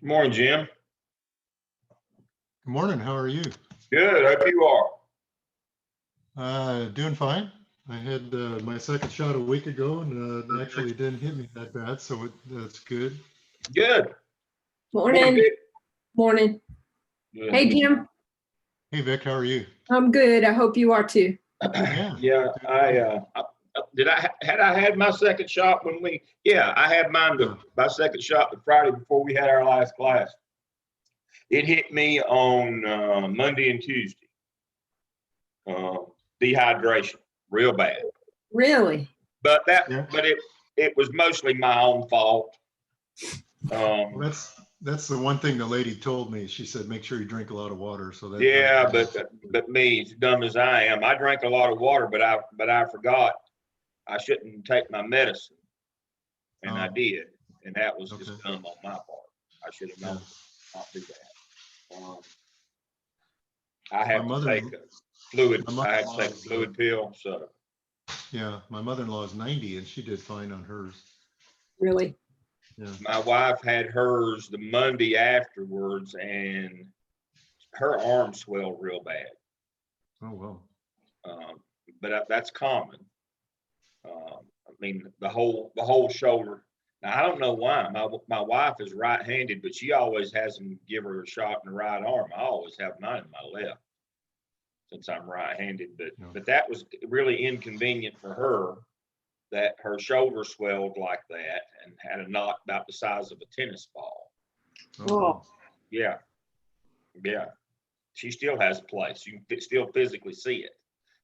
Good morning, Jim. Good morning. How are you? Good. Hope you are. Doing fine. I had my second shot a week ago, and actually it didn't hit me that bad, so that's good. Good. Morning. Vic. Morning. Good. Hey, Jim. Hey, Vic, how are you? I'm good. I hope you are too. Yeah. Had I had my second shot when we? Yeah, I had my second shot the Friday before we had our last class. It hit me on Monday and Tuesday. Dehydration, real bad. Really? But it was mostly my own fault. Well, that's the one thing the lady told me. She said, make sure you drink a lot of water. So that. Yeah, but me, as dumb as I am, I drank a lot of water, but I forgot I shouldn't take my medicine, and I did, and that was just dumb on my part. I should have known not to do that. I have to take a fluid. I had to take a fluid pill. So yeah, my mother-in-law is 90, and she did fine on hers. Really? Yeah. My wife had hers the Monday afterwards, and her arm swelled real bad. Oh wow. But that's common. I mean, the whole shoulder. Now I don't know why. My wife is right-handed, but she always has them give her a shot in the right arm. I always have mine in my left, since I'm right-handed. But that was really inconvenient for her, that her shoulder swelled like that and had a knot about the size of a tennis ball. Oh. Yeah. She still has a place. You can still physically see it.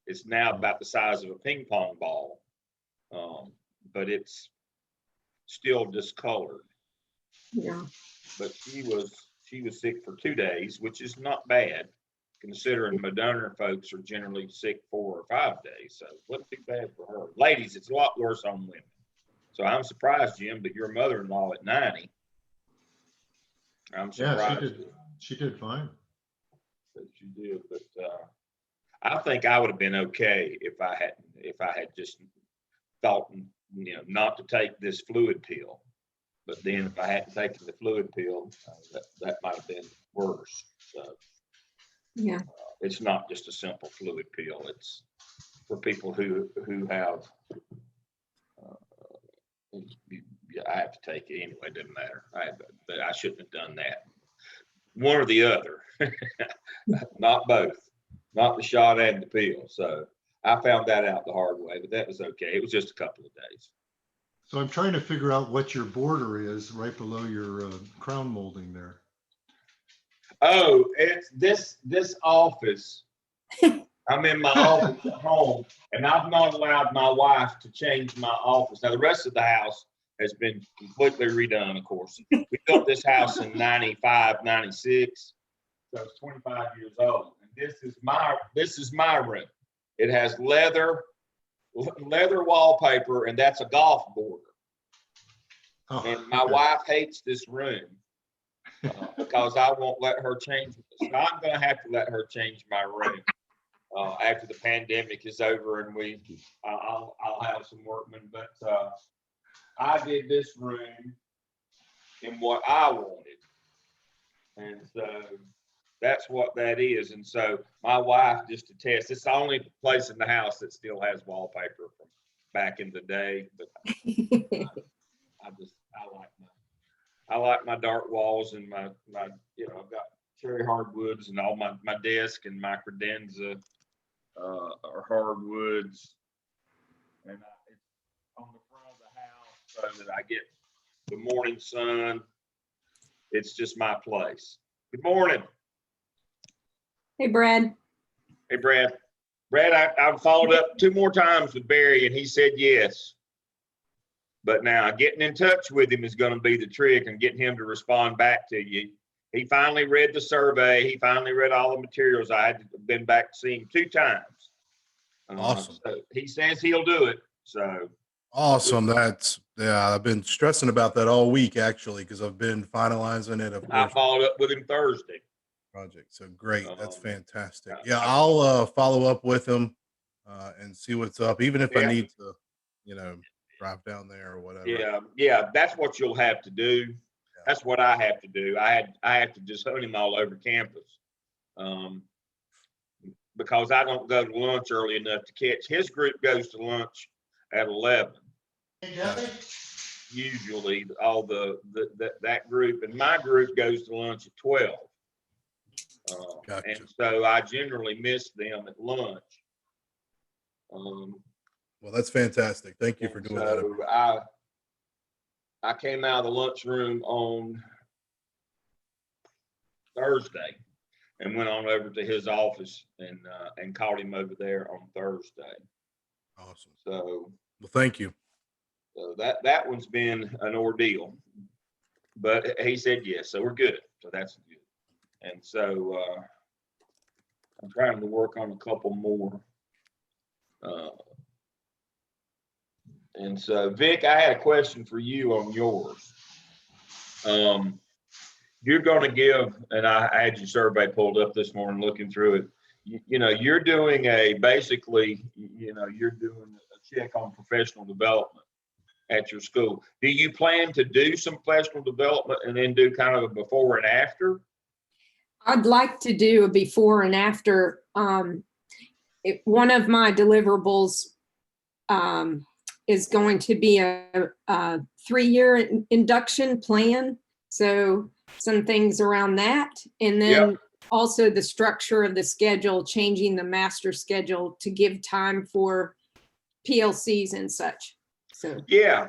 It's now about the size of a ping pong ball, but it's still discolored. Yeah. But she was sick for 2 days, which is not bad, considering Moderna folks are generally sick 4 or 5 days. So it wasn't too bad for her. Ladies, it's a lot worse on women. So I'm surprised, Jim, but your mother-in-law at 90. I'm surprised. Yeah, she did fine. But she did, but I think I would have been okay if I had just thought, not to take this fluid pill. But then if I hadn't taken the fluid pill, that might have been worse. So yeah, it's not just a simple fluid pill. It's for people who have. I have to take it anyway. It doesn't matter. But I shouldn't have done that. One or the other, not both, not the shot and the pill. So I found that out the hard way, but that was okay. It was just a couple of days. So I'm trying to figure out what your border is right below your crown molding there. Oh, it's this office. I'm in my office at home, and I've not allowed my wife to change my office. Now, the rest of the house has been completely redone, of course. We built this house in 95, 96, so it's 25 years old. And this is my room. It has leather wallpaper, and that's a golf border. Oh, and my wife hates this room because I won't let her change it. So I'm going to have to let her change my room after the pandemic is over, and I'll have some workmen. But I did this room in what I wanted, and so that's what that is. And so my wife, just to test, it's the only place in the house that still has wallpaper from back in the day. But I like my dark walls and my I've got cherry hardwoods, and all my desk and my credenza are hardwoods, and it's on the front of the house so that I get the morning sun. It's just my place. Good morning. Hey, Brad. Hey, Brad. Brad, I've followed up 2 more times with Barry, and he said yes. But now getting in touch with him is going to be the trick, and getting him to respond back to you. He finally read the survey. He finally read all the materials. I had been back to see him 2 times. Awesome. So he says he'll do it. So awesome. I've been stressing about that all week, actually, because I've been finalizing it. Of course, I followed up with him Thursday. Project. So great. That's fantastic. Yeah, I'll follow up with him and see what's up, even if I need to, drive down there or whatever. Yeah, that's what you'll have to do. That's what I have to do. I have to just hunt him all over campus. Because I don't go to lunch early enough to catch. His group goes to lunch at 11. Usually all that group, and my group goes to lunch at 12. Gotcha. And so I generally miss them at lunch. Well, that's fantastic. Thank you for doing that. So I came out of the lunchroom on Thursday and went on over to his office and caught him over there on Thursday. Awesome. So, well, thank you. So that one's been an ordeal, but he said yes, so we're good. So that's good. And so I'm trying to work on a couple more. And so Vic, I had a question for you on yours. You're going to give, and I had your survey pulled up this morning, looking through it. You know, you're doing basically, you're doing a check on professional development at your school. Do you plan to do some professional development and then do kind of a before and after? I'd like to do a before and after. One of my deliverables is going to be a 3-year induction plan. So some things around that. And then also the structure of the schedule, changing the master schedule to give time for PLCs and such. So Yeah.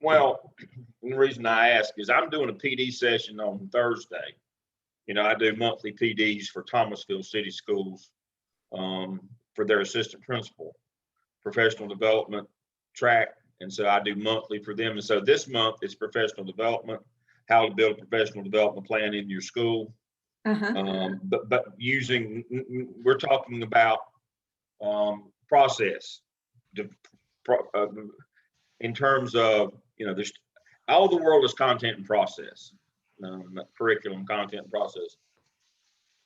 Well, the reason I ask is I'm doing a PD session on Thursday. I do monthly PDs for Thomasville City Schools for their assistant principal, professional development track. And so I do monthly for them. And so this month it's professional development, how to build a professional development plan in your school. But we're talking about process in terms of, there's all the world is content and process, curriculum, content, and process.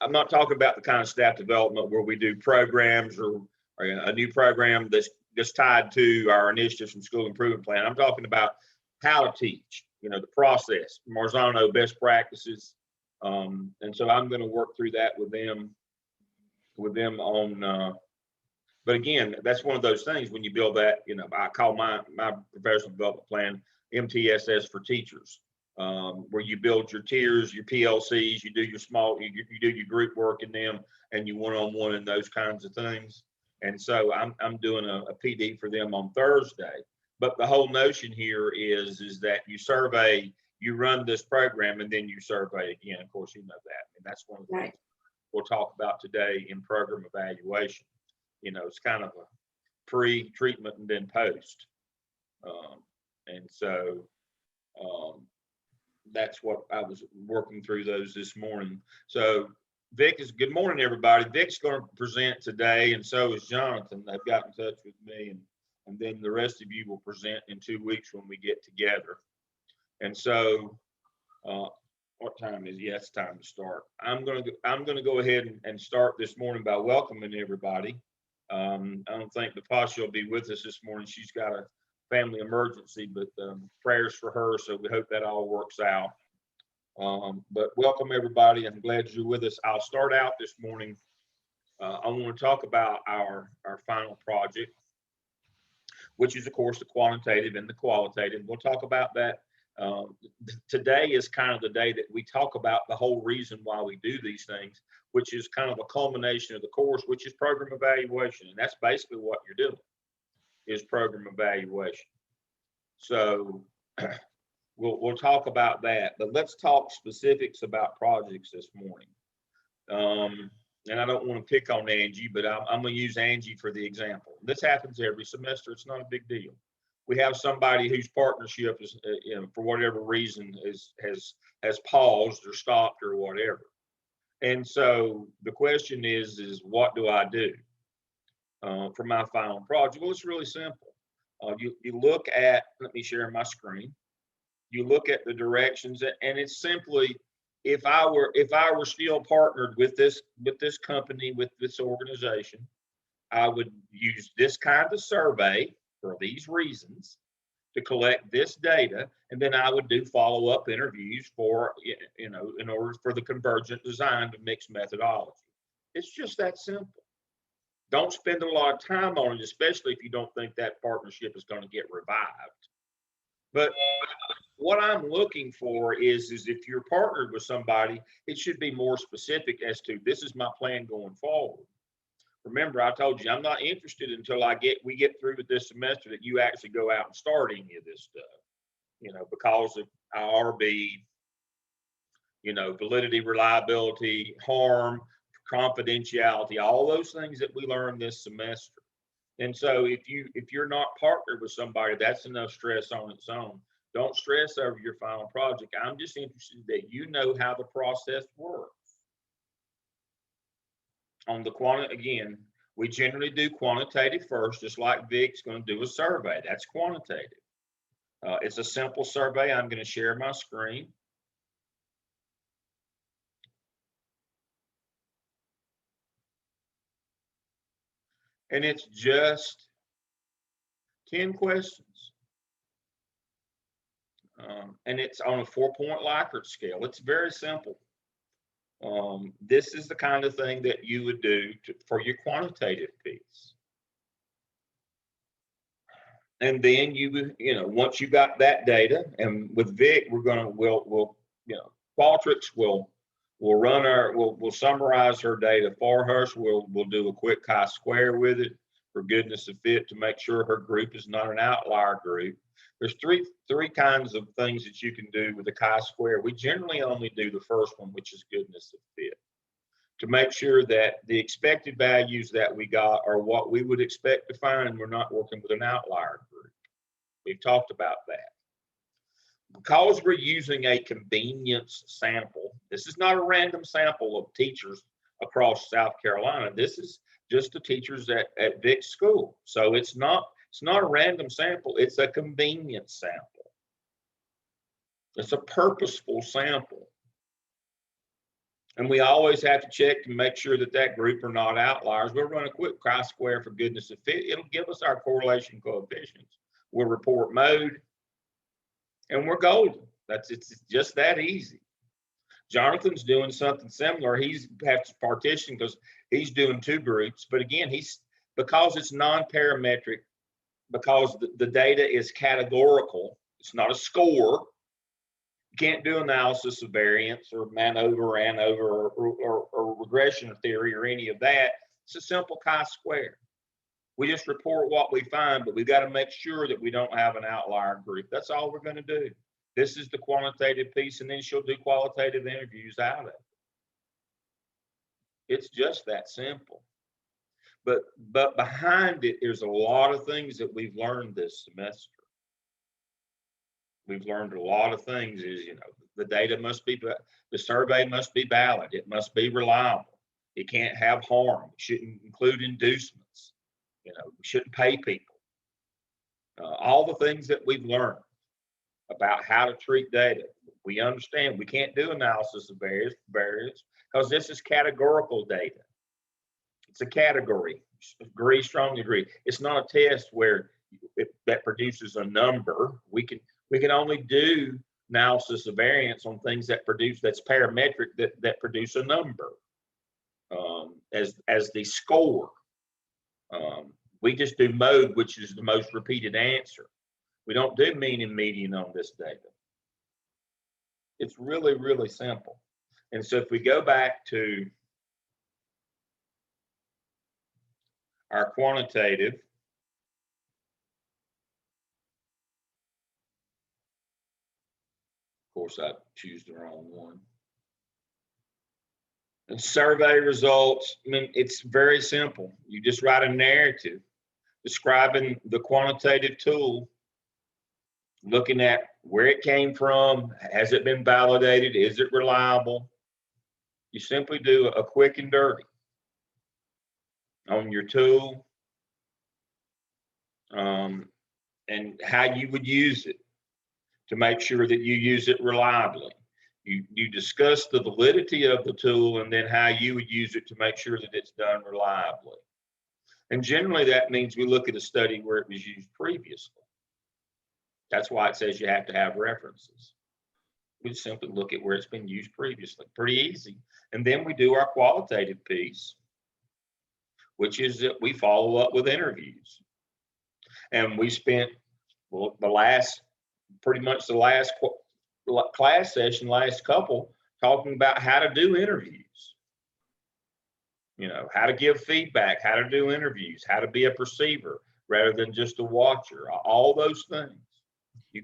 I'm not talking about the kind of staff development where we do programs or a new program that's just tied to our initiatives from school improvement plan. I'm talking about how to teach, the process, Marzano best practices. And so I'm going to work through that with them on, but again, that's one of those things when you build that, I call my professional development plan MTSS for teachers, where you build your tiers, your PLCs, you do your you do your group work in them, and you one-on-one and those kinds of things. And so I'm doing a PD for them on Thursday. But the whole notion here is that you survey, you run this program, and then you survey again. Of course, you know that. And that's one of the things we'll talk about today in program evaluation. It's kind of a pre-treatment and then post. And so that's what I was working through those this morning. So Vic good morning, everybody. Vic's going to present today, and so is Jonathan. They've got in touch with me, and then the rest of you will present in 2 weeks when we get together. And so what time is it? Yeah, it's time to start. I'm going to go ahead and start this morning by welcoming everybody. I don't think Natasha will be with us this morning. She's got a family emergency, but prayers for her. So we hope that all works out. But welcome everybody. I'm glad you're with us. I'll start out this morning. I want to talk about our final project, which is of course the quantitative and the qualitative. We'll talk about that. Today is kind of the day that we talk about the whole reason why we do these things, which is kind of a culmination of the course, which is program evaluation. And that's basically what you're doing, is program evaluation. So we'll talk about that, but let's talk specifics about projects this morning. And I don't want to pick on Angie, but I'm going to use Angie for the example. This happens every semester. It's not a big deal. We have somebody whose partnership is, for whatever reason, has paused or stopped or whatever. And so the question is what do I do for my final project? Well, it's really simple. You look at, let me share my screen. You look at the directions, and it's simply, if I were still partnered with this company, with this organization, I would use this kind of survey for these reasons to collect this data, and then I would do follow-up interviews for, you know, in order for the convergent design to mix methodology. It's just that simple. Don't spend a lot of time on it, especially if you don't think that partnership is going to get revived. But what I'm looking for is if you're partnered with somebody, it should be more specific as to, this is my plan going forward. Remember, I told you, I'm not interested until we get through with this semester that you actually go out and start any of this stuff, you know, because of IRB, you know, validity, reliability, harm, confidentiality, all those things that we learned this semester. And so if you're not partnered with somebody, that's enough stress on its own. Don't stress over your final project. I'm just interested that you know how the process works. On the again, we generally do quantitative first, just like Vic's going to do a survey. That's quantitative. It's a simple survey. I'm going to share my screen. And it's just 10 questions. And it's on a 4-point Likert scale. It's very simple. This is the kind of thing that you would do for your quantitative piece. And then you know, once you got that data, and with Vic, we'll you know, Qualtrics will we'll summarize her data for us. We'll do a quick chi-square with it for goodness of fit to make sure her group is not an outlier group. There's three kinds of things that you can do with the chi-square. We generally only do the first one, which is goodness of fit, to make sure that the expected values that we got are what we would expect to find, and we're not working with an outlier group. We've talked about that. Because we're using a convenience sample, this is not a random sample of teachers across South Carolina. This is just the teachers at Vic's school. So it's not a random sample, it's a convenience sample. It's a purposeful sample. And we always have to check to make sure that group are not outliers. We'll run a quick chi-square for goodness of fit. It'll give us our correlation coefficients. We'll report mode, and we're golden. It's just that easy. Jonathan's doing something similar. He's have to partition because he's doing 2 groups. But again, because it's non-parametric, because the data is categorical, it's not a score. You can't do analysis of variance or ANOVA or regression theory or any of that. It's a simple chi-square. We just report what we find, but we've got to make sure that we don't have an outlier group. That's all we're going to do. This is the quantitative piece, and then she'll do qualitative interviews out of it. It's just that simple. But behind it, there's a lot of things that we've learned this semester. We've learned a lot of things. Is, you know, the data must be, the survey must be valid. It must be reliable. It can't have harm. It shouldn't include inducements. You know, we shouldn't pay people. All the things that we've learned about how to treat data. We understand we can't do analysis of variance because this is categorical data. It's a category, agree, strongly agree. It's not a test where that produces a number. We can only do analysis of variance on things that's parametric that produce a number as the score. We just do mode, which is the most repeated answer. We don't do mean and median on this data. It's really, really simple. And so if we go back to our quantitative, of course, I choose the wrong one. And survey results, I mean, it's very simple. You just write a narrative describing the quantitative tool, looking at where it came from, has it been validated, is it reliable? You simply do a quick and dirty on your tool and how you would use it to make sure that you use it reliably. You discuss the validity of the tool and then how you would use it to make sure that it's done reliably. And generally that means we look at a study where it was used previously. That's why it says you have to have references. We just simply look at where it's been used previously. Pretty easy. And then we do our qualitative piece, which is that we follow up with interviews. And we spent, well, pretty much the last class session, last couple, talking about how to do interviews. You know, how to give feedback, how to do interviews, how to be a perceiver rather than just a watcher, all those things.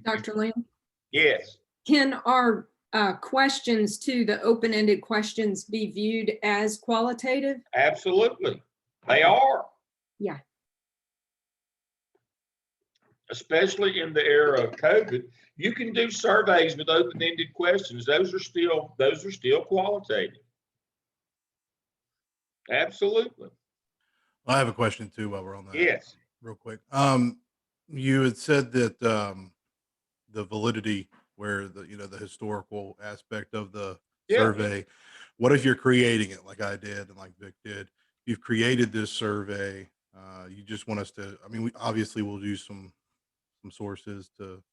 Dr. Lamb, Yes, can our questions too, the open-ended questions, be viewed as qualitative? absolutely. They are. Yeah. Especially in the era of COVID, you can do surveys with open-ended questions. Those are still qualitative. Absolutely. I have a question too while we're on that. Yes. Real quick. You had said that the validity, where the historical aspect of the Yeah. survey. What if you're creating it like I did and like Vic did? You've created this survey. You just want us to. I mean, we obviously will use some sources to.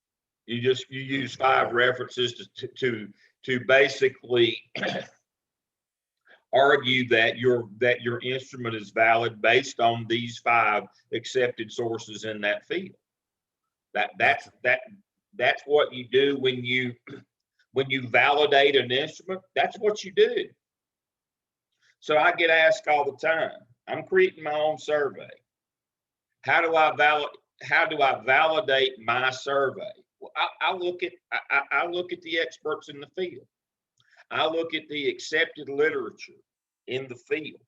You use 5 references to basically argue that your instrument is valid based on these 5 accepted sources in that field. That's what you do when you validate an instrument. That's what you do. So I get asked all the time, I'm creating my own survey. How do I validate my survey? Well, I look at the experts in the field. I look at the accepted literature in the field,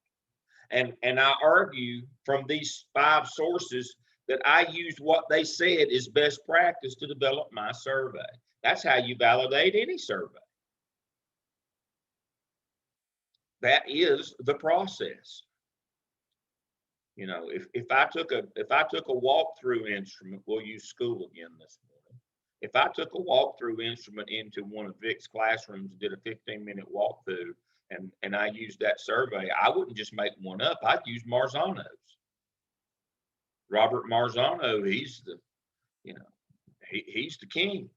and I argue from these 5 sources that I used what they said is best practice to develop my survey. That's how you validate any survey. That is the process. You know, if I took a walkthrough instrument, we'll use school again this morning. If I took a walkthrough instrument into one of Vic's classrooms, did a 15-minute walkthrough, and I used that survey, I wouldn't just make one up. I'd use Marzano's. Robert Marzano, he's the king.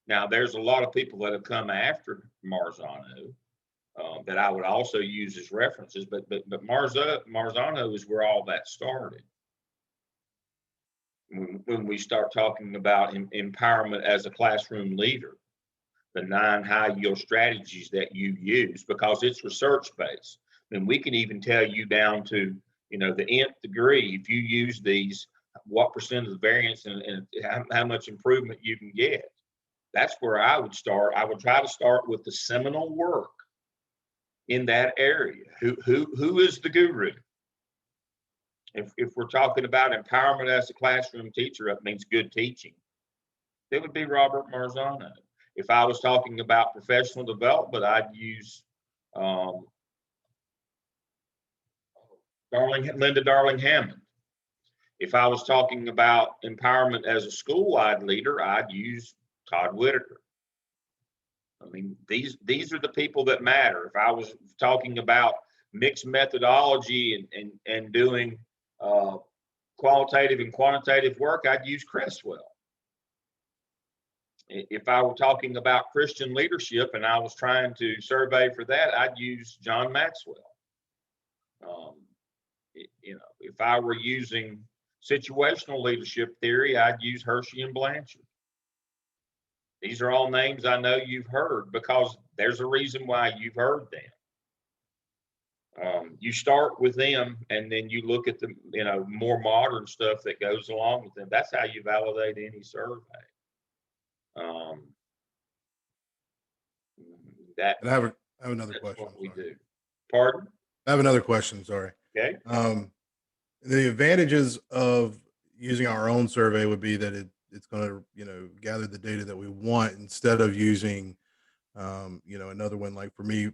Now, there's a lot of people that have come after Marzano that I would also use as references, but Marzano is where all that started. When we start talking about empowerment as a classroom leader, the 9 high yield strategies that you use, because it's research based, then we can even tell you down to the nth degree, if you use these, what percent of the variance and how much improvement you can get. That's where I would start. I would try to start with the seminal work in that area. Who is the guru? If we're talking about empowerment as a classroom teacher, that means good teaching. It would be Robert Marzano. If I was talking about professional development, I'd use Linda Darling Hammond. If I was talking about empowerment as a school-wide leader, I'd use Todd Whitaker. I mean, these are the people that matter. If I was talking about mixed methodology and doing qualitative and quantitative work, I'd use Cresswell. If I were talking about Christian leadership and I was trying to survey for that, I'd use John Maxwell. If I were using situational leadership theory, I'd use Hershey and Blanchard. These are all names I know you've heard because there's a reason why you've heard them. You start with them and then you look at the more modern stuff that goes along with them. That's how you validate any survey. I have another question. What we do. Pardon? I have another question. Sorry. Okay. The advantages of using our own survey would be that it's going to gather the data that we want instead of using another one. Like for me,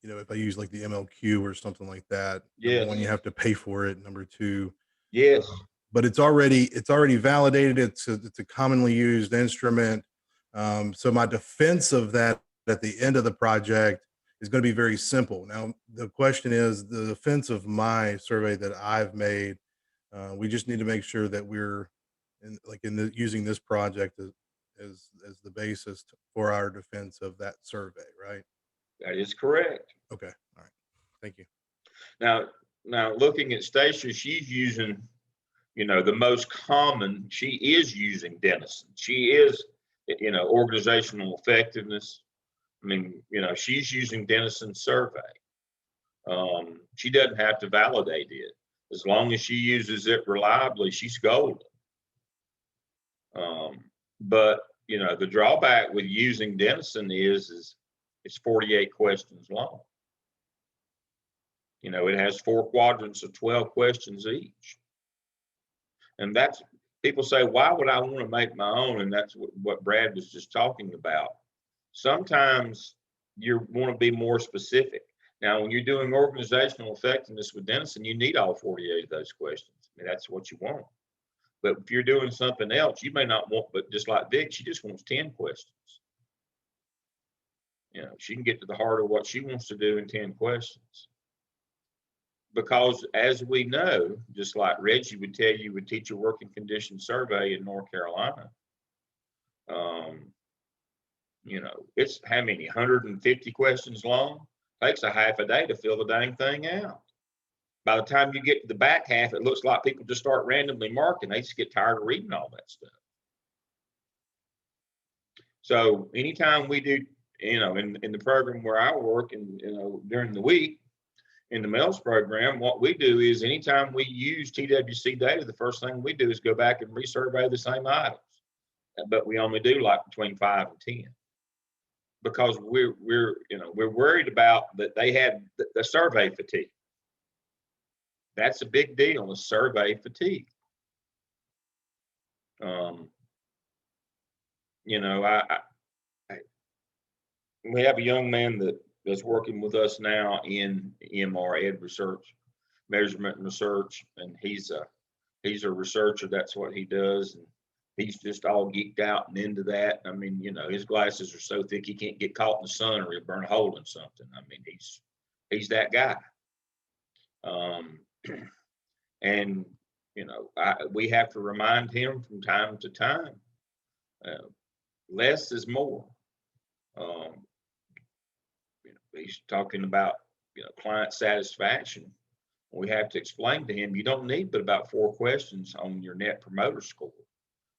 if I use like the MLQ or something like that, yes. Number 1, you have to pay for it. Number 2, yes, but it's already validated. It's a commonly used instrument. So my defense of that at the end of the project is going to be very simple. Now, the question is the defense of my survey that I've made. We just need to make sure that we're using this project as the basis for our defense of that survey, right? That is correct. Okay. All right. Thank you. Now looking at Stacia, she's using, the most common, she is using Denison. She is, organizational effectiveness. I mean, she's using Denison's survey. She doesn't have to validate it. As long as she uses it reliably, she's golden. But, the drawback with using Denison is it's 48 questions long. It has 4 quadrants of 12 questions each. And that's, people say, why would I want to make my own? And that's what Brad was just talking about. Sometimes you want to be more specific. Now, when you're doing organizational effectiveness with Denison, you need all 48 of those questions. I mean, that's what you want. But if you're doing something else, you may not want, but just like Vic, she just wants 10 questions. She can get to the heart of what she wants to do in 10 questions. Because as we know, just like Reggie would tell you with teacher working condition survey in North Carolina, it's how many, 150 questions long? Takes a half a day to fill the dang thing out. By the time you get to the back half, it looks like people just start randomly marking. They just get tired of reading all that stuff. So anytime we do, in the program where I work and, during the week, in the MELS program, what we do is anytime we use TWC data, the first thing we do is go back and resurvey the same items. But we only do like between 5 and 10. Because we're worried about that they had the survey fatigue. That's a big deal, is survey fatigue. We have a young man that's working with us now in EMR ed research, measurement and research, and he's a researcher. That's what he does, and he's just all geeked out and into that. I mean, his glasses are so thick he can't get caught in the sun or he'll burn a hole in something. I mean, he's that guy. And we have to remind him from time to time, less is more. He's talking about client satisfaction. We have to explain to him, you don't need but about 4 questions on your net promoter score.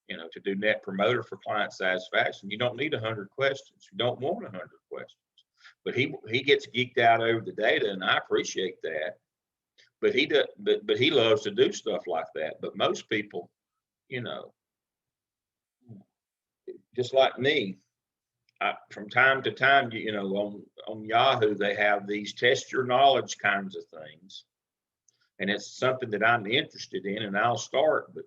To do net promoter for client satisfaction, you don't need 100 questions. You don't want 100 questions. But he gets geeked out over the data, and I appreciate that. But he does. But he loves to do stuff like that. But most people, just like me, from time to time, on Yahoo, they have these test your knowledge kinds of things, and it's something that I'm interested in, and I'll start. But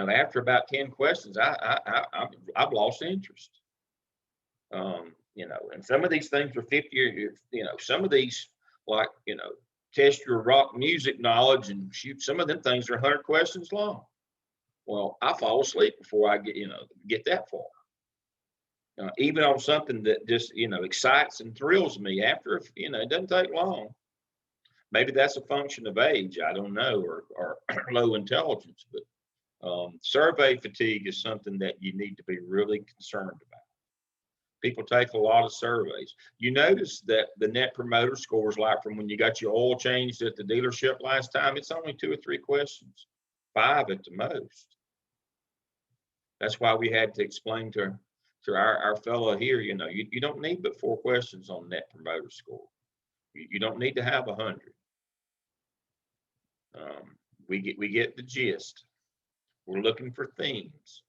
after about 10 questions, I've lost interest. And some of these things are 50 or, some of these, like, test your rock music knowledge, and shoot, some of them things are 100 questions long. Well, I fall asleep before I get that far. Even on something that just, excites and thrills me after, it doesn't take long. Maybe that's a function of age, I don't know, or low intelligence, but survey fatigue is something that you need to be really concerned about. People take a lot of surveys. You notice that the net promoter scores, like from when you got your oil changed at the dealership last time, it's only 2 or 3 questions, 5 at the most. That's why we had to explain to our fellow here, you don't need but 4 questions on net promoter score. You don't need to have 100. We get the gist. We're looking for themes.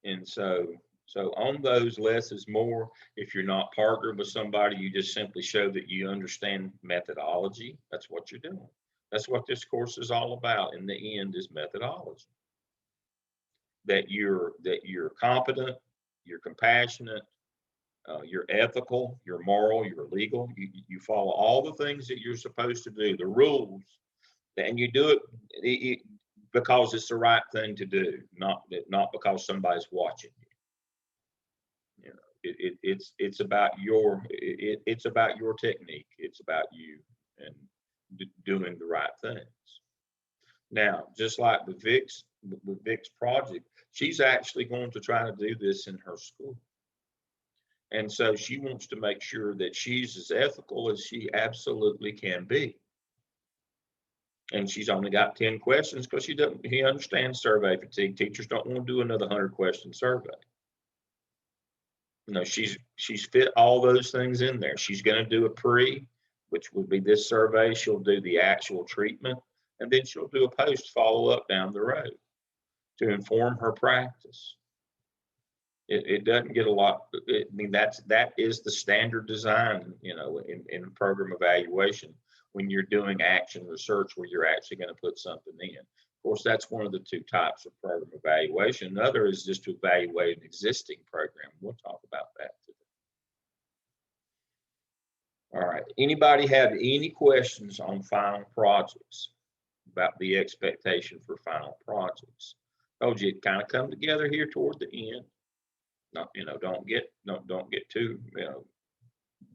And so on those, less is more. If you're not partnered with somebody, you just simply show that you understand methodology. That's what you're doing. That's what this course is all about. In the end, is methodology. That you're competent, you're compassionate, you're ethical, you're moral, you're legal. You follow all the things that you're supposed to do, the rules, and you do it because it's the right thing to do, not because somebody's watching you. It's about your technique. It's about you and doing the right things. Now, just like with Vic's project, she's actually going to try to do this in her school. And so she wants to make sure that she's as ethical as she absolutely can be. And she's only got 10 questions because he understands survey fatigue. Teachers don't want to do another 100-question survey. You know, she's fit all those things in there. She's going to do a pre, which would be this survey. She'll do the actual treatment, and then she'll do a post follow-up down the road to inform her practice. It doesn't get a lot. I mean, that is the standard design, you know, in program evaluation when you're doing action research where you're actually going to put something in. Of course, that's one of the two types of program evaluation. Another is just to evaluate an existing program. We'll talk about that today. All right. Anybody have any questions on final projects, about the expectation for final projects? Told you it kind of come together here toward the end. Not, you know, don't get too, you know,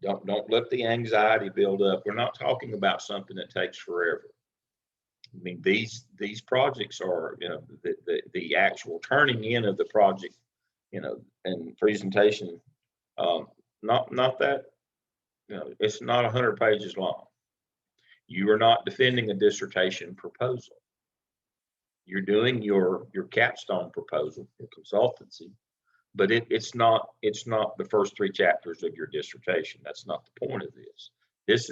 don't let the anxiety build up. We're not talking about something that takes forever. I mean, these projects are, you know, the actual turning in of the project, you know, and presentation, not that, you know, it's not 100 pages long. You are not defending a dissertation proposal. You're doing your capstone proposal, your consultancy, but it's not the first 3 chapters of your dissertation. That's not the point of this. This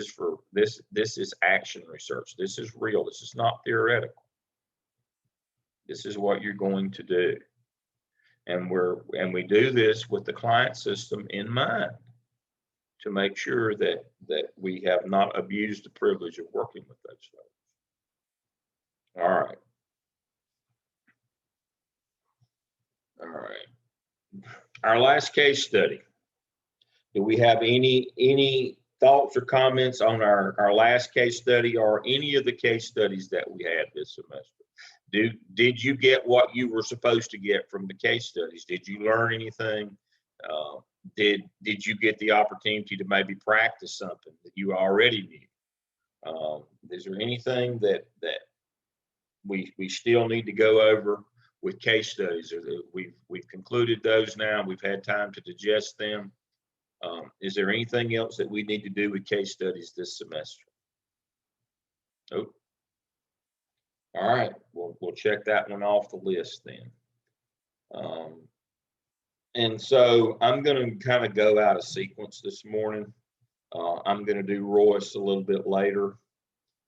is action research. This is real. This is not theoretical. This is what you're going to do. And we do this with the client system in mind to make sure that we have not abused the privilege of working with those folks. All right. Our last case study. Do we have any thoughts or comments on our last case study or any of the case studies that we had this semester? Did you get what you were supposed to get from the case studies? Did you learn anything? Did you get the opportunity to maybe practice something that you already knew? Is there anything that we still need to go over with case studies? We've concluded those now. We've had time to digest them. Is there anything else that we need to do with case studies this semester? Nope. All right, we'll check that one off the list then. And so I'm going to kind of go out of sequence this morning. I'm going to do Royce a little bit later.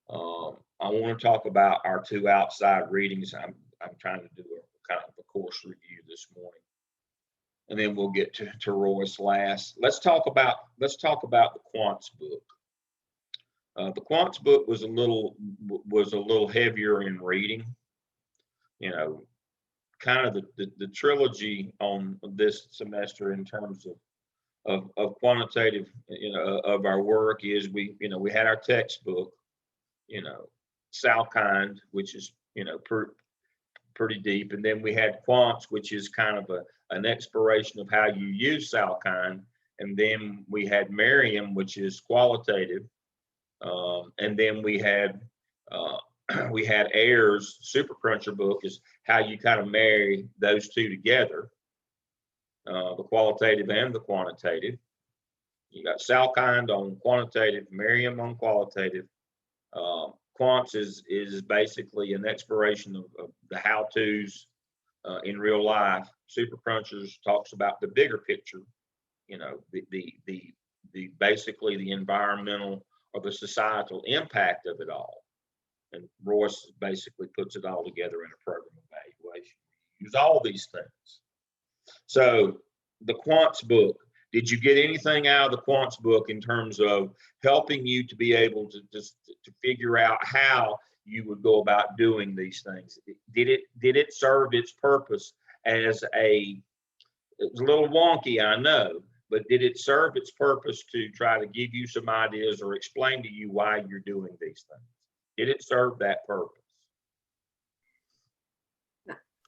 I want to talk about our 2 outside readings. I'm trying to do a kind of a course review this morning, and then we'll get to Royce last. Let's talk about the quants book. The quants book was a little heavier in reading. You know, kind of the trilogy on this semester in terms of quantitative, you know, of our work is we had our textbook, you know, Salkind, which is, you know, pretty deep, and then we had quants, which is kind of an exploration of how you use Salkind, and then we had Merriam, which is qualitative, and then we had Ayer's Super Cruncher book is how you kind of marry those two together, the qualitative and the quantitative. You got Salkind on quantitative, Merriam on qualitative. Quants is basically an exploration of the how-tos in real life. Super Crunchers talks about the bigger picture, you know, the basically the environmental or the societal impact of it all. And Royce basically puts it all together in a program evaluation. Use all these things. So the quants book, did you get anything out of the quants book in terms of helping you to be able to figure out how you would go about doing these things? Did it serve its purpose as it was a little wonky, I know, but did it serve its purpose to try to give you some ideas or explain to you why you're doing these things? Did it serve that purpose?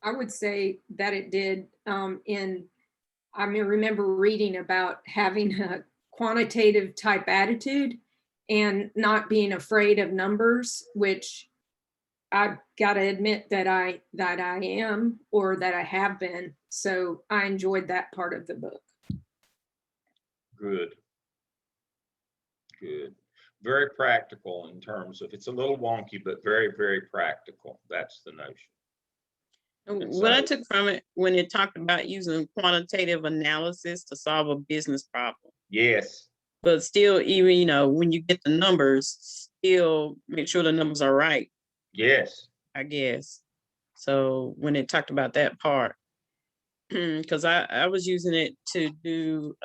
I would say that it did. I remember reading about having a quantitative type attitude and not being afraid of numbers, which I've got to admit that I am, or that I have been. So I enjoyed that part of the book. Good. Good. Very practical in terms of, it's a little wonky, but very, very practical. That's the notion. And What I so- took from it, when it talked about using quantitative analysis to solve a business problem, Yes, but still, even, you know, when you get the numbers, still make sure the numbers are right, yes, I guess. So when it talked about that part, because I was using it to do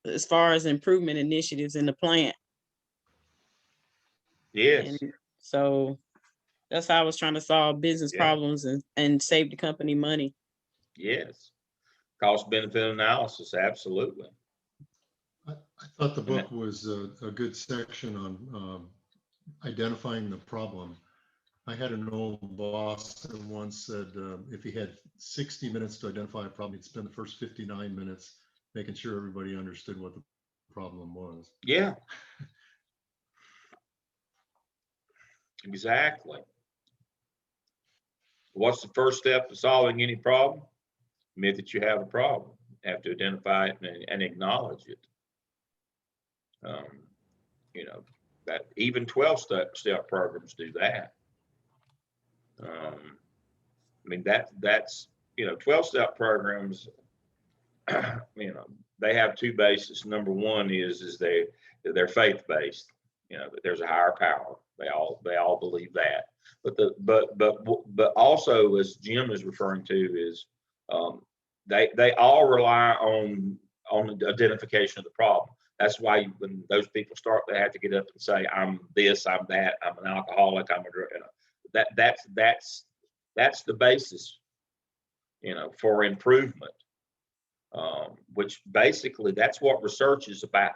as far as improvement initiatives in the plant. yes, And so that's how I was trying to solve business Yeah. problems and save the company money. yes. Cost benefit analysis, absolutely. I thought the And book was a good section on identifying the problem. I had an old boss that once said if he had 60 minutes to identify a problem, he'd spend the first 59 minutes making sure everybody understood what the problem was. Yeah. Exactly. What's the first step to solving any problem? Admit that you have a problem. You have to identify it and acknowledge it. You know, that even 12-step programs do that. I mean, that's, you know, 12-step programs, you know, they have two bases. Number one is they're faith-based, you know, that there's a higher power. They all believe that. But also, as Jim is referring to, is they all rely on the identification of the problem. That's why when those people start, they have to get up and say, I'm this, I'm that, I'm an alcoholic, I'm a drug. You know, that's the basis, you know, for improvement. Which basically that's what research is about.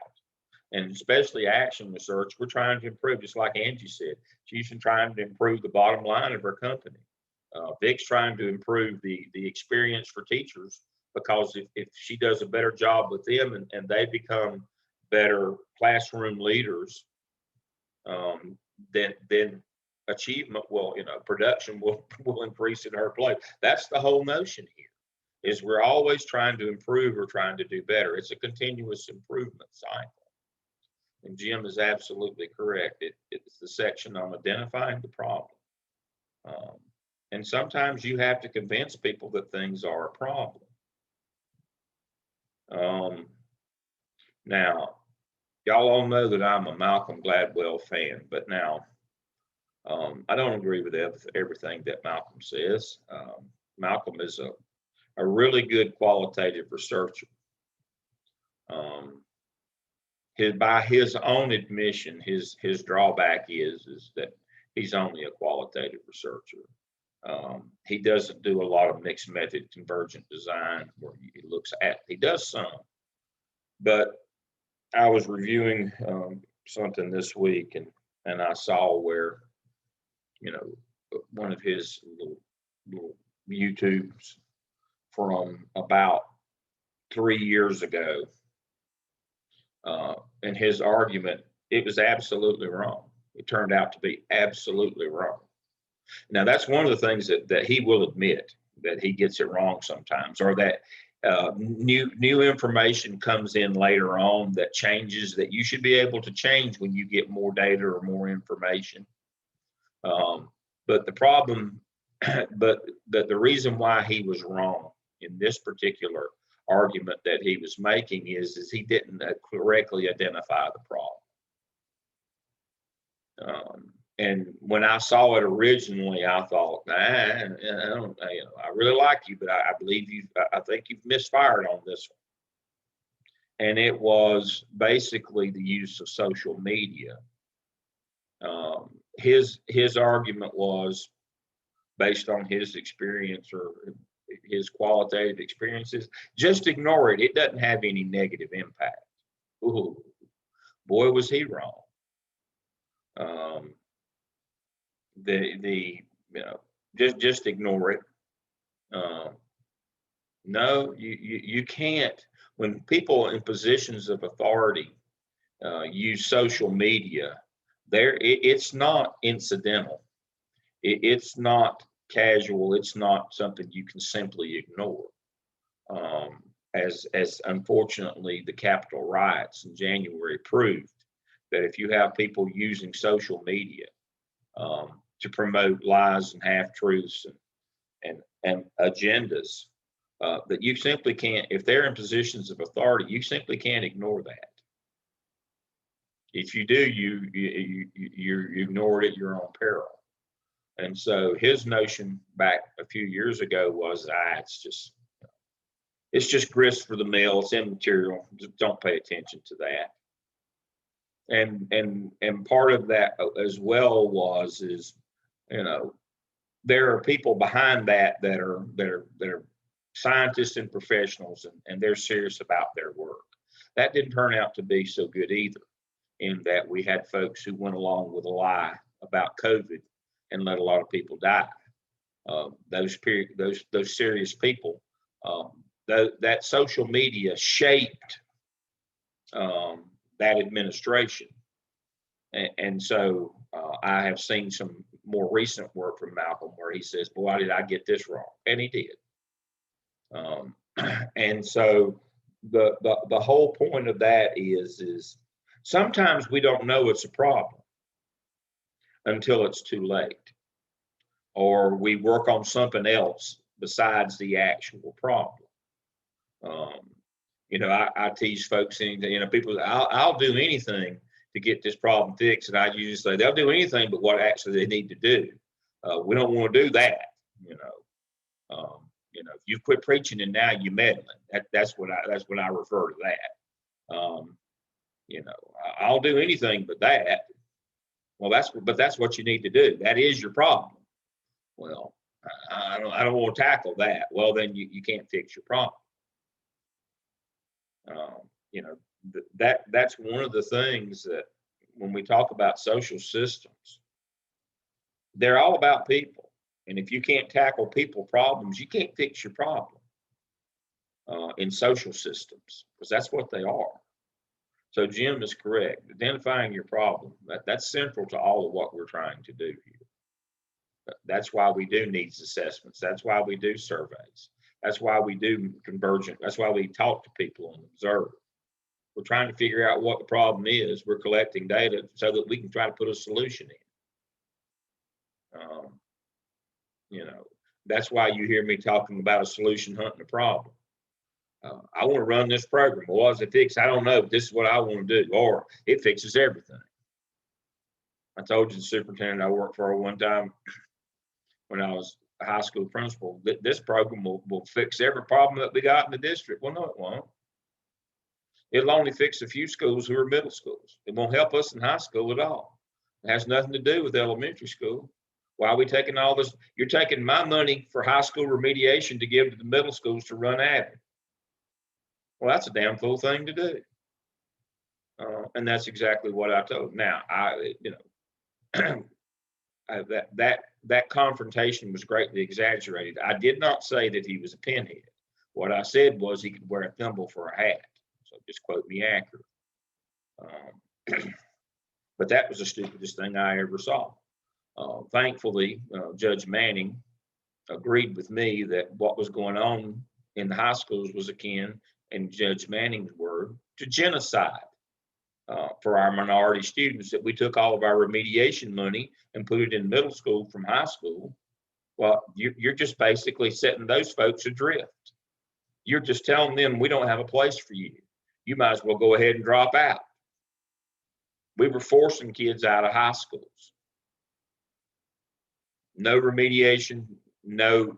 And especially action research, we're trying to improve, just like Angie said, she's trying to improve the bottom line of her company. Vic's trying to improve the experience for teachers, because if she does a better job with them and they become better classroom leaders, then achievement will, you know, production will increase in her place. That's the whole notion here, is we're always trying to improve or trying to do better. It's a continuous improvement cycle. And Jim is absolutely correct. It's the section on identifying the problem. And sometimes you have to convince people that things are a problem. Now, y'all all know that I'm a Malcolm Gladwell fan, but now I don't agree with everything that Malcolm says. Malcolm is a really good qualitative researcher. By his own admission, his drawback is that he's only a qualitative researcher. He doesn't do a lot of mixed method convergent design where he does some, but I was reviewing something this week and I saw where, you know, one of his little YouTubes from about 3 years ago, and his argument, it was absolutely wrong. It turned out to be absolutely wrong. Now, that's one of the things that he will admit, that he gets it wrong sometimes, or that new information comes in later on that changes, that you should be able to change when you get more data or more information. But the problem, but the reason why he was wrong in this particular argument that he was making is he didn't correctly identify the problem. And when I saw it originally, I thought, I don't, you know, I really like you, but I believe I think you've misfired on this one. And it was basically the use of social media. His argument was based on his experience or his qualitative experiences. Just ignore it. It doesn't have any negative impact. Ooh, boy, was he wrong. You know, just ignore it. No, you can't. When people in positions of authority use social media, it's not incidental. it's not casual. It's not something you can simply ignore. As unfortunately the Capitol riots in January proved, that if you have people using social media to promote lies and half truths and agendas, that you simply can't, if they're in positions of authority, you simply can't ignore that. If you do, you ignore it at your own peril. And so his notion back a few years ago was, it's just grist for the mill. It's immaterial. Just don't pay attention to that. And part of that as well is, there are people behind that are scientists and professionals, and they're serious about their work. That didn't turn out to be so good either, in that we had folks who went along with a lie about COVID and let a lot of people die. Those serious people, that social media shaped that administration. And so I have seen some more recent work from Malcolm where he says, boy, did I get this wrong? And he did. And so the whole point of that is sometimes we don't know it's a problem until it's too late, or we work on something else besides the actual problem. I tease folks, people, I'll do anything to get this problem fixed. And I usually say they'll do anything but what actually they need to do. We don't want to do that. If you quit preaching and now you're meddling, that's what I refer to that. I'll do anything but that. Well, that's what you need to do. That is your problem. Well, I don't want to tackle that. Well, then you can't fix your problem. That's one of the things that when we talk about social systems, they're all about people. And if you can't tackle people problems, you can't fix your problem in social systems, because that's what they are. So Jim is correct. Identifying your problem, that's central to all of what we're trying to do here. That's why we do needs assessments. That's why we do surveys. That's why we do convergent. That's why we talk to people and observe. We're trying to figure out what the problem is. We're collecting data so that we can try to put a solution in. That's why you hear me talking about a solution hunting a problem. I want to run this program. Well, what does it fix? I don't know, but this is what I want to do. Or it fixes everything. I told you the superintendent I worked for one time when I was a high school principal, this program will fix every problem that we got in the district. Well, no, it won't. It'll only fix a few schools who are middle schools. It won't help us in high school at all. It has nothing to do with elementary school. Why are we taking all this? You're taking my money for high school remediation to give to the middle schools to run admin. Well, that's a damn fool thing to do. And that's exactly what I told. Now, that confrontation was greatly exaggerated. I did not say that he was a pinhead. What I said was he could wear a thimble for a hat. So just quote me accurate. But that was the stupidest thing I ever saw. Thankfully, Judge Manning agreed with me that what was going on in the high schools was akin, in Judge Manning's word, to genocide for our minority students, that we took all of our remediation money and put it in middle school from high school. Well, you're just basically setting those folks adrift. You're just telling them we don't have a place for you. You might as well go ahead and drop out. We were forcing kids out of high schools. No remediation, no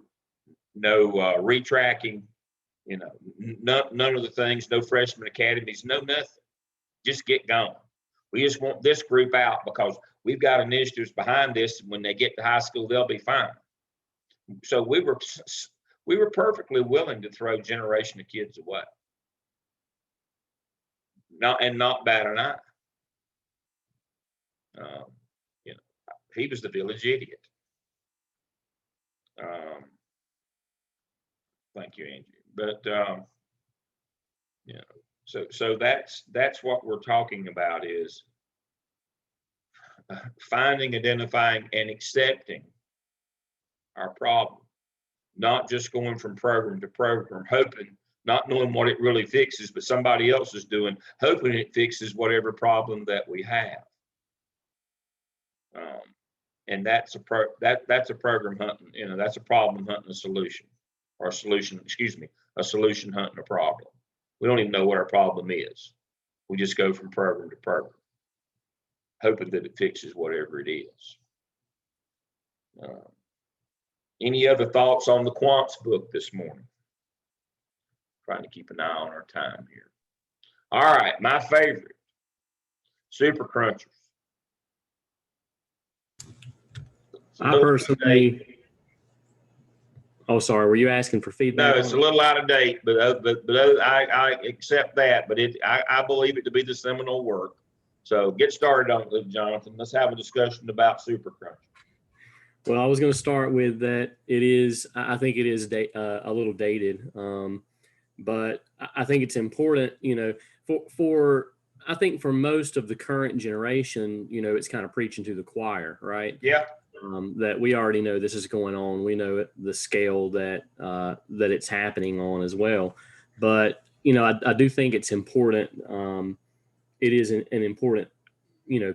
retracking, none of the things, no freshman academies, no nothing. Just get going. We just want this group out because we've got initiatives behind this. And when they get to high school, they'll be fine. So we were perfectly willing to throw a generation of kids away. Not bat an eye. He was the village idiot. Thank you, Angie. But so that's what we're talking about, is finding, identifying, and accepting our problem. Not just going from program to program, hoping, not knowing what it really fixes, but somebody else is doing, hoping it fixes whatever problem that we have. And that's a program hunting, that's a problem hunting a solution, or a solution, a solution hunting a problem. We don't even know what our problem is. We just go from program to program, hoping that it fixes whatever it is. Any other thoughts on the quants book this morning? Trying to keep an eye on our time here. All right, my favorite, Super Crunchers. I personally, oh, sorry, were you asking for feedback? No, it's a little out of date, but I accept that. But I believe it to be the seminal work. So get started on it, Jonathan. Let's have a discussion about Super Crunchers. Well, I was going to start with that. I think it is a little dated, but I think it's important, I think for most of the current generation, it's kind of preaching to the choir, right? Yeah. That we already know this is going on. We know the scale that it's happening on as well. But, I do think it's important. It is an important,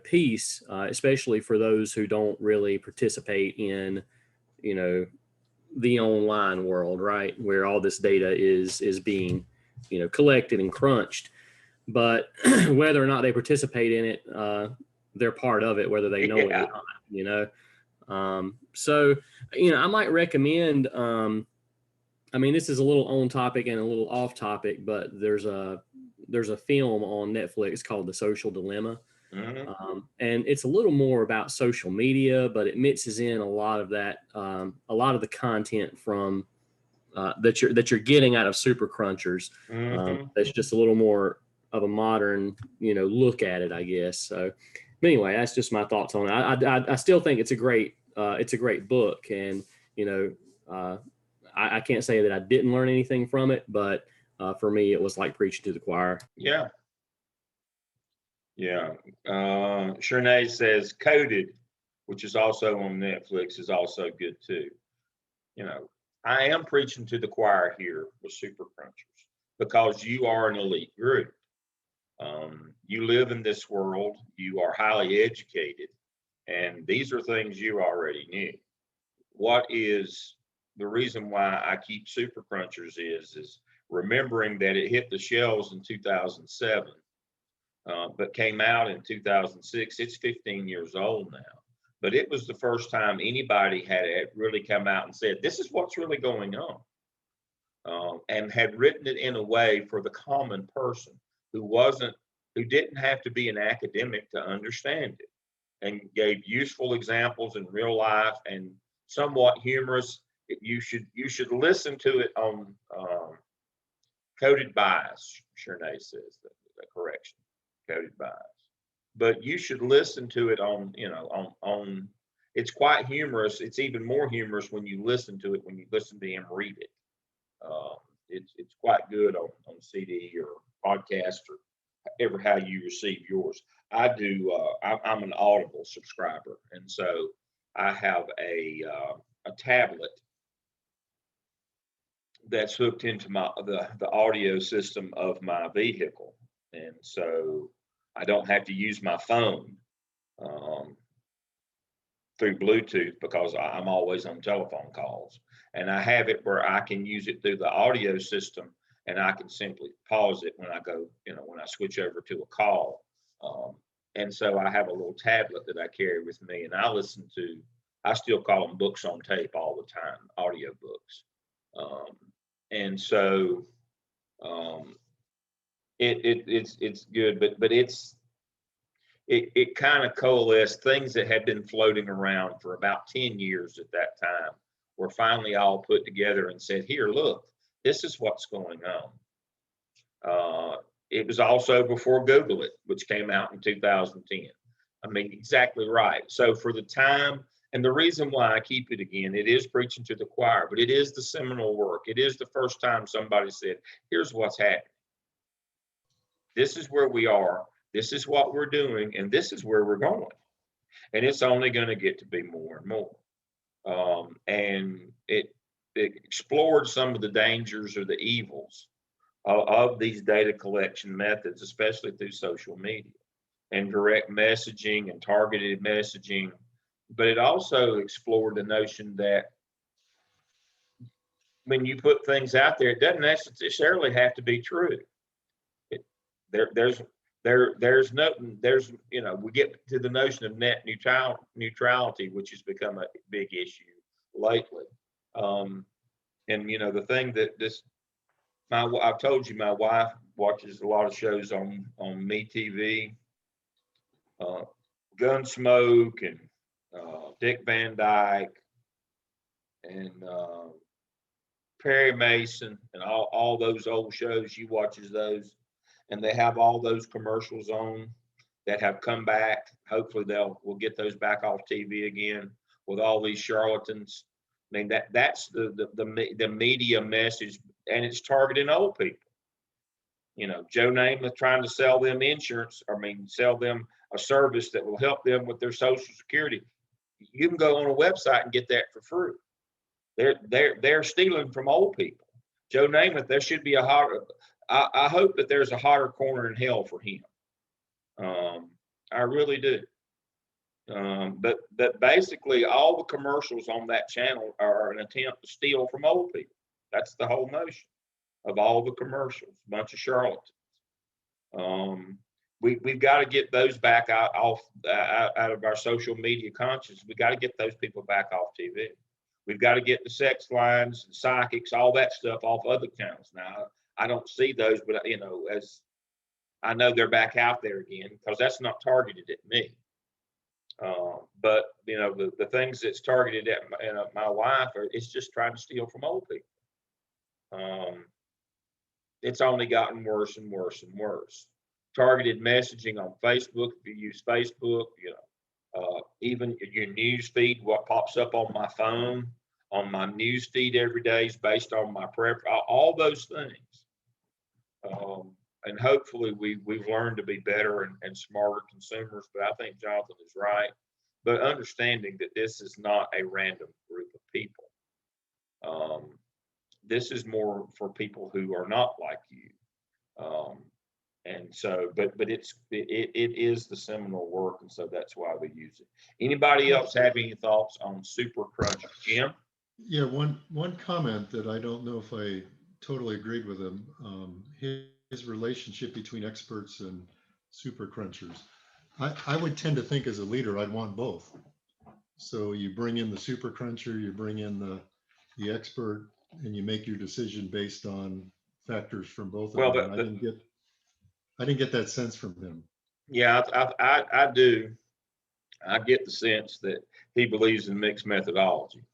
piece, especially for those who don't really participate in, the online world, right? Where all this data is being, collected and crunched. But whether or not they participate in it, they're part of it, whether they know it or not, So, I might recommend, this is a little on topic and a little off topic, but there's a film on Netflix called The Social Dilemma. Mm-hmm. And it's a little more about social media, but it mixes in a lot of that, a lot of the content from that you're getting out of Super Crunchers. Mm-hmm. That's just a little more of a modern, look at it, I guess. So, but anyway, that's just my thoughts on it. I still think it's a great book, and I can't say that I didn't learn anything from it, but for me, it was like preaching to the choir. Yeah. Yeah. Shernay says Coded, which is also on Netflix, is also good too. I am preaching to the choir here with Super Crunchers because you are an elite group. You live in this world, you are highly educated, and these are things you already knew. What is the reason why I keep Super Crunchers is remembering that it hit the shelves in 2007. But came out in 2006. It's 15 years old now. But it was the first time anybody had really come out and said, this is what's really going on. And had written it in a way for the common person who didn't have to be an academic to understand it, and gave useful examples in real life and somewhat humorous. You should listen to it on Coded Bias, Shernay says the correction. Coded Bias, but you should listen to it on it's quite humorous. It's even more humorous when you listen to him read it. It's quite good on CD or podcast or how you receive yours. I do. I'm an Audible subscriber, and so I have a tablet that's hooked into the audio system of my vehicle, and so I don't have to use my phone through Bluetooth because I'm always on telephone calls. And I have it where I can use it through the audio system, and I can simply pause it when I go, when I switch over to a call. And so I have a little tablet that I carry with me, and I still call them books on tape all the time, audio books. And so it's good, but it kind of coalesced. Things that had been floating around for about 10 years at that time were finally all put together and said, here, look, this is what's going on. It was also before Google It, which came out in 2010. I mean, exactly right. So for the time, and the reason why I keep it again, it is preaching to the choir, but it is the seminal work. It is the first time somebody said, here's what's happening. This is where we are. This is what we're doing, and this is where we're going. And it's only going to get to be more and more. and it explored some of the dangers or the evils of these data collection methods, especially through social media and direct messaging and targeted messaging. But it also explored the notion that when you put things out there, it doesn't necessarily have to be true. There's nothing, you know, we get to the notion of net neutrality, which has become a big issue lately. And you know, the thing that I've told you, my wife watches a lot of shows on MeTV, Gunsmoke and Dick Van Dyke and Perry Mason and all those old shows. She watches those, and they have all those commercials on that have come back. Hopefully we'll get those back off TV again with all these charlatans. I mean, that's the media message, and it's targeting old people. You know, Joe Namath trying to sell them insurance, sell them a service that will help them with their Social Security. You can go on a website and get that for free. They're stealing from old people. Joe Namath, there should be I hope that there's a hotter corner in hell for him. I really do. But basically, all the commercials on that channel are an attempt to steal from old people. That's the whole notion of all the commercials. A bunch of charlatans. We've got to get those back out of our social media conscience. We got to get those people back off TV. We've got to get the sex lines and psychics, all that stuff off other channels. Now, I don't see those, but you know, as I know they're back out there again because that's not targeted at me. But you know, the things that's targeted at my wife it's just trying to steal from old people. It's only gotten worse and worse and worse. Targeted messaging on Facebook, if you use Facebook, you know, even your news feed, what pops up on my phone, on my news feed every day is based on my all those things. And hopefully we've learned to be better and smarter consumers, but I think Jonathan is right. But understanding that this is not a random group of people. This is more for people who are not like you. And so, but it is the seminal work, and so that's why we use it. Anybody else have any thoughts on Super Crunch, Jim? Yeah, one comment that I don't know if I totally agreed with him. His relationship between experts and super crunchers. I would tend to think as a leader, I'd want both. So you bring in the super cruncher, you bring in the expert, and you make your decision based on factors from both of them. I didn't get that sense from him. Yeah, I do. I get the sense that he believes in mixed methodology,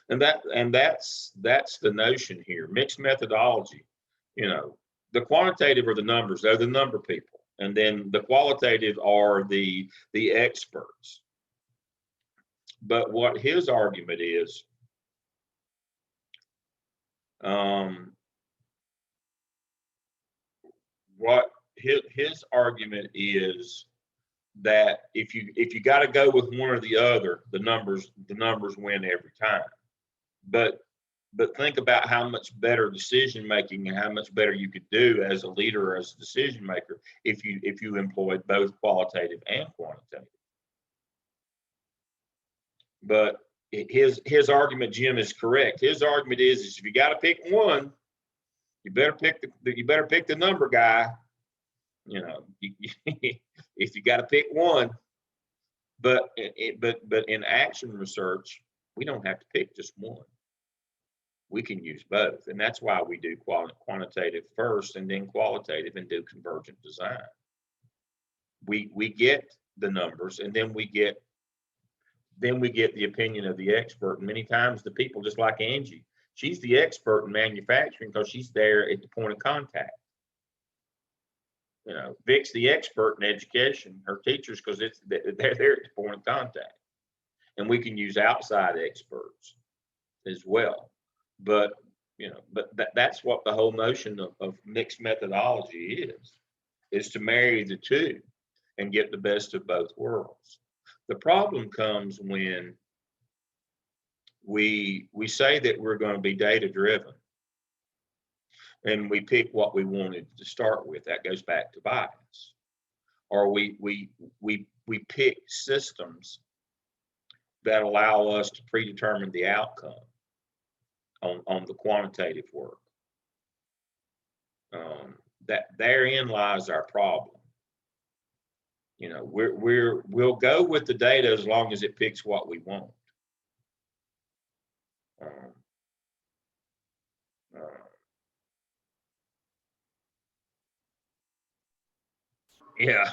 and that's the notion here. Mixed methodology. You know, the quantitative are the numbers; they're the number people, and then the qualitative are the experts. But what his argument is, what his argument is that if you got to go with one or the other, the numbers win every time. But think about how much better decision making and how much better you could do as a leader or as a decision maker if you employed both qualitative and quantitative. But his argument, Jim, is correct. His argument is if you got to pick one, you better pick the number guy. You know, if you got to pick one, but in action research, we don't have to pick just one. We can use both, and that's why we do quantitative first, and then qualitative, and do convergent design. We get the numbers, and then we get the opinion of the expert. And many times the people, just like Angie, she's the expert in manufacturing because she's there at the point of contact. You know, Vic's the expert in education, her teachers, because they're there at the point of contact. And we can use outside experts as well. But, you know, that's what the whole notion of mixed methodology is to marry the two and get the best of both worlds. The problem comes when we say that we're going to be data driven, and we pick what we wanted to start with. That goes back to bias. Or we pick systems that allow us to predetermine the outcome on the quantitative work. That therein lies our problem. You know, we'll go with the data as long as it picks what we want. Yeah,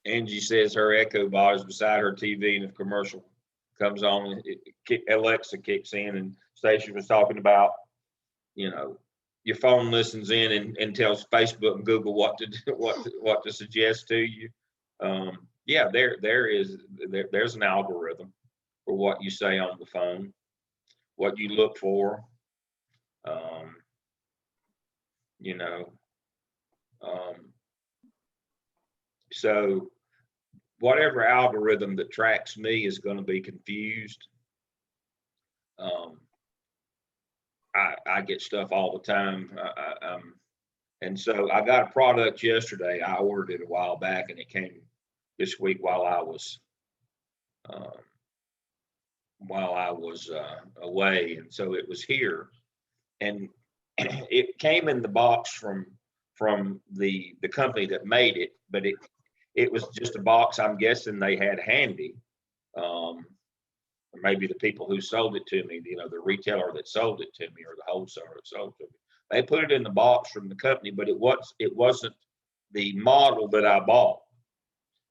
Angie says her Echo Bot is beside her TV, and if commercial comes on, Alexa kicks in. And Stacia was talking about, you know, your phone listens in and tells Facebook and Google what to do, what to suggest to you. Yeah, there's an algorithm for what you say on the phone, what you look for. You know, so whatever algorithm that tracks me is going to be confused. I get stuff all the time. And so I got a product yesterday. I ordered it a while back, and it came this week while I was away. And so it was here, and it came in the box from the company that made it, but it was just a box I'm guessing they had handy. Or maybe the people who sold it to me, you know, the retailer that sold it to me, or the wholesaler that sold it to me, they put it in the box from the company, but it wasn't the model that I bought.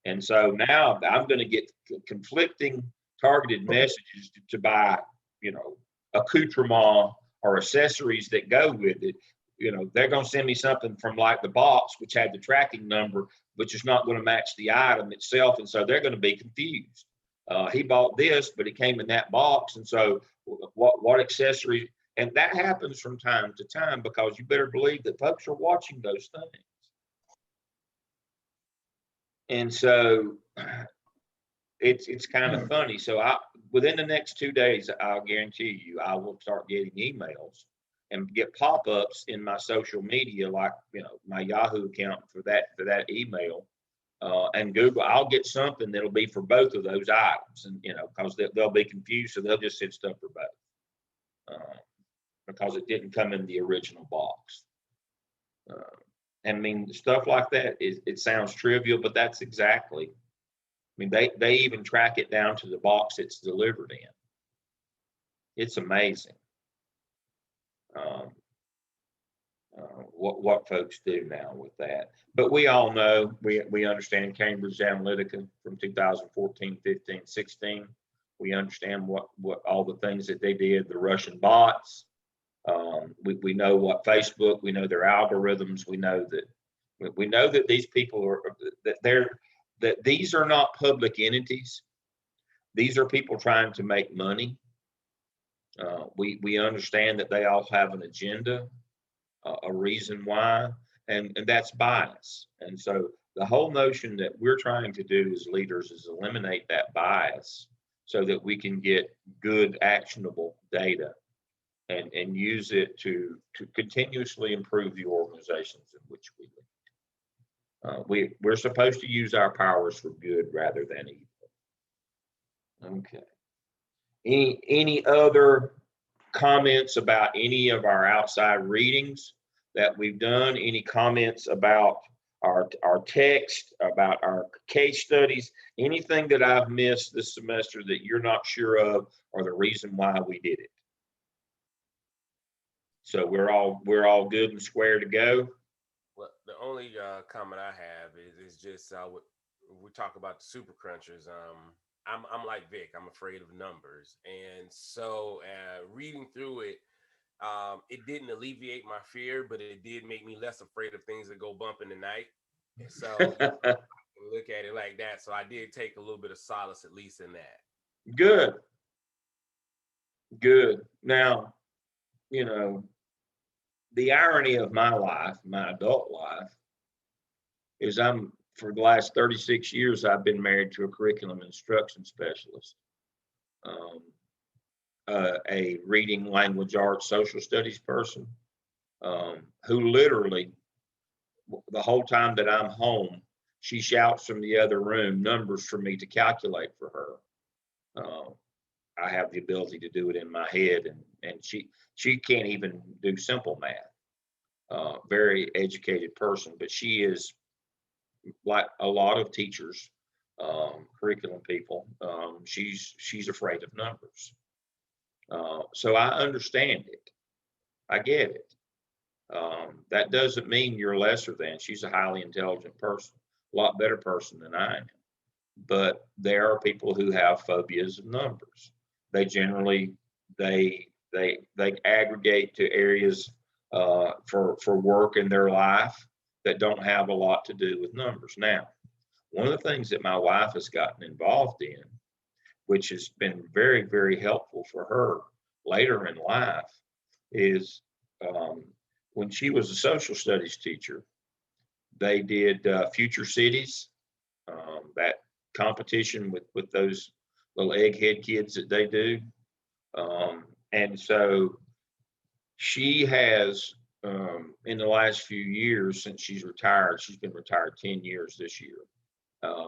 And so now I'm going to get conflicting targeted messages to buy, you know, accoutrement or accessories that go with it. You know, they're going to send me something from like the box, which had the tracking number, which is not going to match the item itself. And so they're going to be confused. He bought this, but it came in that box. And so what accessory? And that happens from time to time, because you better believe that folks are watching those things. And so it's kind of funny. So within the next 2 days, I'll guarantee you, I will start getting emails and get pop-ups in my social media, like, you know, my Yahoo account for that email. And Google, I'll get something that'll be for both of those items, and, you know, because they'll be confused, so they'll just send stuff for both, because it didn't come in the original box. I mean, stuff like that it sounds trivial, but that's exactly. I mean, they even track it down to the box it's delivered in. It's amazing. What folks do now with that. But we all know, we understand Cambridge Analytica from 2014, 15, 16. We understand what all the things that they did, the Russian bots. We know what Facebook, we know their algorithms. We know that these people are, that these are not public entities. These are people trying to make money. We understand that they all have an agenda, a reason why, and that's bias. And so the whole notion that we're trying to do as leaders is eliminate that bias so that we can get good, actionable data and use it to continuously improve the organizations in which we live. We're supposed to use our powers for good rather than evil. Okay. Any other comments about any of our outside readings that we've done? Any comments about our text, about our case studies, anything that I've missed this semester that you're not sure of, or the reason why we did it? So we're all good and square to go. Well, the only comment I have is just we talk about the super crunchers. I'm like Vic. I'm afraid of numbers, and so reading through it, it didn't alleviate my fear, but it did make me less afraid of things that go bump in the night. And so I can look at it like that. So I did take a little bit of solace, at least in that. Good. Now, you know, the irony of my life, my adult life, is for the last 36 years, I've been married to a curriculum instruction specialist. a reading, language arts, social studies person who literally the whole time that I'm home, she shouts from the other room numbers for me to calculate for her. I have the ability to do it in my head, and she can't even do simple math. Very educated person, but she is like a lot of teachers, curriculum people. She's afraid of numbers. So I understand it. I get it. That doesn't mean you're lesser than. She's a highly intelligent person, a lot better person than I am. But there are people who have phobias of numbers. They generally they aggregate to areas for work in their life that don't have a lot to do with numbers. Now, one of the things that my wife has gotten involved in, which has been very, very helpful for her later in life, is when she was a social studies teacher, they did future cities, that competition with those little egghead kids that they do. And so she has, in the last few years since she's retired, she's been retired 10 years this year.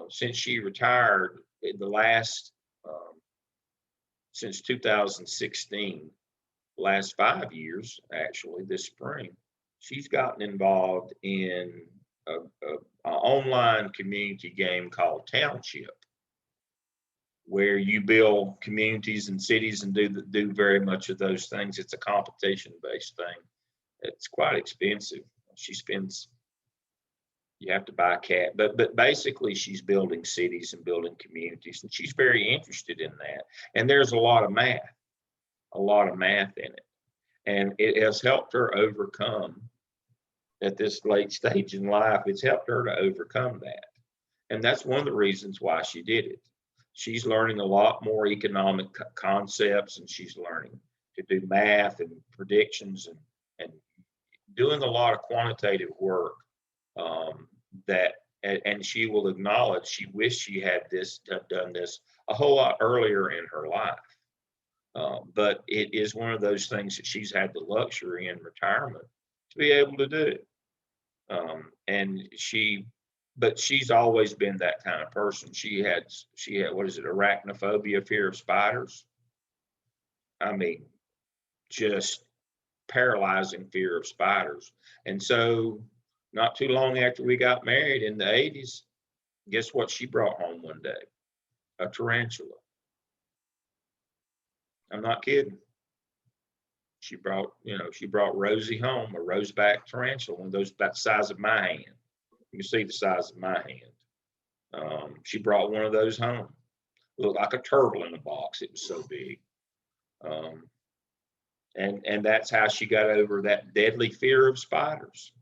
Since she retired, the last, since 2016, last 5 years, actually, this spring, she's gotten involved in an online community game called Township, where you build communities and cities and do very much of those things. It's a competition-based thing. It's quite expensive. She spends, you have to buy a cat, but basically she's building cities and building communities, and she's very interested in that. And there's a lot of math in it. And it has helped her overcome, at this late stage in life, it's helped her to overcome that. And that's one of the reasons why she did it. She's learning a lot more economic concepts, and she's learning to do math and predictions and doing a lot of quantitative work and she will acknowledge she wished she had done this a whole lot earlier in her life. But it is one of those things that she's had the luxury in retirement to be able to do. But she's always been that kind of person. She had, what is it, arachnophobia, fear of spiders? I mean, just paralyzing fear of spiders. And so not too long after we got married in the 80s, guess what she brought home one day? A tarantula. I'm not kidding. She brought Rosie home, a roseback tarantula, one of those about the size of my hand. You can see the size of my hand. She brought one of those home. It looked like a turtle in a box. It was so big. And that's how she got over that deadly fear of spiders.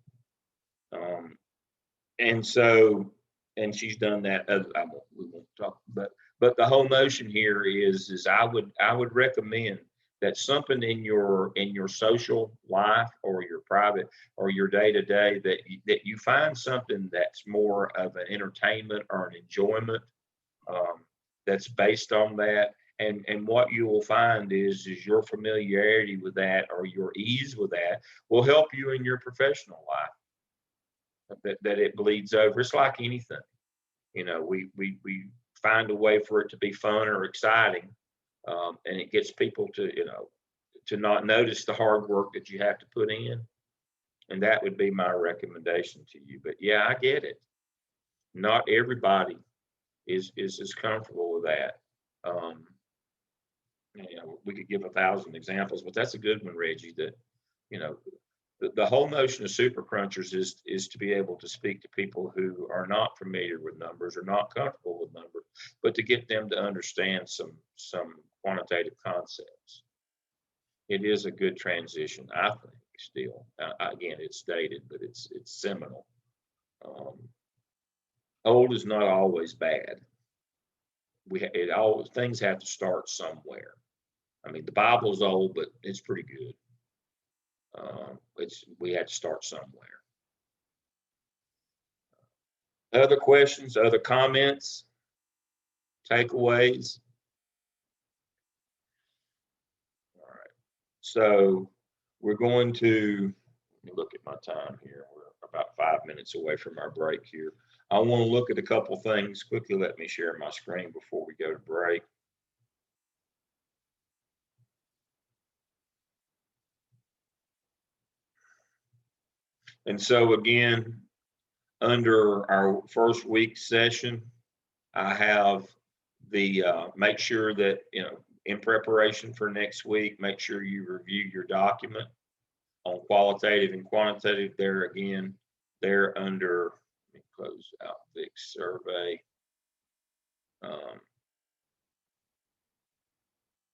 And she's done that. We won't talk, but the whole notion here is I would recommend that something in your social life or your private or your day-to-day that you find something that's more of an entertainment or an enjoyment that's based on that. And what you will find is your familiarity with that or your ease with that will help you in your professional life. That it bleeds over. It's like anything. We find a way for it to be fun or exciting. And it gets people to not notice the hard work that you have to put in. And that would be my recommendation to you. But yeah, I get it. Not everybody is as comfortable with that. We could give 1,000 examples, but that's a good one, Reggie, that, the whole notion of super crunchers is to be able to speak to people who are not familiar with numbers or not comfortable with numbers, but to get them to understand some quantitative concepts. It is a good transition, I think, still. Again, it's dated, but it's seminal. Old is not always bad. Things have to start somewhere. I mean, the Bible's old, but it's pretty good. We had to start somewhere. Other questions, other comments, takeaways? So we're going to, let me look at my time here. We're about 5 minutes away from our break here. I want to look at a couple things quickly. Let me share my screen before we go to break. And so again, under our first week session, I have the make sure that, you know, in preparation for next week, make sure you review your document on qualitative and quantitative. There again, they're under, let me close out Vic's survey.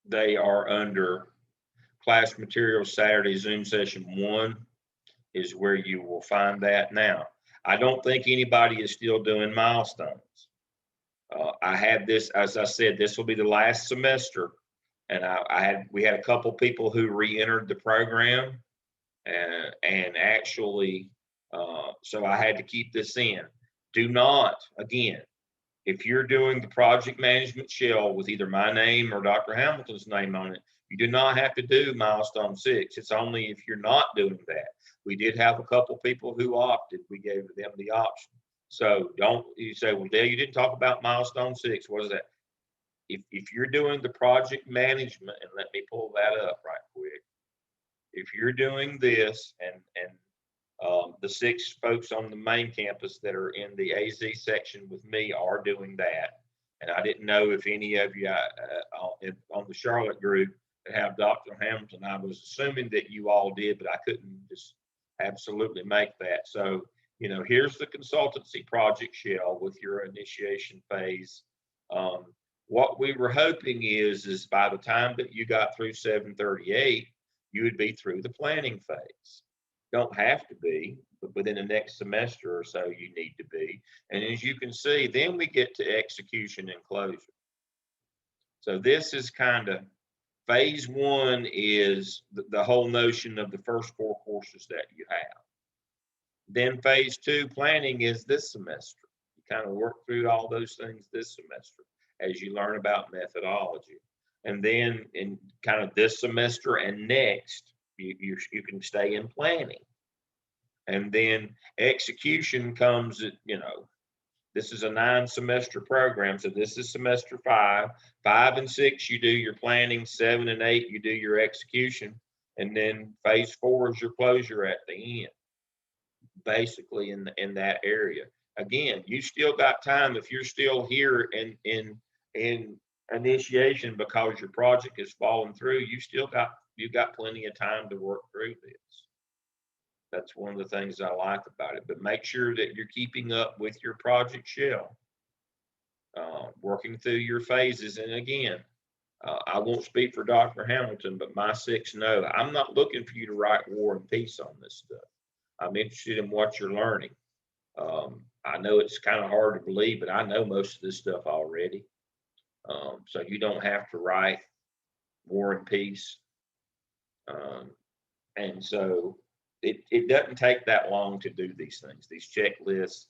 They are under class materials Saturday Zoom session 1 is where you will find that. Now, I don't think anybody is still doing milestones. I had this, as I said, this will be the last semester, and we had a couple people who re-entered the program, and actually, so I had to keep this in. Do not, again, if you're doing the project management shell with either my name or Dr. Hamilton's name on it, you do not have to do milestone 6. It's only if you're not doing that. We did have a couple people who opted. We gave them the option. So don't, you say, well, Dale, you didn't talk about milestone 6. What is that? If you're doing the project management, and let me pull that up right quick. If you're doing this, and the 6 folks on the main campus that are in the AZ section with me are doing that. And I didn't know if any of you on the Charlotte group that have Dr. Hamilton, I was assuming that you all did, but I couldn't just absolutely make that. So, you know, here's the consultancy project shell with your initiation phase. What we were hoping is by the time that you got through 738, you would be through the planning phase. Don't have to be, but within the next semester or so, you need to be. And as you can see, then we get to execution and closure. So this is kind of phase 1 is the whole notion of the first 4 courses that you have. Then phase 2 planning is this semester. You kind of work through all those things this semester as you learn about methodology. And then in kind of this semester and next, you can stay in planning. And then execution comes at, you know, this is a 9-semester program. So this is semester 5. 5 and 6, you do your planning. 7 and 8, you do your execution. And then phase 4 is your closure at the end, basically in that area. Again, you still got time if you're still here in initiation because your project is falling through. You've got plenty of time to work through this. That's one of the things I like about it. But make sure that you're keeping up with your project shell, working through your phases. And again, I won't speak for Dr. Hamilton, but my 6 know I'm not looking for you to write War and Peace on this stuff. I'm interested in what you're learning. I know it's kind of hard to believe, but I know most of this stuff already. So you don't have to write War and Peace. And so it doesn't take that long to do these things, these checklists.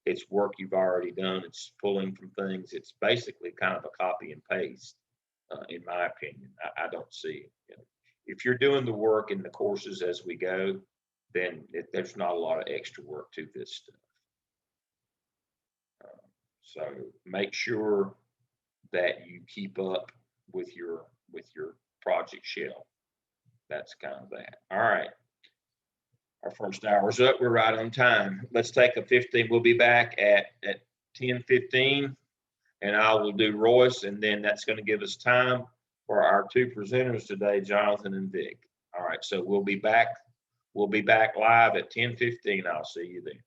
It's work you've already done. It's pulling from things. It's basically kind of a copy and paste, in my opinion. I don't see it. You know, if you're doing the work in the courses as we go, then there's not a lot of extra work to this stuff. So make sure that you keep up with your project shell. That's kind of that. All right. Our first hour's up. We're right on time. Let's take a 15. We'll be back at 10:15, and I will do Royce, and then that's going to give us time for our 2 presenters today, Jonathan and Vic. All right. So we'll be back. We'll be back live at 10:15. I'll see you then.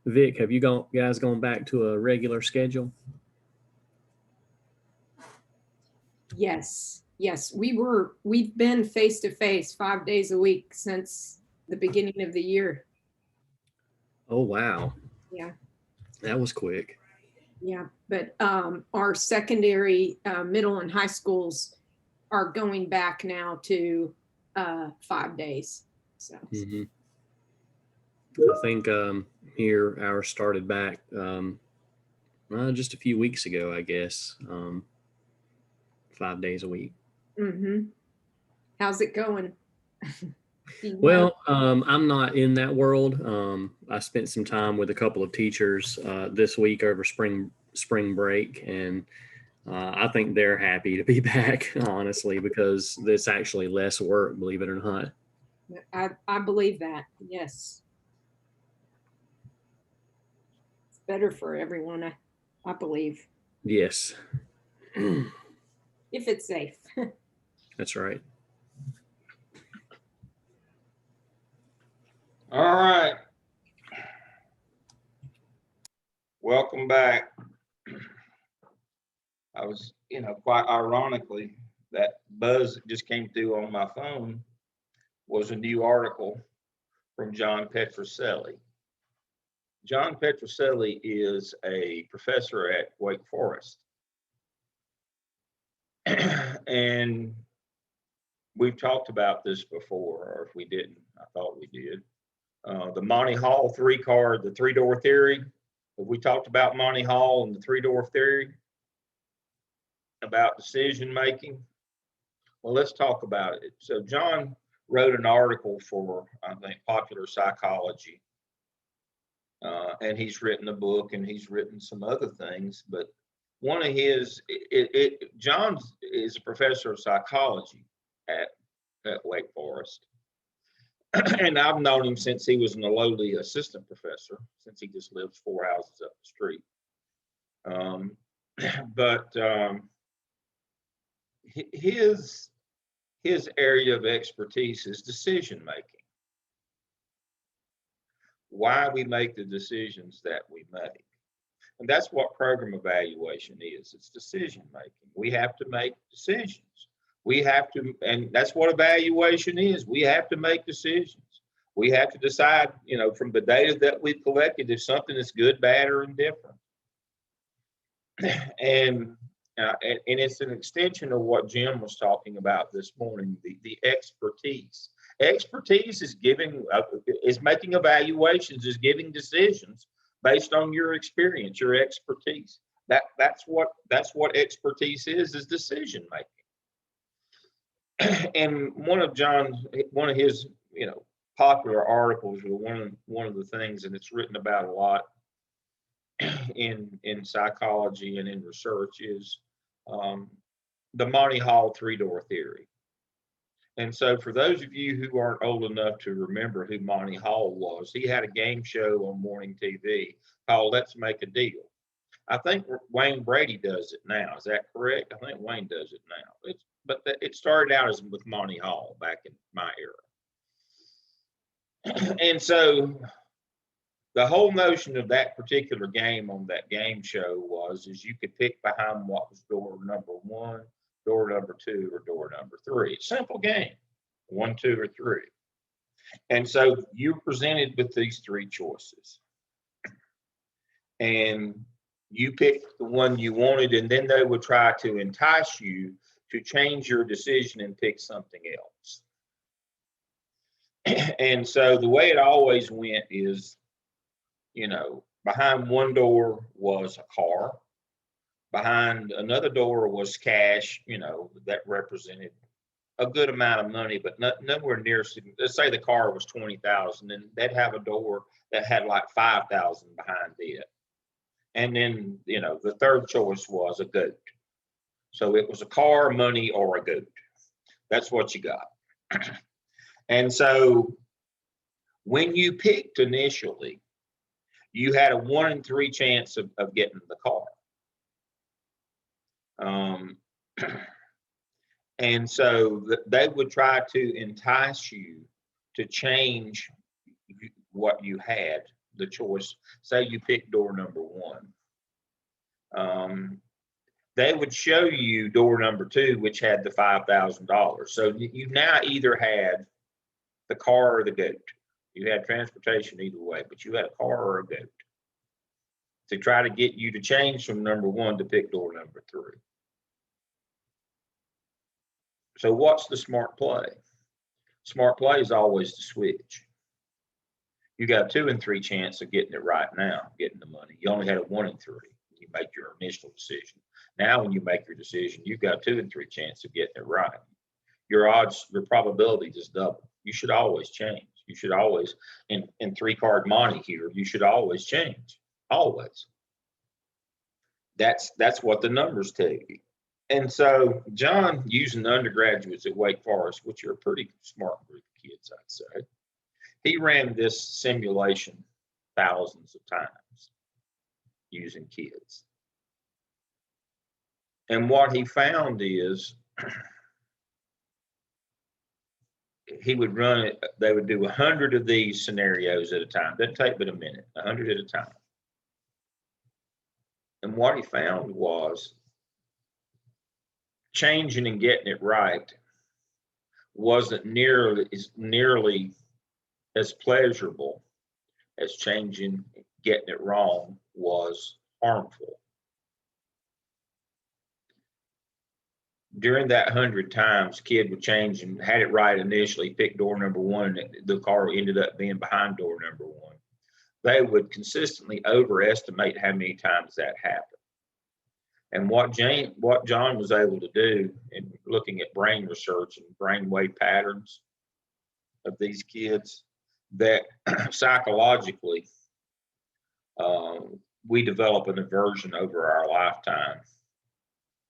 Vic, have you guys gone back to a regular schedule? Yes, yes, we've been face to face 5 days a week since the beginning of the year. Oh, wow. Yeah. That was quick. Yeah, but our secondary, middle and high schools are going back now to 5 days. So Mhm. I think here ours started back just a few weeks ago, I guess. 5 days a week. how's it going? Do you know? Well, I'm not in that world. I spent some time with a couple of teachers this week over spring break, and I think they're happy to be back, honestly, because it's actually less work, believe it or not. I believe that. Yes, it's better for everyone. I believe Yes, if it's safe. that's right. All right. Welcome back. I was, quite ironically, that buzz that just came through on my phone was a new article from John Petrucelli. John Petrucelli is a professor at Wake Forest. And we've talked about this before, or if we didn't, I thought we did. The Monty Hall the three-door theory. Have we talked about Monty Hall and the three-door theory about decision making? Well, let's talk about it. So John wrote an article for, I think, Popular Psychology. And he's written a book and he's written some other things, but one of his, John is a professor of psychology at Wake Forest. And I've known him since he was a lowly assistant professor, since he just lives 4 houses up the street. But his area of expertise is decision making. Why we make the decisions that we make. And that's what program evaluation is. It's decision making. We have to make decisions. We have to, and that's what evaluation is. We have to make decisions. We have to decide, from the data that we've collected, if something is good, bad, or indifferent. And it's an extension of what Jim was talking about this morning, the expertise. Expertise is making evaluations, is giving decisions based on your experience, your expertise. That's what expertise is decision making. And one of his popular articles, or one of the things, and it's written about a lot in psychology and in research, is the Monty Hall three-door theory. And so for those of you who aren't old enough to remember who Monty Hall was, he had a game show on morning TV called Let's Make a Deal. I think Wayne Brady does it now. Is that correct? I think Wayne does it now. But it started out as with Monty Hall back in my era. And so the whole notion of that particular game on that game show is you could pick behind what was door number 1, door number 2, or door number 3. Simple game, 1, 2, or 3. And so you're presented with these 3 choices. And you picked the one you wanted, and then they would try to entice you to change your decision and pick something else. And so the way it always went is, behind one door was a car. Behind another door was cash, that represented a good amount of money, but nowhere near. Let's say the car was $20,000, and they'd have a door that had like $5,000 behind it. And then, the third choice was a goat. So it was a car, money, or a goat. That's what you got. And so when you picked initially, you had a 1 in 3 chance of getting the car. And so they would try to entice you to change what you had the choice, say you pick door number 1, they would show you door number 2, which had the $5,000. So you now either had the car or the goat. You had transportation either way, but you had a car or a goat to try to get you to change from number 1 to pick door number 3. So what's the smart play? Smart play is always to switch. You got a 2 in 3 chance of getting it right now, getting the money. You only had a 1 in 3 when you make your initial decision. Now, when you make your decision, you've got a 2 in 3 chance of getting it right. Your odds, your probability just double. You should always change. You should always, in 3-card Monte here, you should always change. Always. That's what the numbers tell you. And so John, using the undergraduates at Wake Forest, which are a pretty smart group of kids, I'd say, he ran this simulation thousands of times using kids. And what he found is he would run it, they would do 100 of these scenarios at a time. Doesn't take but a minute, 100 at a time. And what he found was changing and getting it right wasn't nearly as pleasurable as changing, getting it wrong was harmful. During that 100 times, kid would change and had it right initially, picked door number 1, and the car ended up being behind door number 1. They would consistently overestimate how many times that happened. And what John was able to do in looking at brain research and brainwave patterns of these kids, that psychologically we develop an aversion over our lifetime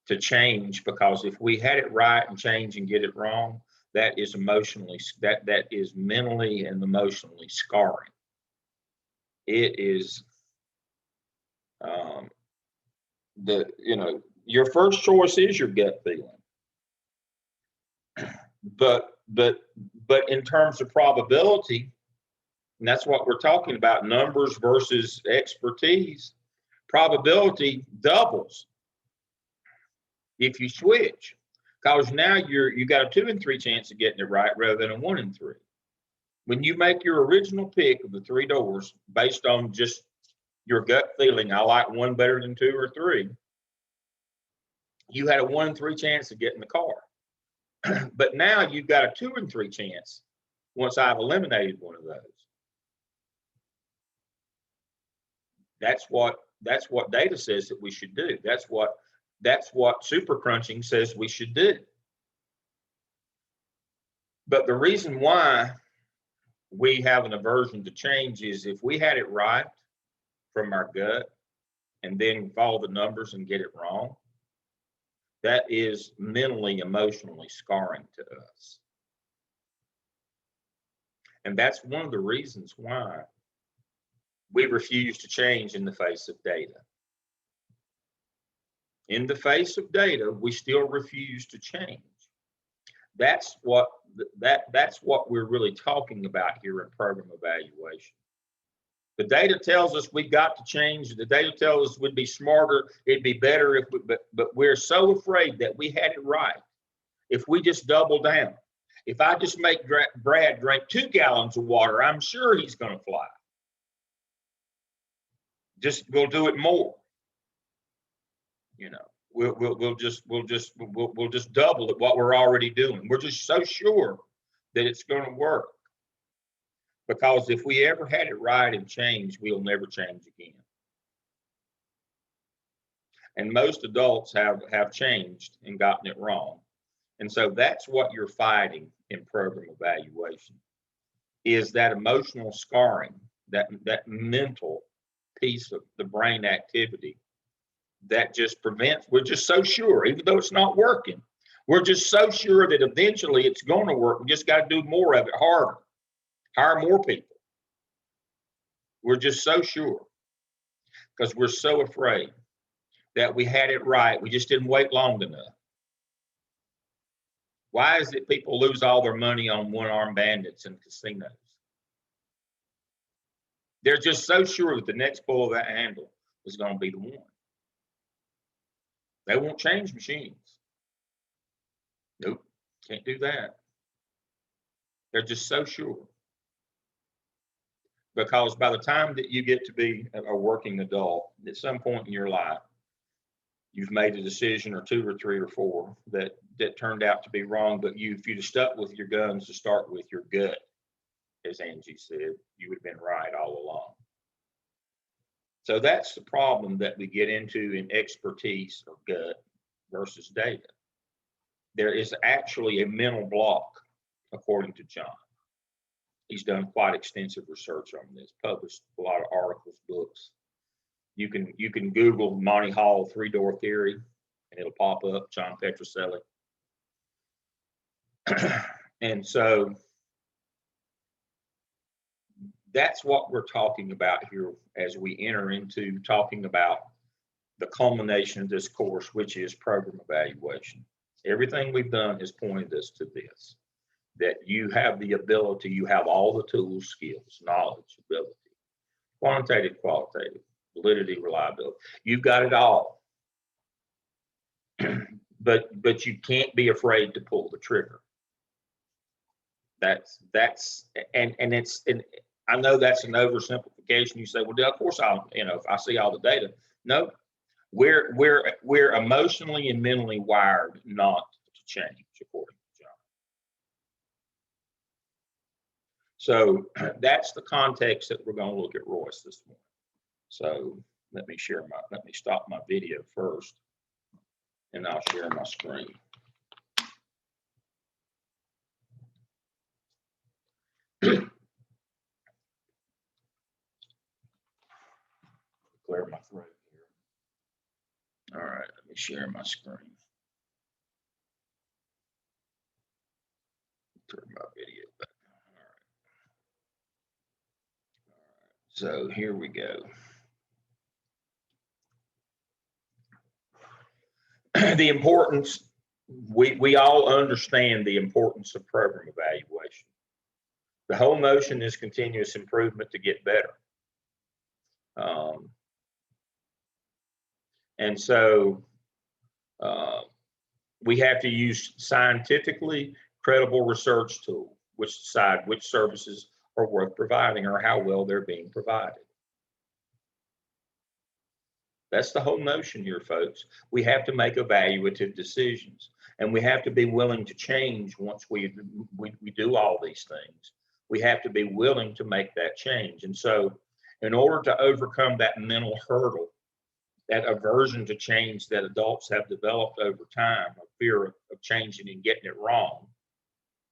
to change, because if we had it right and change and get it wrong, that is emotionally, that is mentally and emotionally scarring. It is your first choice is your gut feeling, but in terms of probability, and that's what we're talking about, numbers versus expertise, probability doubles if you switch, because now you got a 2 in 3 chance of getting it right rather than a 1 in 3. When you make your original pick of the 3 doors based on just your gut feeling, I like 1 better than 2 or 3, you had a 1 in 3 chance of getting the car. But now you've got a 2 in 3 chance once I've eliminated one of those. That's what data says that we should do. That's what super crunching says we should do. But the reason why we have an aversion to change is if we had it right from our gut and then follow the numbers and get it wrong, that is mentally, emotionally scarring to us. And that's one of the reasons why we refuse to change in the face of data. In the face of data, we still refuse to change. That's what we're really talking about here in program evaluation. The data tells us we've got to change. The data tells us we'd be smarter. It'd be better if we, but we're so afraid that we had it right. If we just double down, if I just make Brad drink 2 gallons of water, I'm sure he's going to fly. We'll do it more. We'll just double it what we're already doing. We're just so sure that it's going to work. Because if we ever had it right and changed, we'll never change again. And most adults have changed and gotten it wrong. And so that's what you're fighting in program evaluation, is that emotional scarring, that mental piece of the brain activity that just prevents, we're just so sure, even though it's not working, we're just so sure that eventually it's going to work. We just got to do more of it, harder, hire more people. We're just so sure because we're so afraid that we had it right. We just didn't wait long enough. Why is it people lose all their money on one-armed bandits in casinos? They're just so sure that the next pull of that handle is going to be the one. They won't change machines. Nope, can't do that. They're just so sure. Because by the time that you get to be a working adult, at some point in your life, you've made a decision or two or three or four that turned out to be wrong, but if you'd have stuck with your guns to start with, your gut, as Angie said, you would have been right all along. So that's the problem that we get into in expertise or gut versus data. There is actually a mental block, according to John. He's done quite extensive research on this, published a lot of articles, books. You can Google Monty Hall 3-door theory, and it'll pop up, John Petroselli. And so that's what we're talking about here as we enter into talking about the culmination of this course, which is program evaluation. Everything we've done has pointed us to this, that you have the ability, you have all the tools, skills, knowledge, ability, quantitative, qualitative, validity, reliability. You've got it all. But you can't be afraid to pull the trigger. And I know that's an oversimplification. You say, well, of course if I see all the data. No, we're emotionally and mentally wired not to change, according to John. So that's the context that we're going to look at Royce this morning. So let me stop my video first, and I'll share my screen. Clear my throat here. All right, let me share my screen. Turn my video back on. All right. So here we go. The importance, we all understand the importance of program evaluation. The whole notion is continuous improvement to get better. And so we have to use scientifically credible research tools which decide which services are worth providing or how well they're being provided. That's the whole notion here, folks. We have to make evaluative decisions, and we have to be willing to change once we do all these things. We have to be willing to make that change. And so in order to overcome that mental hurdle, that aversion to change that adults have developed over time, a fear of changing and getting it wrong,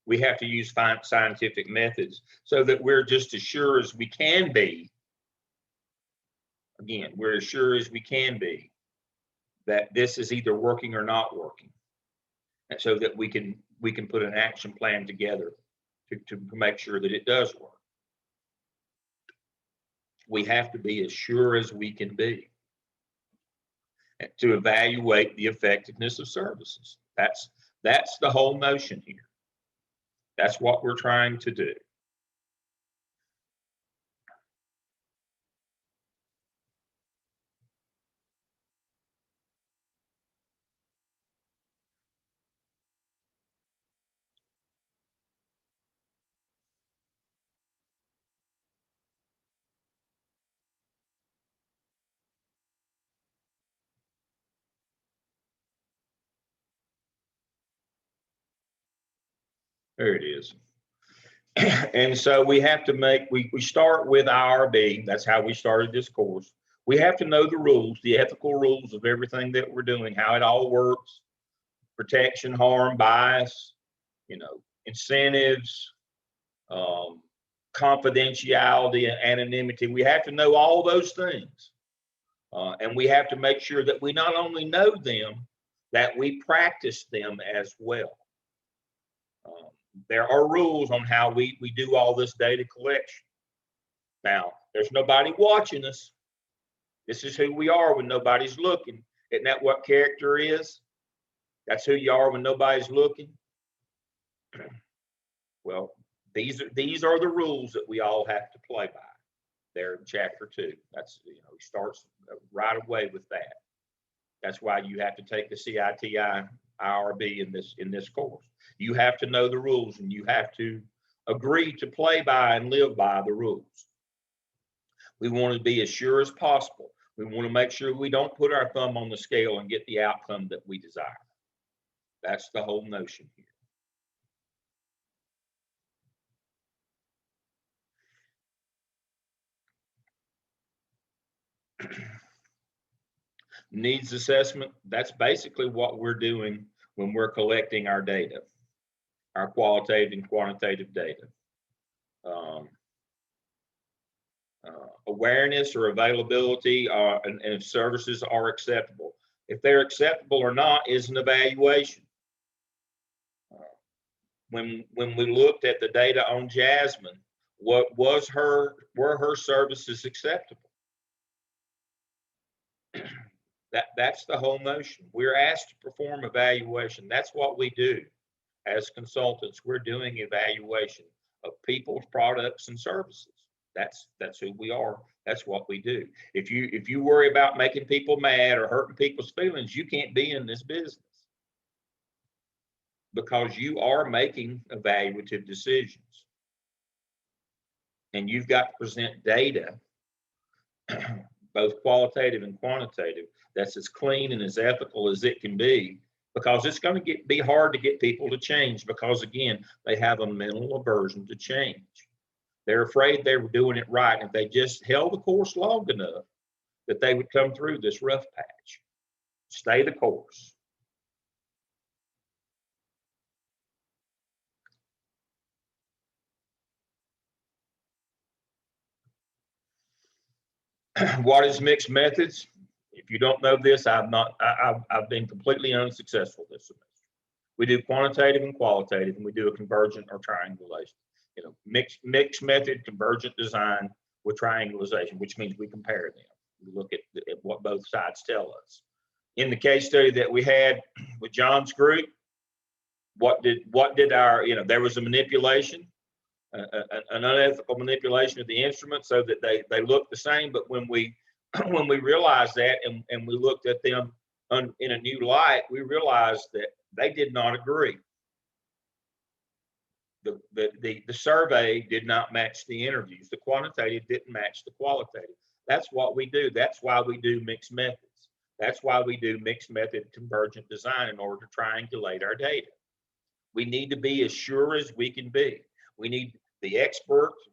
we have to use scientific methods so that we're just as sure as we can be. Again, we're as sure as we can be that this is either working or not working, and so that we can put an action plan together to make sure that it does work. We have to be as sure as we can be to evaluate the effectiveness of services. That's the whole notion here. That's what we're trying to do. There it is. And so we have to we start with IRB. That's how we started this course. We have to know the rules, the ethical rules of everything that we're doing, how it all works, protection, harm, bias, incentives, confidentiality, and anonymity. We have to know all those things. And we have to make sure that we not only know them, that we practice them as well. There are rules on how we do all this data collection. Now, there's nobody watching us. This is who we are when nobody's looking. Isn't that what character is? That's who you are when nobody's looking. Well, these are the rules that we all have to play by. There in chapter 2. That's, he starts right away with that. That's why you have to take the CITI IRB in this course. You have to know the rules, and you have to agree to play by and live by the rules. We want to be as sure as possible. We want to make sure we don't put our thumb on the scale and get the outcome that we desire. That's the whole notion here. Needs assessment, that's basically what we're doing when we're collecting our data, our qualitative and quantitative data. Awareness or availability and if services are acceptable. If they're acceptable or not is an evaluation. When we looked at the data on Jasmine, were her services acceptable? That's the whole notion. We're asked to perform evaluation. That's what we do as consultants. We're doing evaluation of people's products and services. That's who we are. That's what we do. If you worry about making people mad or hurting people's feelings, you can't be in this business, because you are making evaluative decisions, and you've got to present data, both qualitative and quantitative, that's as clean and as ethical as it can be, because it's going to be hard to get people to change, because again, they have a mental aversion to change. They're afraid they were doing it right, and if they just held the course long enough, that they would come through this rough patch. Stay the course. What is mixed methods? If you don't know this, I've been completely unsuccessful this semester. We do quantitative and qualitative, and we do a convergent or triangulation. Mixed method, convergent design with triangulation, which means we compare them. We look at what both sides tell us. In the case study that we had with John's group, what did our, there was a manipulation, an unethical manipulation of the instrument so that they look the same. But when we realized that and we looked at them in a new light, we realized that they did not agree. The survey did not match the interviews. The quantitative didn't match the qualitative. That's what we do. That's why we do mixed methods. That's why we do mixed method convergent design, in order to triangulate our data. We need to be as sure as we can be. We need the experts,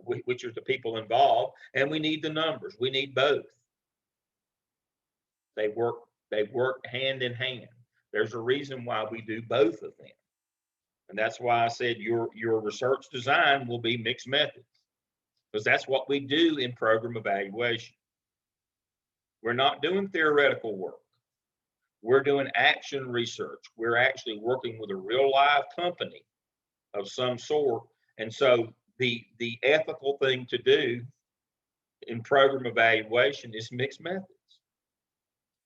which are the people involved, and we need the numbers. We need both. They work hand in hand. There's a reason why we do both of them. And that's why I said your research design will be mixed methods, because that's what we do in program evaluation. We're not doing theoretical work. We're doing action research. We're actually working with a real live company of some sort. And so the ethical thing to do in program evaluation is mixed methods.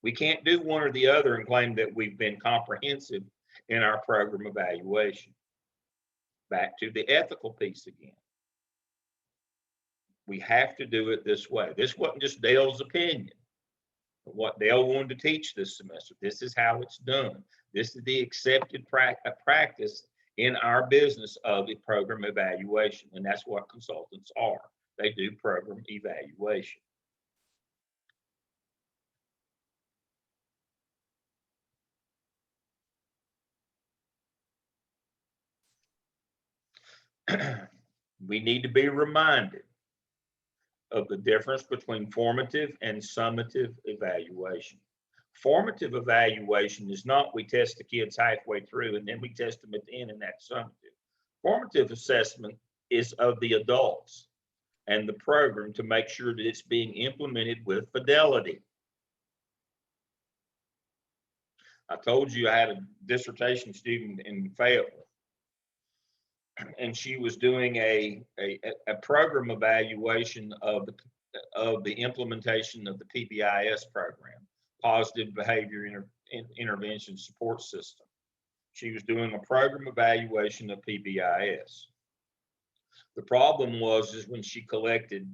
We can't do one or the other and claim that we've been comprehensive in our program evaluation. Back to the ethical piece again. We have to do it this way. This wasn't just Dale's opinion, but what Dale wanted to teach this semester. This is how it's done. This is the accepted practice in our business of the program evaluation, and that's what consultants are. They do program evaluation. We need to be reminded of the difference between formative and summative evaluation. Formative evaluation is not we test the kids halfway through and then we test them at the end, and that's summative. Formative assessment is of the adults and the program to make sure that it's being implemented with fidelity. I told you I had a dissertation student in Fayetteville, and she was doing a program evaluation of the implementation of the PBIS program, Positive Behavior Intervention Support System. She was doing a program evaluation of PBIS. The problem was when she collected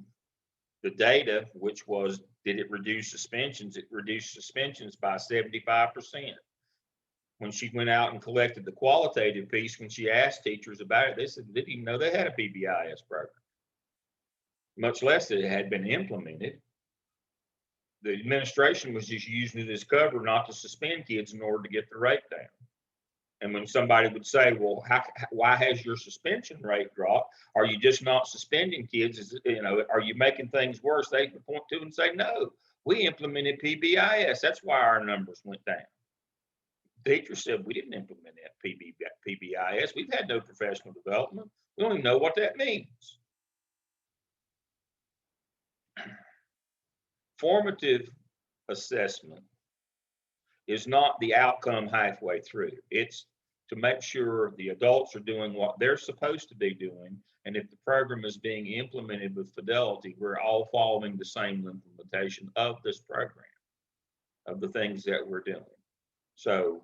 the data, which was, did it reduce suspensions? It reduced suspensions by 75%. When she went out and collected the qualitative piece, when she asked teachers about it, they said they didn't even know they had a PBIS program, much less that it had been implemented. The administration was just using it as cover not to suspend kids in order to get the rate down. And when somebody would say, well, why has your suspension rate dropped? Are you just not suspending kids? Are you making things worse? They could point to and say, no, we implemented PBIS. That's why our numbers went down. Teachers said, we didn't implement that PBIS. We've had no professional development. We don't even know what that means. Formative assessment is not the outcome halfway through. It's to make sure the adults are doing what they're supposed to be doing. And if the program is being implemented with fidelity, we're all following the same implementation of this program, of the things that we're doing. So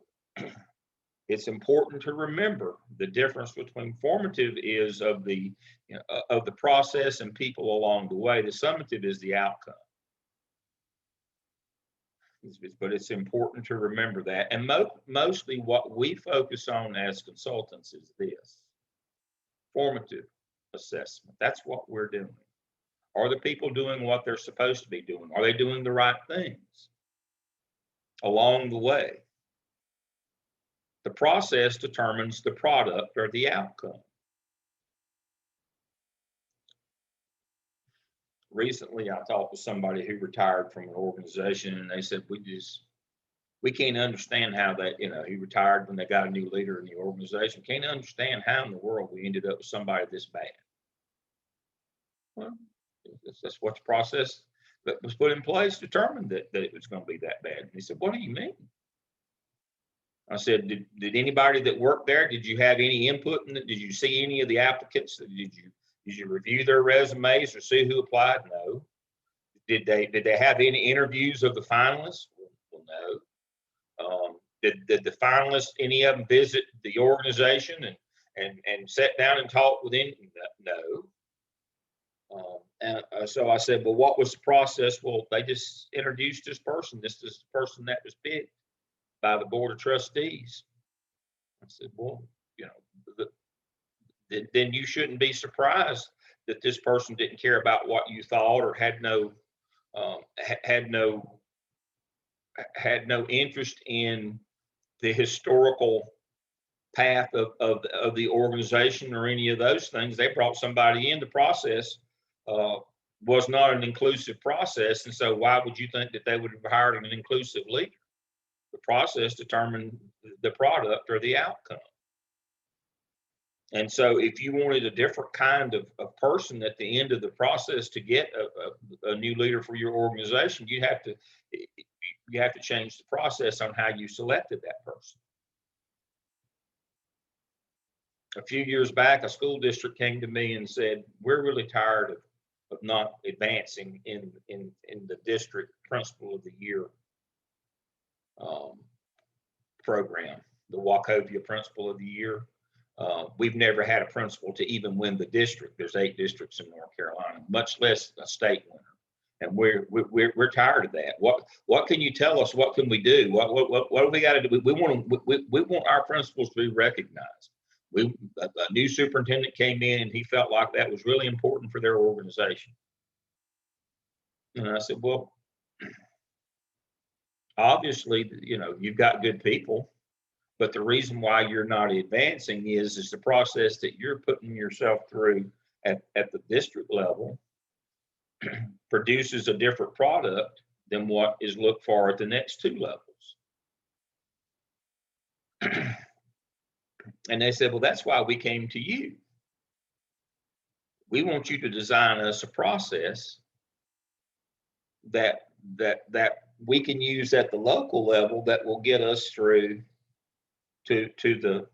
it's important to remember the difference between formative is of the process and people along the way. The summative is the outcome. But it's important to remember that. And mostly what we focus on as consultants is this: formative assessment. That's what we're doing. Are the people doing what they're supposed to be doing? Are they doing the right things along the way? The process determines the product or the outcome. Recently, I talked to somebody who retired from an organization, and they said, we can't understand how that, he retired when they got a new leader in the organization. Can't understand how in the world we ended up with somebody this bad. Well, that's what the process that was put in place determined that it was going to be that bad. And he said, what do you mean? I said, did anybody that worked there, did you have any input in it? Did you see any of the applicants? Did you review their resumes or see who applied? No. Did they have any interviews of the finalists? Well, no. Did the finalists, any of them, visit the organization and sat down and talked with any? No. So I said, well, what was the process? Well, they just introduced this person. This is the person that was picked by the board of trustees. I said, well, then you shouldn't be surprised that this person didn't care about what you thought or had no interest in the historical path of the organization or any of those things. They brought somebody in. The process was not an inclusive process, and so why would you think that they would have hired an inclusive leader? The process determined the product or the outcome. And so if you wanted a different kind of person at the end of the process to get a new leader for your organization, you have to change the process on how you selected that person. A few years back, a school district came to me and said, we're really tired of not advancing in the district principal of the year program, the Wachovia principal of the year. We've never had a principal to even win the district. There's 8 districts in North Carolina, much less a state winner. And we're tired of that. What can you tell us? What can we do? What do we got to do? We want our principals to be recognized. A new superintendent came in and he felt like that was really important for their organization. And I said, well, obviously, you've got good people, but the reason why you're not advancing is the process that you're putting yourself through at the district level produces a different product than what is looked for at the next 2 levels. And they said, well, that's why we came to you. We want you to design us a process that we can use at the local level that will get us through to the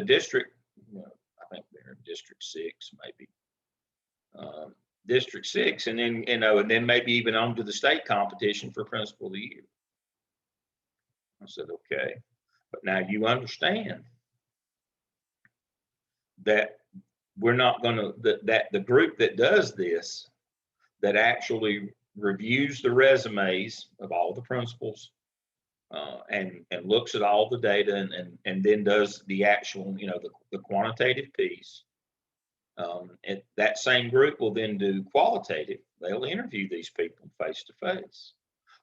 district. I think they're in District 6, maybe. District 6, and then and then maybe even on to the state competition for principal of the year. I said, okay, but now you understand that we're not gonna, that the group that does this, that actually reviews the resumes of all the principals, and looks at all the data and then does the actual, the quantitative piece. And that same group will then do qualitative. They'll interview these people face to face.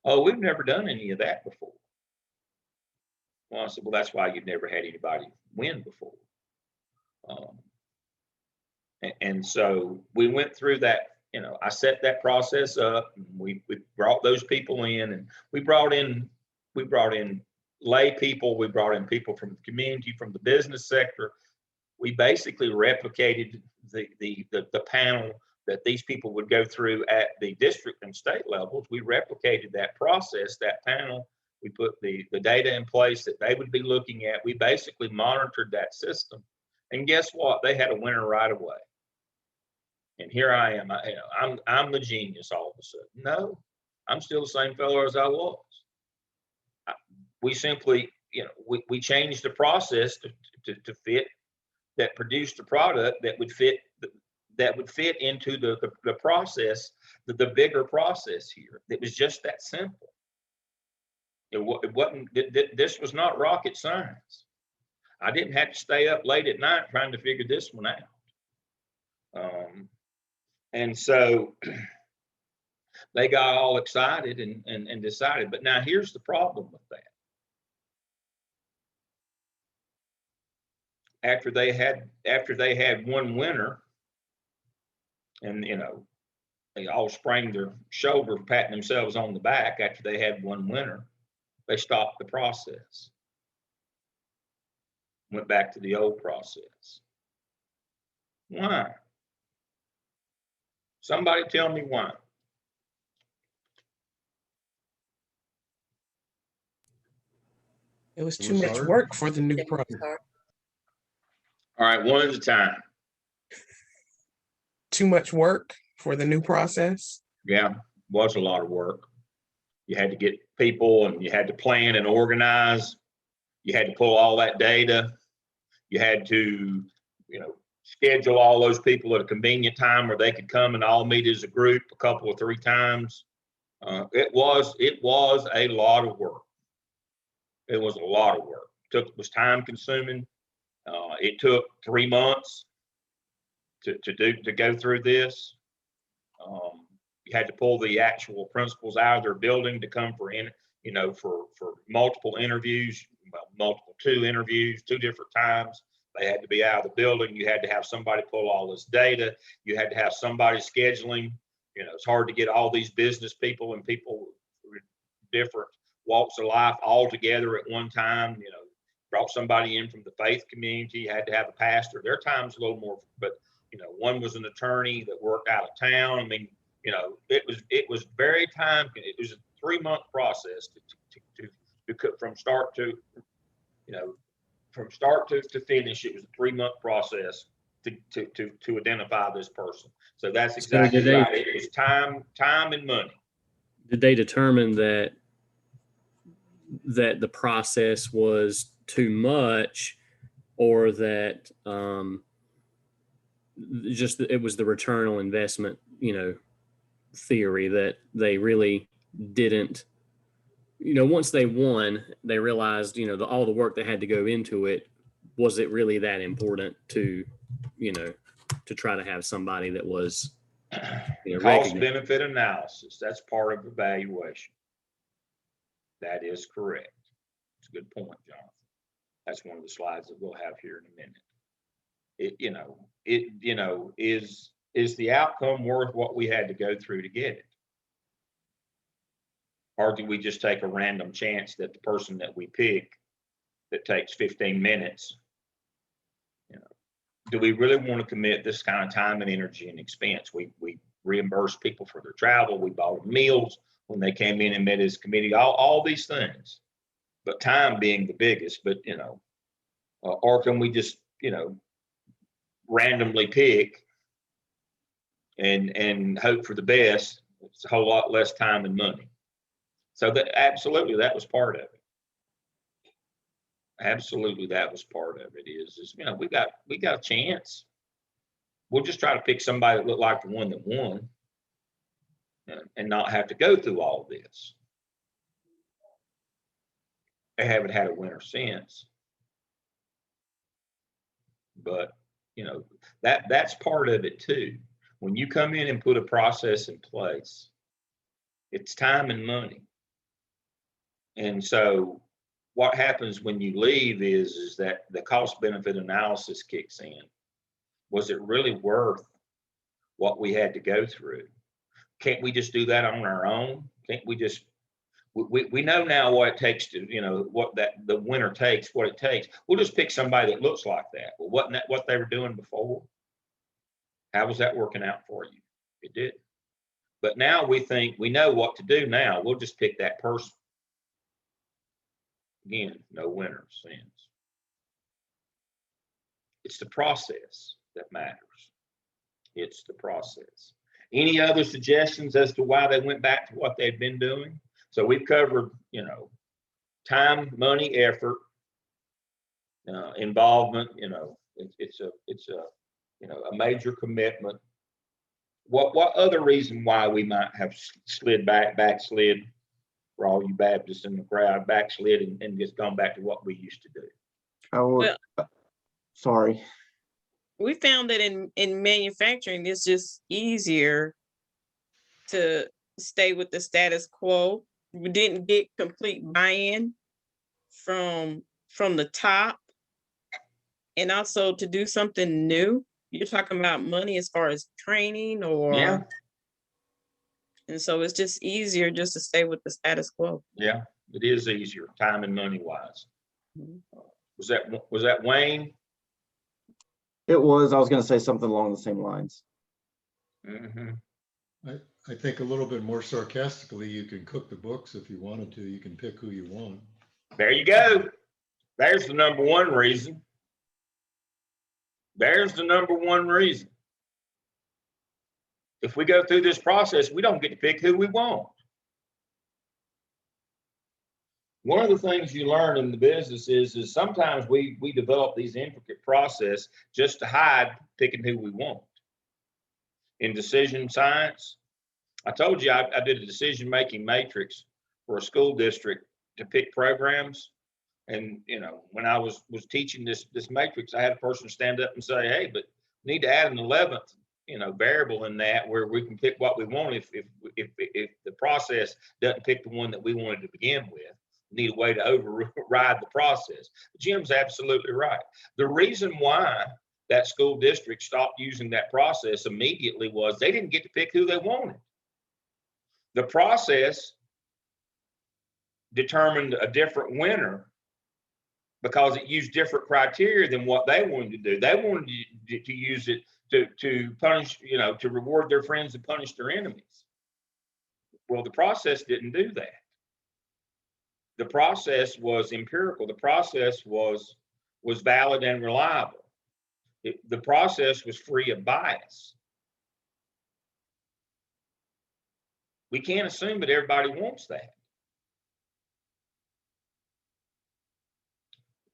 Oh, we've never done any of that before. Well, I said, well, that's why you've never had anybody win before. And so we went through that. I set that process up. And we brought those people in, and we brought in lay people. We brought in people from the community, from the business sector. We basically replicated the panel that these people would go through at the district and state levels. We replicated that process, that panel. We put the data in place that they would be looking at. We basically monitored that system. And guess what? They had a winner right away. And here I am. I'm the genius all of a sudden. No, I'm still the same fellow as I was. We simply, we changed the process to fit, that produced a product that would fit into the process, the bigger process here. It was just that simple. It wasn't. This was not rocket science. I didn't have to stay up late at night trying to figure this one out. And so they got all excited and decided. But now here's the problem with that. After they had one winner, and they all sprang their shoulder, patting themselves on the back after they had one winner, they stopped the process. Went back to the old process. Why? Somebody tell me why. It was too much work for the new program. All right, one at a time. Too much work for the new process? Yeah, was a lot of work. You had to get people, and you had to plan and organize. You had to pull all that data. You had to, schedule all those people at a convenient time where they could come and all meet as a group a couple or three times. It was a lot of work. It was a lot of work. It was time consuming. It took 3 months to go through this. You had to pull the actual principals out of their building to come for multiple interviews, two interviews, 2 different times. They had to be out of the building. You had to have somebody pull all this data. You had to have somebody scheduling. It's hard to get all these business people and people with different walks of life all together at one time. Brought somebody in from the faith community. You had to have a pastor. Their time's a little more, but one was an attorney that worked out of town. I mean, it was very time. It was a 3-month process to from start to finish. It was a 3-month process to identify this person. So that's exactly right. It was time and money. Did they determine that the process was too much, or that just it was the return on investment, theory, that they really didn't, once they won, they realized, all the work that had to go into it, was it really that important to try to have somebody that was cost benefit analysis? That's part of evaluation. That is correct. It's a good point, Jonathan. That's one of the slides that we'll have here in a minute. Is the outcome worth what we had to go through to get it? Or do we just take a random chance that the person that we pick that takes 15 minutes, do we really want to commit this kind of time and energy and expense? We reimburse people for their travel. We bought them meals when they came in and met as committee, all these things, but time being the biggest. But, or can we just, randomly pick and hope for the best? It's a whole lot less time and money. So that absolutely, that was part of it. Absolutely, that was part of it. Is we got a chance. we'll just try to pick somebody that looked like the one that won and not have to go through all this. They haven't had a winner since. But, you know, that's part of it too. When you come in and put a process in place, it's time and money. And so what happens when you leave is that the cost benefit analysis kicks in. Was it really worth what we had to go through? Can't we just do that on our own? Can't we just, we know now what it takes to, you know, what the winner takes, what it takes. We'll just pick somebody that looks like that. Well, wasn't that what they were doing before? How was that working out for you? It did. But now we think we know what to do now. We'll just pick that person. Again, no winner since. It's the process that matters. It's the process. Any other suggestions as to why they went back to what they'd been doing? So we've covered, you know, time, money, effort, involvement. You know, it's a you know, a major commitment. What other reason why we might have backslid for all you Baptists in the crowd, backslid and just gone back to what we used to do? Well, Sorry. we found that in manufacturing, it's just easier to stay with the status quo. We didn't get complete buy-in from the top, and also to do something new. You're talking about money as far as training or Yeah. And so it's just easier just to stay with the status quo. Yeah, it is easier, time and money wise. Mhm. Was that Wayne? It was, I was going to say something along the same lines. Mm-hmm. I think a little bit more sarcastically, you can cook the books if you wanted to. You can pick who you want. There you go. There's the number one reason. There's the number one reason. If we go through this process, we don't get to pick who we want. One of the things you learn in the business is sometimes we develop these intricate process just to hide picking who we want. In decision science, I told you I did a decision-making matrix for a school district to pick programs. And, you know, when I was teaching this matrix, I had a person stand up and say, hey, but we need to add an 11th, you know, variable in that where we can pick what we want if the process doesn't pick the one that we wanted to begin with. We need a way to override the process. Jim's absolutely right. The reason why that school district stopped using that process immediately was they didn't get to pick who they wanted. The process determined a different winner because it used different criteria than what they wanted to do. They wanted to use it to punish, you know, to reward their friends and punish their enemies. Well, the process didn't do that. The process was empirical. The process was valid and reliable. The process was free of bias. We can't assume that everybody wants that.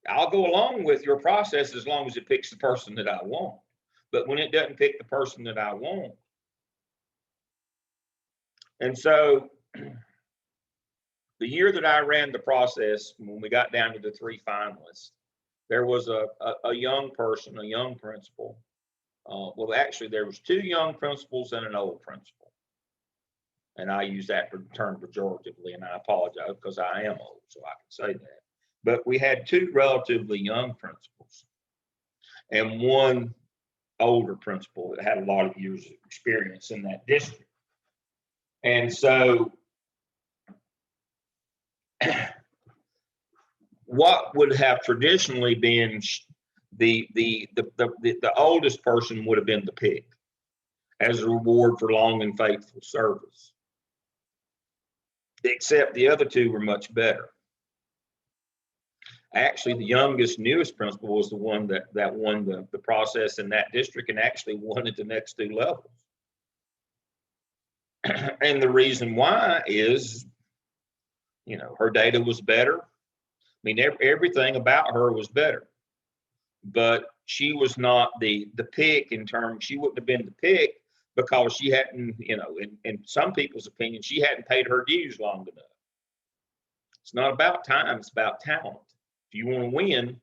I'll go along with your process as long as it picks the person that I want. But when it doesn't pick the person that I want. And so the year that I ran the process, when we got down to the 3 finalists, there was a young person, a young principal. Well, actually, there was 2 young principals and an old principal. And I use that term pejoratively, and I apologize because I am old, so I can say that. But we had 2 relatively young principals and 1 older principal that had a lot of years of experience in that district. And so what would have traditionally been the oldest person would have been the pick as a reward for long and faithful service. Except the other 2 were much better. Actually, the youngest, newest principal was the one that won the process in that district and actually won at the next 2 levels. And the reason why is, you know, her data was better. I mean, everything about her was better. But she was not the pick in terms, she wouldn't have been the pick because she hadn't, in some people's opinion, she hadn't paid her dues long enough. It's not about time, it's about talent. If you want to win,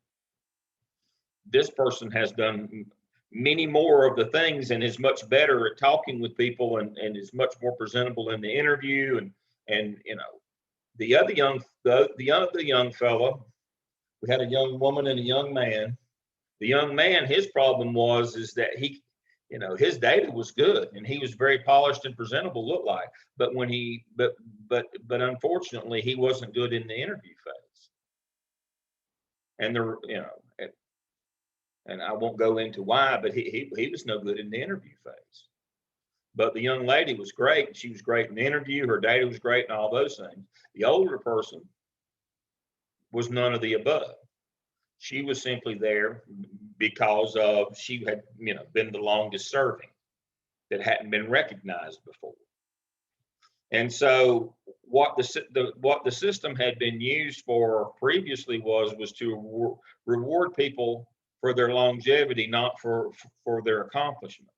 this person has done many more of the things and is much better at talking with people and is much more presentable in the interview. And the other young fella, we had a young woman and a young man. The young man, his problem is that he, his data was good and he was very polished and presentable, looked like, but but unfortunately he wasn't good in the interview phase. And and I won't go into why, but he was no good in the interview phase. But the young lady was great. She was great in the interview. Her data was great and all those things. The older person was none of the above. She was simply there because she had, been the longest serving that hadn't been recognized before. And so what the system had been used for previously was to reward people for their longevity, not for their accomplishment.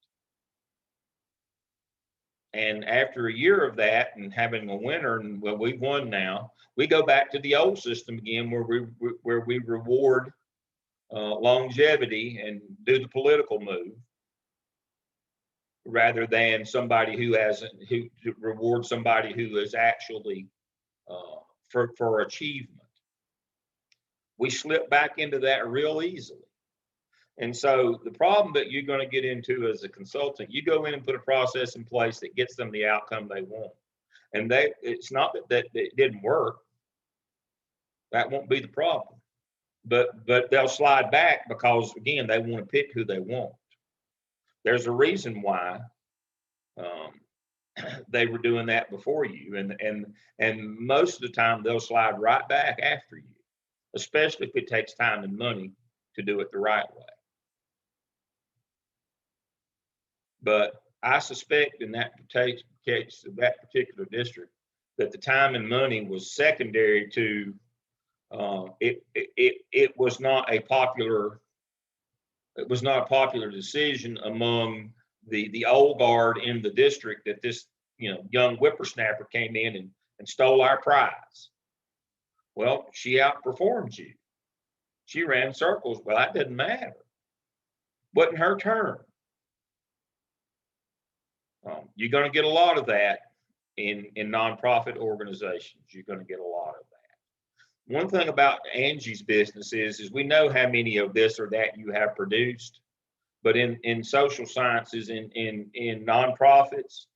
And after a year of that and having a winner, and well, we've won now, we go back to the old system again where we reward longevity and do the political move rather than somebody who rewards somebody who is actually for achievement. We slip back into that real easily. And so the problem that you're going to get into as a consultant, you go in and put a process in place that gets them the outcome they want. And it's not that it didn't work. That won't be the problem. But they'll slide back because, again, they want to pick who they want. There's a reason why they were doing that before you. And most of the time, they'll slide right back after you, especially if it takes time and money to do it the right way. But I suspect in that case, that particular district, that the time and money was secondary to it was not a popular decision among the old guard in the district that this young whippersnapper came in and stole our prize. Well, she outperformed you. She ran circles. Well, that didn't matter. Wasn't her turn. You're going to get a lot of that in nonprofit organizations. You're going to get a lot of that. One thing about Angie's business is we know how many of this or that you have produced, but in social sciences, in nonprofits,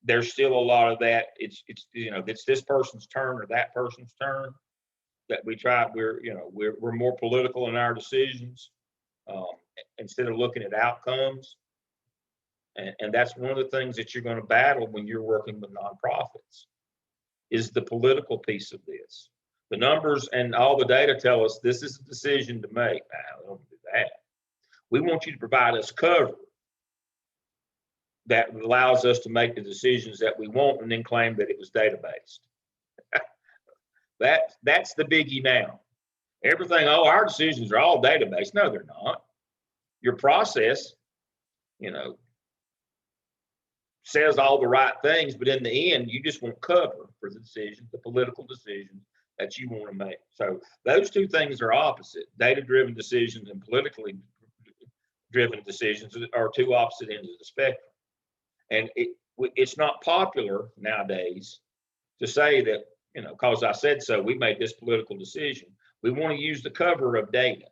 there's still a lot of that. It's this person's turn or that person's turn that we try. We're more political in our decisions instead of looking at outcomes. And that's one of the things that you're going to battle when you're working with nonprofits is the political piece of this. The numbers and all the data tell us this is a decision to make. Now, we don't do that. We want you to provide us cover that allows us to make the decisions that we want and then claim that it was data-based. That's the biggie now. Everything, our decisions are all data-based. No, they're not. Your process, says all the right things, but in the end, you just want cover for the decisions, the political decisions that you want to make. So those two things are opposite. Data-driven decisions and politically driven decisions are two opposite ends of the spectrum. And it's not popular nowadays to say that, because I said so, we made this political decision. We want to use the cover of data.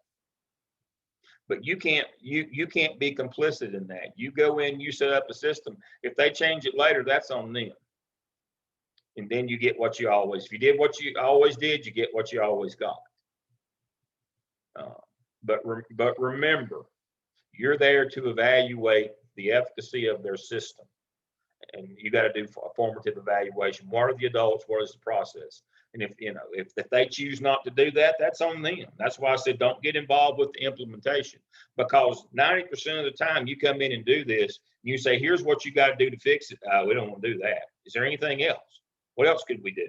But you can't be complicit in that. You go in, you set up a system. If they change it later, that's on them. And then you get what you always, if you did what you always did, you get what you always got. But remember, you're there to evaluate the efficacy of their system. And you got to do a formative evaluation. What are the adults? What is the process? And if they choose not to do that, that's on them. That's why I said don't get involved with the implementation, because 90% of the time you come in and do this, and you say, here's what you got to do to fix it. We don't want to do that. Is there anything else? What else could we do?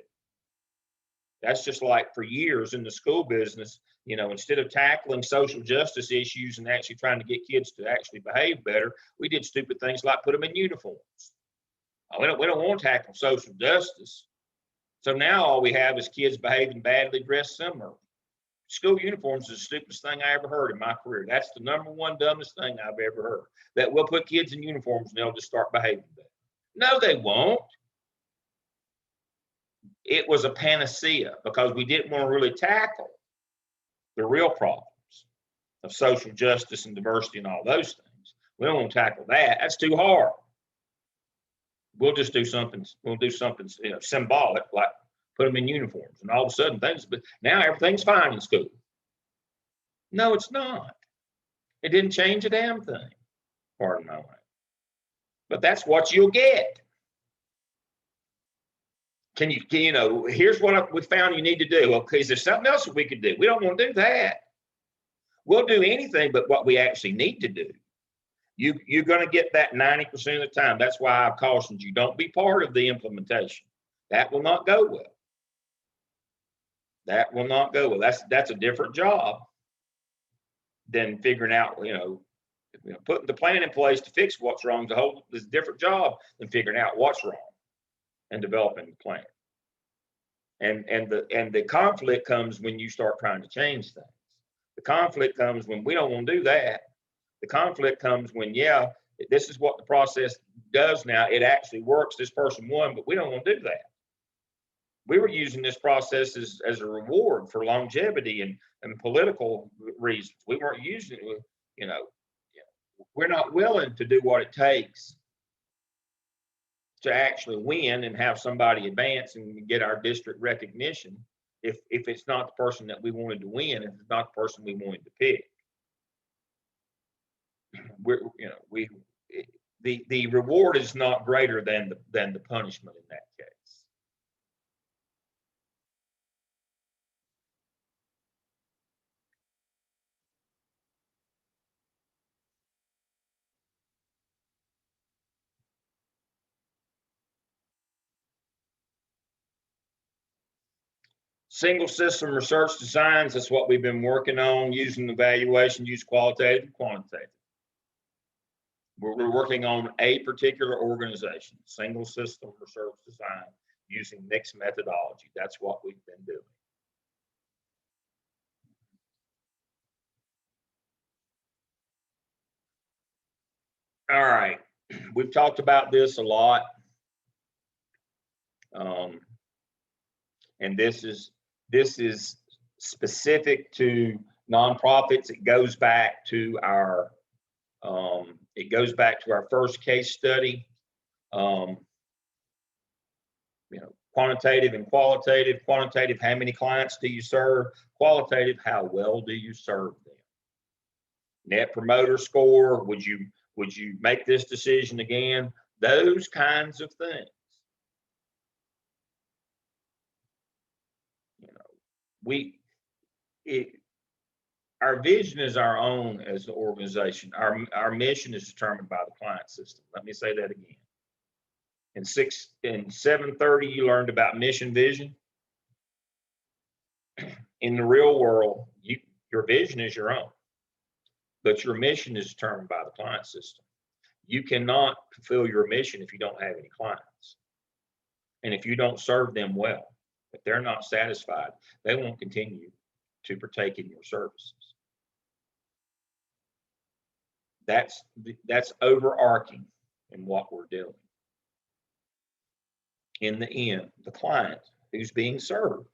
That's just like for years in the school business, You know, instead of tackling social justice issues and actually trying to get kids to actually behave better, we did stupid things like put them in uniforms. We don't want to tackle social justice. So now all we have is kids behaving badly dressed similarly. School uniforms is the stupidest thing I ever heard in my career. That's the number one dumbest thing I've ever heard. That we'll put kids in uniforms and they'll just start behaving better. No, they won't. It was a panacea because we didn't want to really tackle the real problems of social justice and diversity and all those things. We don't want to tackle that. That's too hard. We'll just do something. We'll do something, you know, symbolic, like put them in uniforms, and all of a sudden things. But now everything's fine in school. No, it's not. It didn't change a damn thing. Pardon my language. But that's what you'll get. Can you know? Here's what we found you need to do. Okay, is there something else that we could do? We don't want to do that. We'll do anything but what we actually need to do. You're going to get that 90% of the time. That's why I've cautioned you. Don't be part of the implementation. That will not go well. That will not go well. That's a different job than figuring out, putting the plan in place to fix what's wrong. Is a different job than figuring out what's wrong and developing the plan. And the conflict comes when you start trying to change things. The conflict comes when we don't want to do that. The conflict comes when, yeah, this is what the process does now. It actually works. This person won, but we don't want to do that. We were using this process as a reward for longevity and political reasons. We weren't using it, we're not willing to do what it takes to actually win and have somebody advance and get our district recognition if it's not the person that we wanted to win, if it's not the person we wanted to pick. The reward is not greater than the punishment in that case. Single system research designs, that's what we've been working on, using evaluation, use qualitative and quantitative. We're working on a particular organization, single system research design, using mixed methodology. That's what we've been doing. All right, we've talked about this a lot. And this is specific to nonprofits. It goes back to our first case study. Quantitative and qualitative. Quantitative, how many clients do you serve? Qualitative, how well do you serve them? Net promoter score, would you make this decision again? Those kinds of things. Our vision is our own as an organization. Our mission is determined by the client system. Let me say that again. In 730, you learned about mission vision. In the real world, your vision is your own, but your mission is determined by the client system. You cannot fulfill your mission if you don't have any clients, and if you don't serve them well. If they're not satisfied, they won't continue to partake in your services. That's overarching in what we're doing. In the end, the client who's being served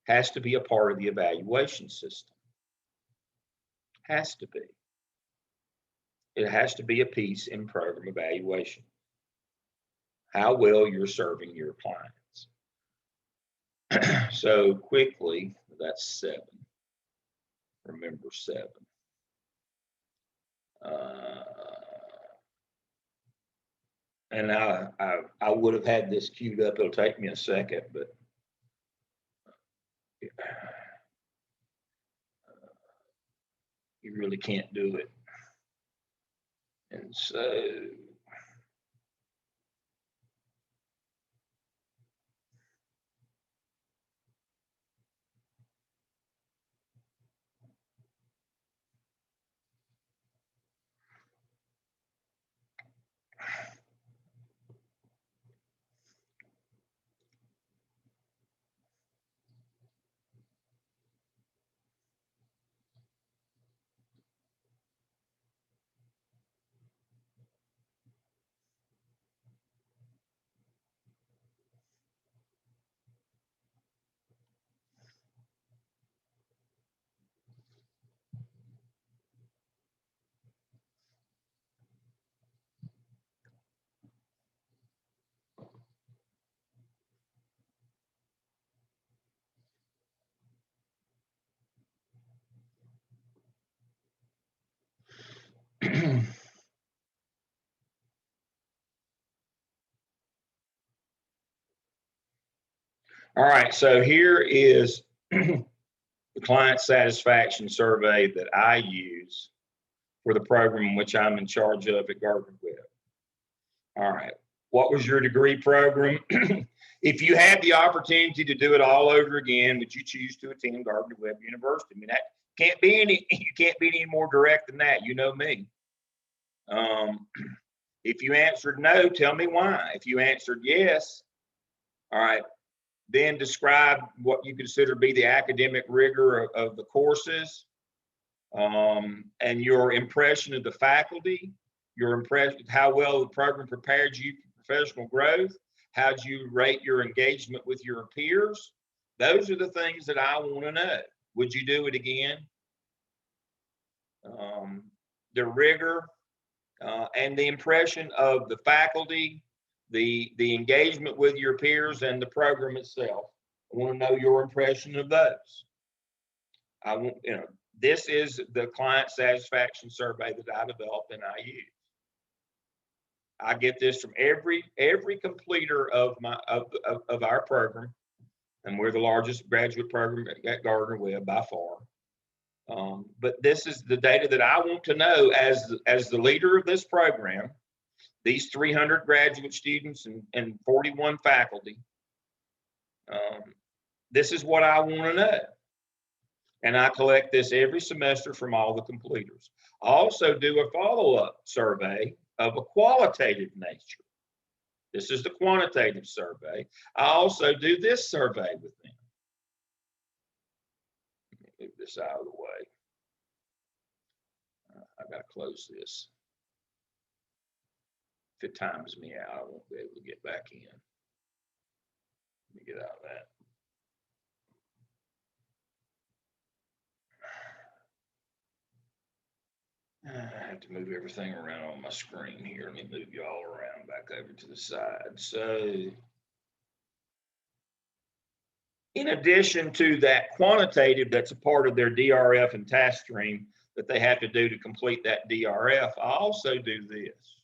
has to be a part of the evaluation system. Has to be. It has to be a piece in program evaluation. How well you're serving your clients. So quickly, that's 7. Remember 7. And I would have had this queued up. It'll take me a second, but you really can't do it. And so All right, so here is the client satisfaction survey that I use for the program which I'm in charge of at Gardner Webb. All right, what was your degree program? If you had the opportunity to do it all over again, would you choose to attend Gardner Webb University? I mean, that can't be any, you can't be any more direct than that. You know me. If you answered no, tell me why. If you answered yes, all right, then describe what you consider to be the academic rigor of the courses, and your impression of the faculty, your impression, how well the program prepared you for professional growth, how did you rate your engagement with your peers? Those are the things that I want to know. Would you do it again? The rigor and the impression of the faculty, the engagement with your peers, and the program itself. I want to know your impression of those. I want, you know, this is the client satisfaction survey that I developed and I use. I get this from every completer of our program, and we're the largest graduate program at Gardner Webb by far. But this is the data that I want to know as the leader of this program, these 300 graduate students and 41 faculty. This is what I want to know. And I collect this every semester from all the completers. I also do a follow-up survey of a qualitative nature. This is the quantitative survey. I also do this survey with them. Let me move this out of the way. I gotta close this. If it times me out, I won't be able to get back in. Let me get out of that. I have to move everything around on my screen here. Let me move you all around back over to the side. So in addition to that quantitative that's a part of their DRF and task stream that they have to do to complete that DRF, I also do this.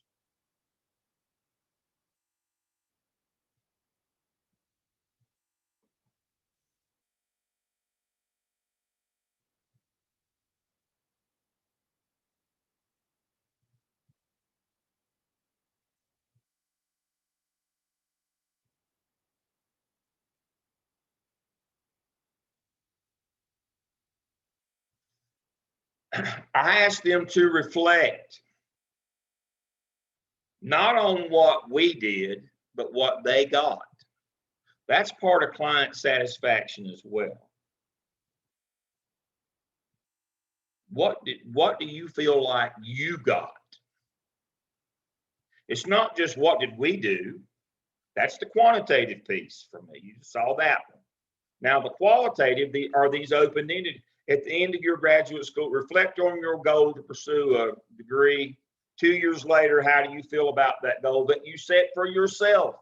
I ask them to reflect not on what we did, but what they got. That's part of client satisfaction as well. What do you feel like you got? It's not just what did we do. That's the quantitative piece for me. You saw that one. Now the qualitative are these open-ended. At the end of your graduate school, reflect on your goal to pursue a degree. 2 years later, how do you feel about that goal that you set for yourself?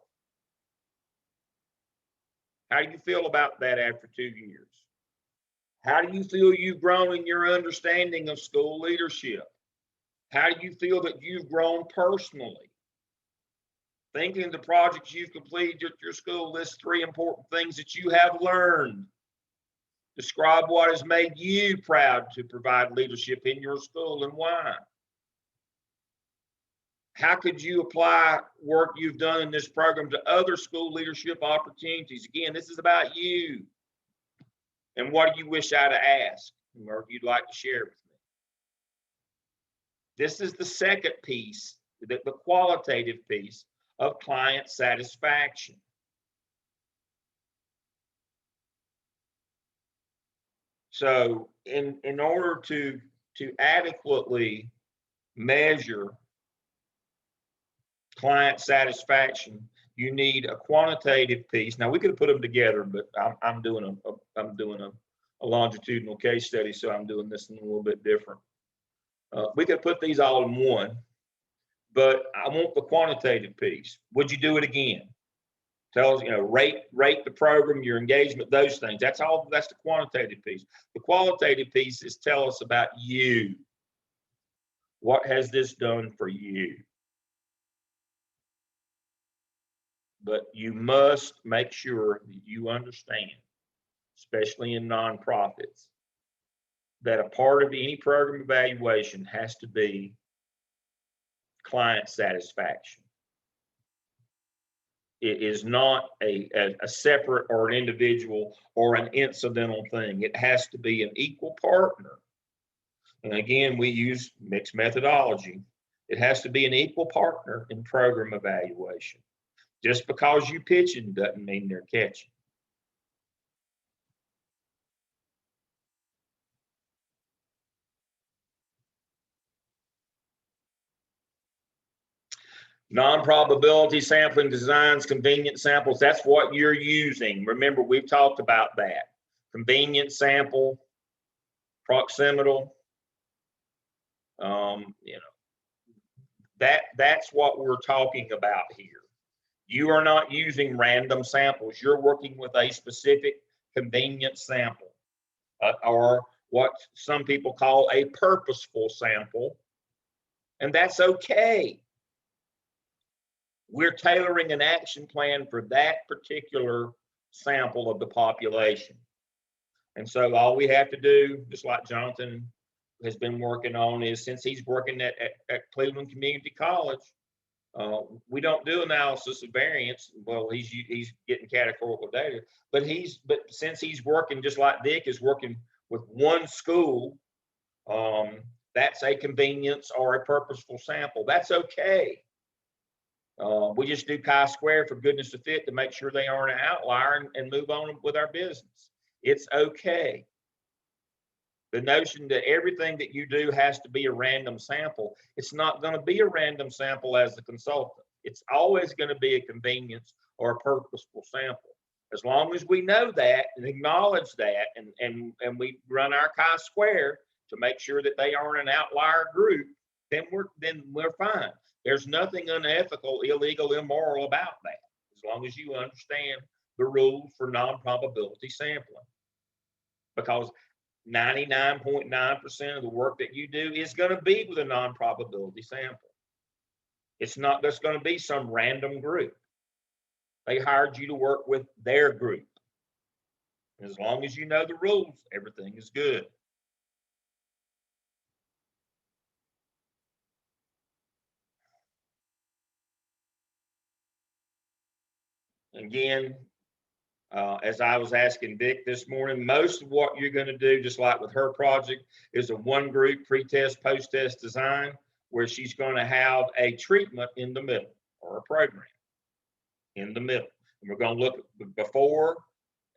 How do you feel about that after 2 years? How do you feel you've grown in your understanding of school leadership? How do you feel that you've grown personally? Thinking of the projects you've completed at your school, list 3 important things that you have learned. Describe what has made you proud to provide leadership in your school and why. How could you apply work you've done in this program to other school leadership opportunities? Again, this is about you. And what do you wish I'd have asked or you'd like to share with me? This is the second piece, the qualitative piece of client satisfaction. So in order to adequately measure client satisfaction, you need a quantitative piece. Now we could have put them together, but I'm doing a longitudinal case study, so I'm doing this in a little bit different. We could put these all in one, but I want the quantitative piece. Would you do it again? Tell us, rate the program, your engagement, those things. That's the quantitative piece. The qualitative piece is tell us about you. What has this done for you? but you must make sure that you understand, especially in nonprofits, that a part of any program evaluation has to be client satisfaction. It is not a separate or an individual or an incidental thing. It has to be an equal partner. And again, we use mixed methodology. It has to be an equal partner in program evaluation. Just because you pitching doesn't mean they're catching. Non-probability sampling designs, convenient samples, that's what you're using. Remember, we've talked about that. Convenient sample, proximal, you know, that's what we're talking about here. You are not using random samples. You're working with a specific convenient sample, or what some people call a purposeful sample, and that's okay. We're tailoring an action plan for that particular sample of the population. And so all we have to do, just like Jonathan has been working on, is since he's working at Cleveland Community College, we don't do analysis of variance. Well, he's getting categorical data, but since he's working just like Dick is working with one school, that's a convenience or a purposeful sample. That's okay. We just do chi-square for goodness of fit to make sure they aren't an outlier and move on with our business. It's okay. The notion that everything that you do has to be a random sample, it's not going to be a random sample as the consultant. It's always going to be a convenience or a purposeful sample. As long as we know that and acknowledge that, and we run our chi-square to make sure that they aren't an outlier group, then we're fine. There's nothing unethical, illegal, immoral about that, as long as you understand the rules for non-probability sampling. Because 99.9% of the work that you do is going to be with a non-probability sample. It's not just going to be some random group. They hired you to work with their group. As long as you know the rules, everything is good. Again, as I was asking Vic this morning, most of what you're going to do, just like with her project, is a one group pre-test, post-test design where she's going to have a treatment in the middle or a program in the middle. And we're going to look before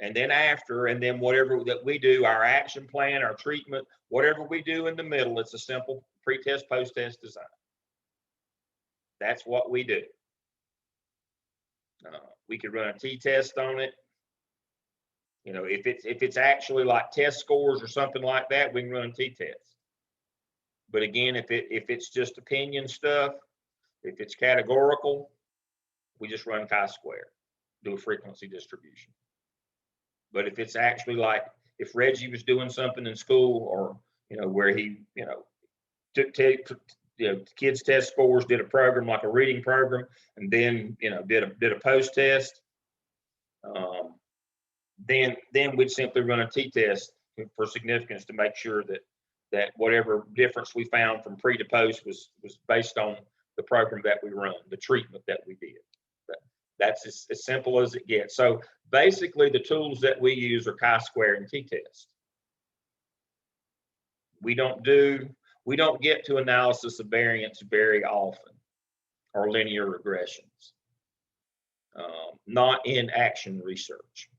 and then after, and then whatever that we do, our action plan, our treatment, whatever we do in the middle, it's a simple pre-test, post-test design. That's what we do. We could run a t-test on it. You know, if it's actually like test scores or something like that, we can run a t-test. But again, if it's just opinion stuff, if it's categorical, we just run chi-square, do a frequency distribution. But if it's actually like if Reggie was doing something in school, or where he took kids' test scores, did a program like a reading program, and then did a post test, then we'd simply run a t-test for significance to make sure that whatever difference we found from pre to post was based on the program that we run, the treatment that we did. That's as simple as it gets. So basically the tools that we use are chi-square and t-test. We don't get to analysis of variance very often, or linear regressions, not in action research.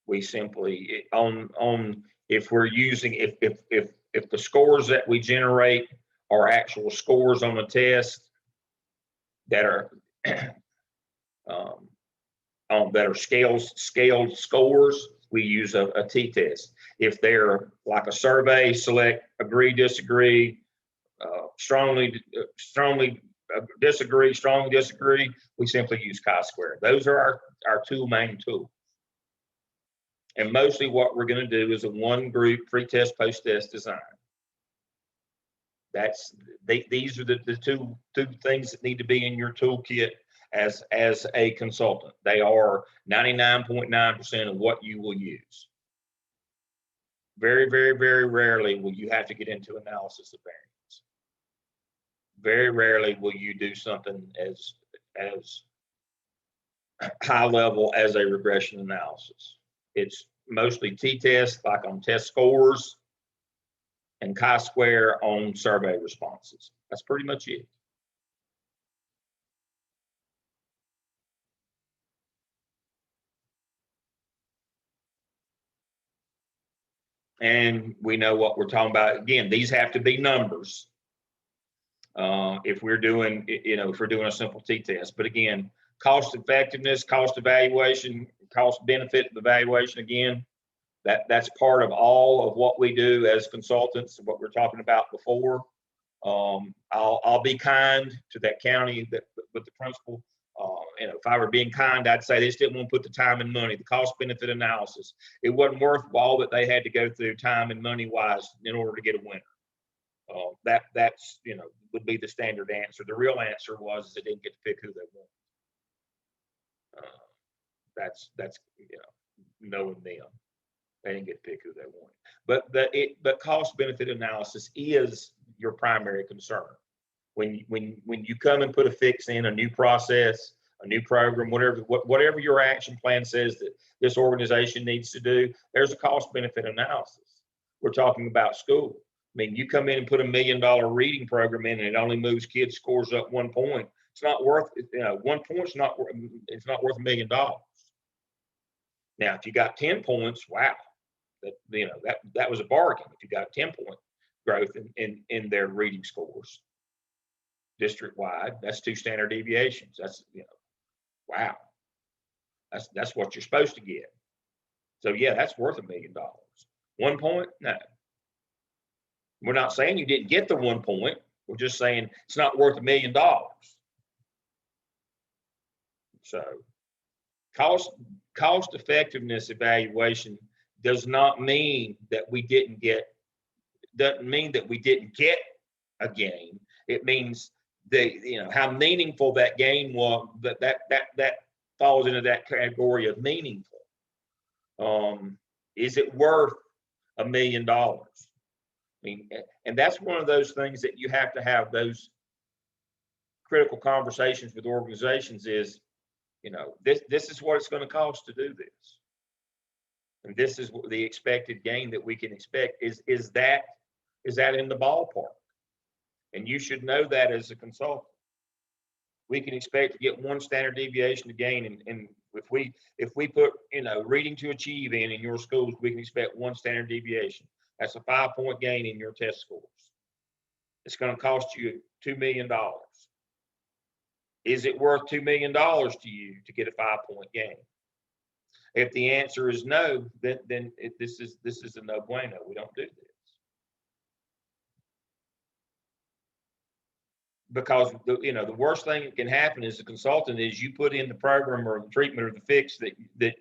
We simply if we're using, if the scores that we generate are actual scores on the test that are scaled scores, we use a t-test. If they're like a survey, select, agree, disagree, strongly disagree, strongly disagree, we simply use chi-square. Those are our two main tools. And mostly what we're going to do is a one group pre-test, post-test design. These are the two things that need to be in your toolkit as a consultant. They are 99.9% of what you will use. Very, very, very rarely will you have to get into analysis of variance. Very rarely will you do something as high level as a regression analysis. It's mostly t-test, like on test scores, and chi-square on survey responses. That's pretty much it. And we know what we're talking about. Again, these have to be numbers. If we're doing, if we're doing a simple t-test. But again, cost effectiveness, cost evaluation, cost benefit evaluation, again, that's part of all of what we do as consultants, what we're talking about before. I'll be kind to that county with the principal. If I were being kind, I'd say they just didn't want to put the time and money, the cost benefit analysis. It wasn't worthwhile that they had to go through time and money wise in order to get a winner. That's would be the standard answer. The real answer was they didn't get to pick who they wanted. That's knowing them. They didn't get to pick who they wanted. But cost benefit analysis is your primary concern. When you come and put a fix in, a new process, a new program, whatever your action plan says that this organization needs to do, there's a cost benefit analysis. We're talking about school. I mean, you come in and put $1 million reading program in, and it only moves kids' scores up 1 point. It's not worth 1 point's not it's not worth $1 million. Now, if you got 10 points, wow, that was a bargain. If you got a 10-point growth in their reading scores district wide, that's 2 standard deviations. That's wow, that's what you're supposed to get. So yeah, that's worth $1 million. 1 point, no. We're not saying you didn't get the 1 point. We're just saying it's not worth $1 million. So cost effectiveness evaluation does not mean that we didn't get, doesn't mean that we didn't get a gain. It means how meaningful that gain was, that falls into that category of meaningful. Is it worth $1 million? I mean, and that's one of those things that you have to have those critical conversations with organizations is, this is what it's going to cost to do this. And this is what the expected gain that we can expect is that in the ballpark? And you should know that as a consultant. We can expect to get 1 standard deviation to gain. And if we put, reading to achieve in your schools, we can expect 1 standard deviation. That's a 5-point gain in your test scores. It's going to cost you $2 million. Is it worth $2 million to you to get a 5-point gain? If the answer is no, then this is a no-brainer. We don't do this. Because the worst thing that can happen as a consultant is you put in the program or the treatment or the fix that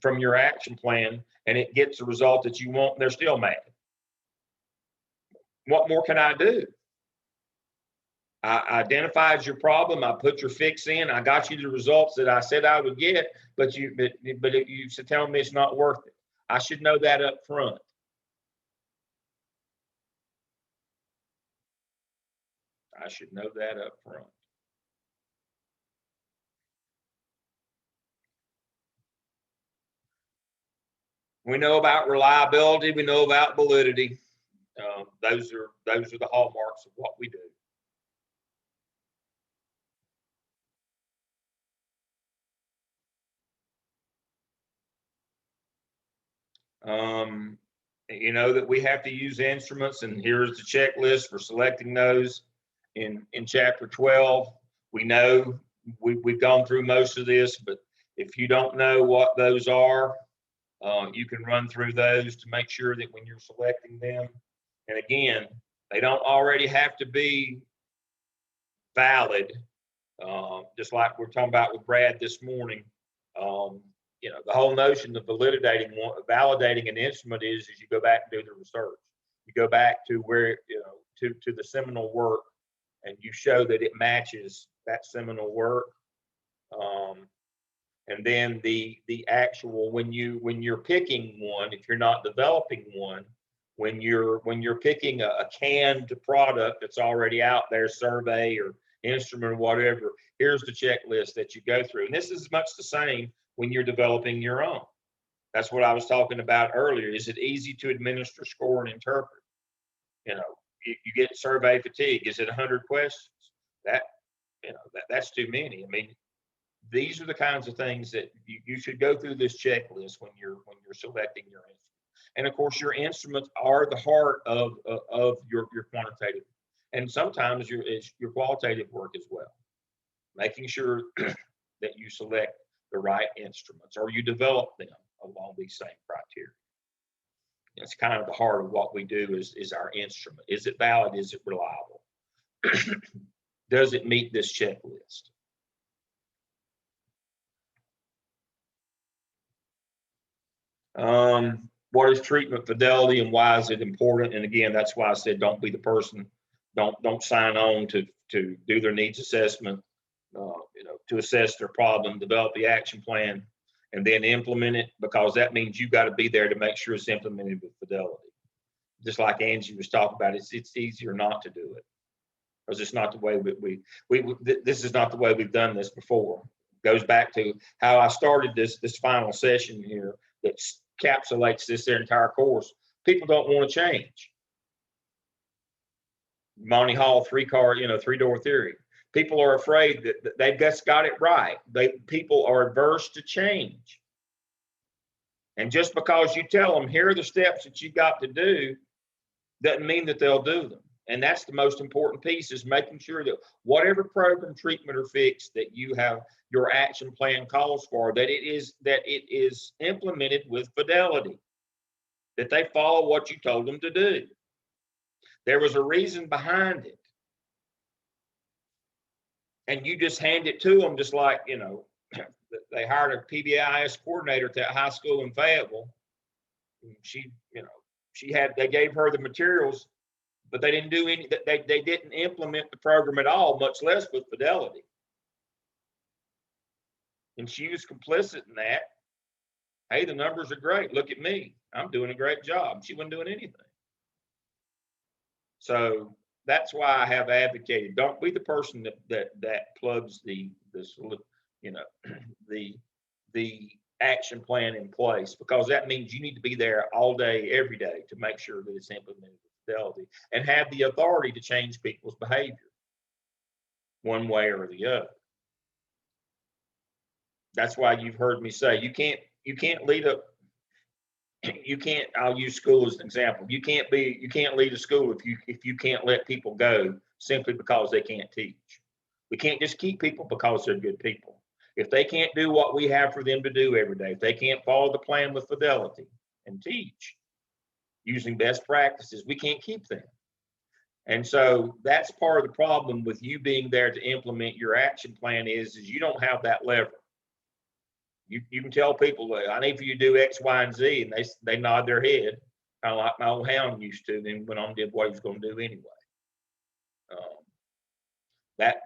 from your action plan, and it gets the result that you want, and they're still mad. What more can I do? I identified your problem. I put your fix in. I got you the results that I said I would get, but you telling me it's not worth it. I should know that up front. I should know that up front. We know about reliability. We know about validity. Those are the hallmarks of what we do. That we have to use instruments, and here's the checklist for selecting those in chapter 12. We know we've gone through most of this, but if you don't know what those are, you can run through those to make sure that when you're selecting them, and again, they don't already have to be valid, just like we're talking about with Brad this morning. The whole notion of validating an instrument is you go back and do the research. You go back to where, to the seminal work, and you show that it matches that seminal work. And then the actual, when you're picking one, if you're not developing one, when you're picking a canned product that's already out there, survey or instrument or whatever, here's the checklist that you go through. And this is much the same when you're developing your own. That's what I was talking about earlier. Is it easy to administer, score, and interpret? You know, you get survey fatigue. Is it 100 questions? That's too many. I mean, these are the kinds of things that you should go through this checklist when you're selecting your instrument. And of course, your instruments are the heart of your quantitative, and sometimes your qualitative work as well. Making sure that you select the right instruments or you develop them along these same criteria. It's kind of the heart of what we do is our instrument. Is it valid? Is it reliable? Does it meet this checklist? What is treatment fidelity and why is it important? And again, that's why I said don't be the person. Don't sign on to do their needs assessment, to assess their problem, develop the action plan, and then implement it, because that means you got to be there to make sure it's implemented with fidelity. Just like Angie was talking about, it's easier not to do it because it's not the way this is not the way we've done this before. It goes back to how I started this final session here that encapsulates this entire course. People don't want to change. Monty Hall, three-door theory. People are afraid that they've just got it right. People are averse to change. And just because you tell them, here are the steps that you got to do, doesn't mean that they'll do them. And that's the most important piece, is making sure that whatever program, treatment, or fix that you have, your action plan calls for, that it is implemented with fidelity, that they follow what you told them to do. There was a reason behind it. And you just hand it to them, just like, they hired a PBIS coordinator at that high school in Fayetteville. They gave her the materials, but they didn't do any, they didn't implement the program at all, much less with fidelity. And she was complicit in that. Hey, the numbers are great. Look at me. I'm doing a great job. She wasn't doing anything. So that's why I have advocated, don't be the person that plugs the action plan in place, because that means you need to be there all day, every day to make sure that it's implemented with fidelity and have the authority to change people's behavior one way or the other. That's why you've heard me say you can't lead a I'll use school as an example. You can't lead a school if you can't let people go simply because they can't teach. We can't just keep people because they're good people. If they can't do what we have for them to do every day, if they can't follow the plan with fidelity and teach using best practices, we can't keep them. And so that's part of the problem with you being there to implement your action plan is you don't have that lever. You can tell people, I need for you to do X, Y, and Z, and they nod their head, kind of like my old hound used to, then went on and did what he was going to do anyway.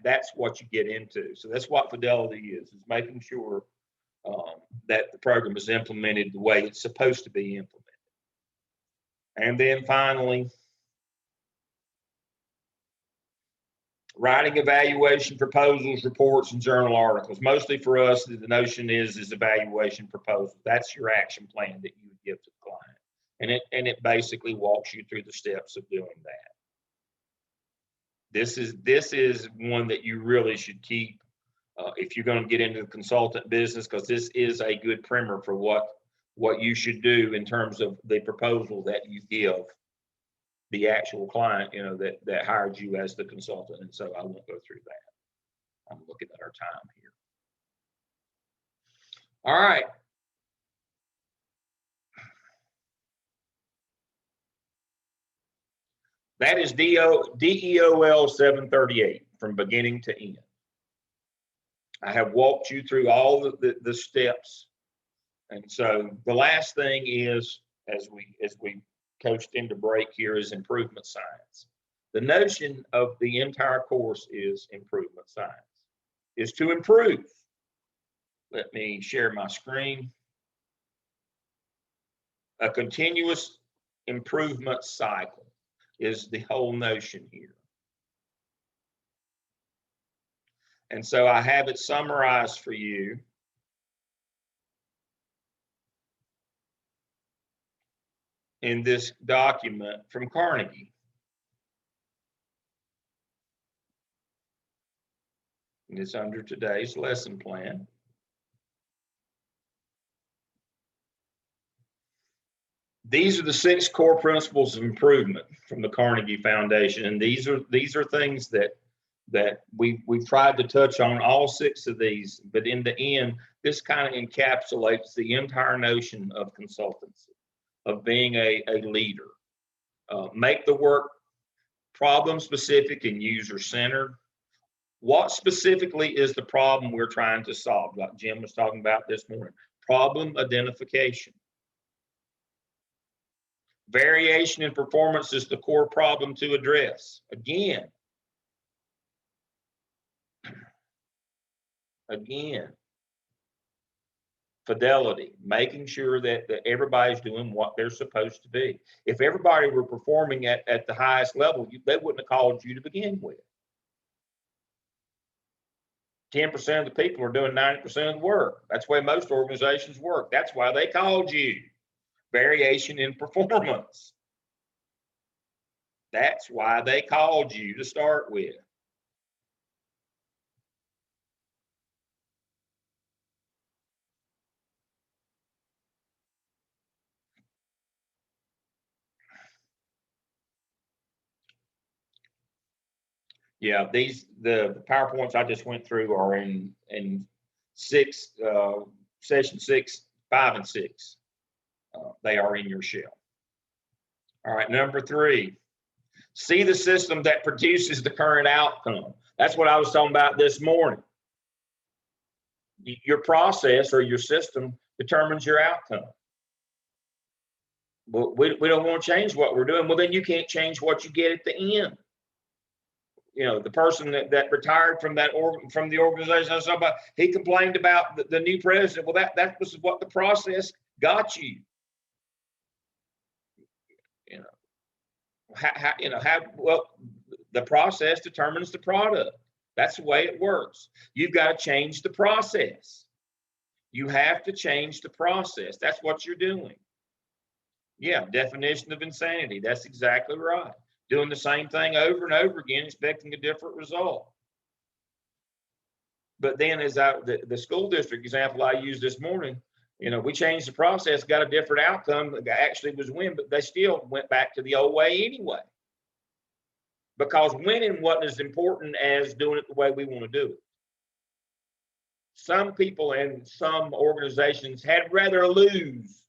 That's what you get into. So that's what fidelity is making sure that the program is implemented the way it's supposed to be implemented. And then finally, writing evaluation proposals, reports, and journal articles. Mostly for us, the notion is evaluation proposal. That's your action plan that you would give to the client. And it basically walks you through the steps of doing that. This is one that you really should keep if you're going to get into the consultant business, because this is a good primer for what you should do in terms of the proposal that you give the actual client, that hired you as the consultant. And so I won't go through that. I'm looking at our time here. All right. That is DEOL 738 from beginning to end. I have walked you through all the steps. And so the last thing is, as we coached into break here, is improvement science. The notion of the entire course is improvement science, is to improve. Let me share my screen. A continuous improvement cycle is the whole notion here. And so I have it summarized for you. In this document from Carnegie. And it's under today's lesson plan. These are the 6 core principles of improvement from the Carnegie Foundation, and these are things that we've tried to touch on all 6 of these, but in the end, this kind of encapsulates the entire notion of consultancy, of being a leader. Make the work problem specific and user centered. What specifically is the problem we're trying to solve? Like Jim was talking about this morning, problem identification. Variation in performance is the core problem to address. Again, fidelity, making sure that everybody's doing what they're supposed to be. If everybody were performing at the highest level, they wouldn't have called you to begin with. 10% of the people are doing 90% of the work. That's the way most organizations work. That's why they called you. Variation in performance. That's why they called you to start with. Yeah, the PowerPoints I just went through are in session 6, 5, and 6. They are in your shell. All right, number 3, see the system that produces the current outcome. That's what I was talking about this morning. Your process or your system determines your outcome. But we don't want to change what we're doing. Well, then you can't change what you get at the end. You know, the person that retired from the organization I was talking about, he complained about the new president. Well, that was what the process got you. Well, the process determines the product. That's the way it works. You've got to change the process. You have to change the process. That's what you're doing. Yeah, definition of insanity. That's exactly right. Doing the same thing over and over again, expecting a different result. But then as the school district example I used this morning, we changed the process, got a different outcome. Actually was win, but they still went back to the old way anyway. Because winning wasn't as important as doing it the way we want to do it. Some people and some organizations had rather lose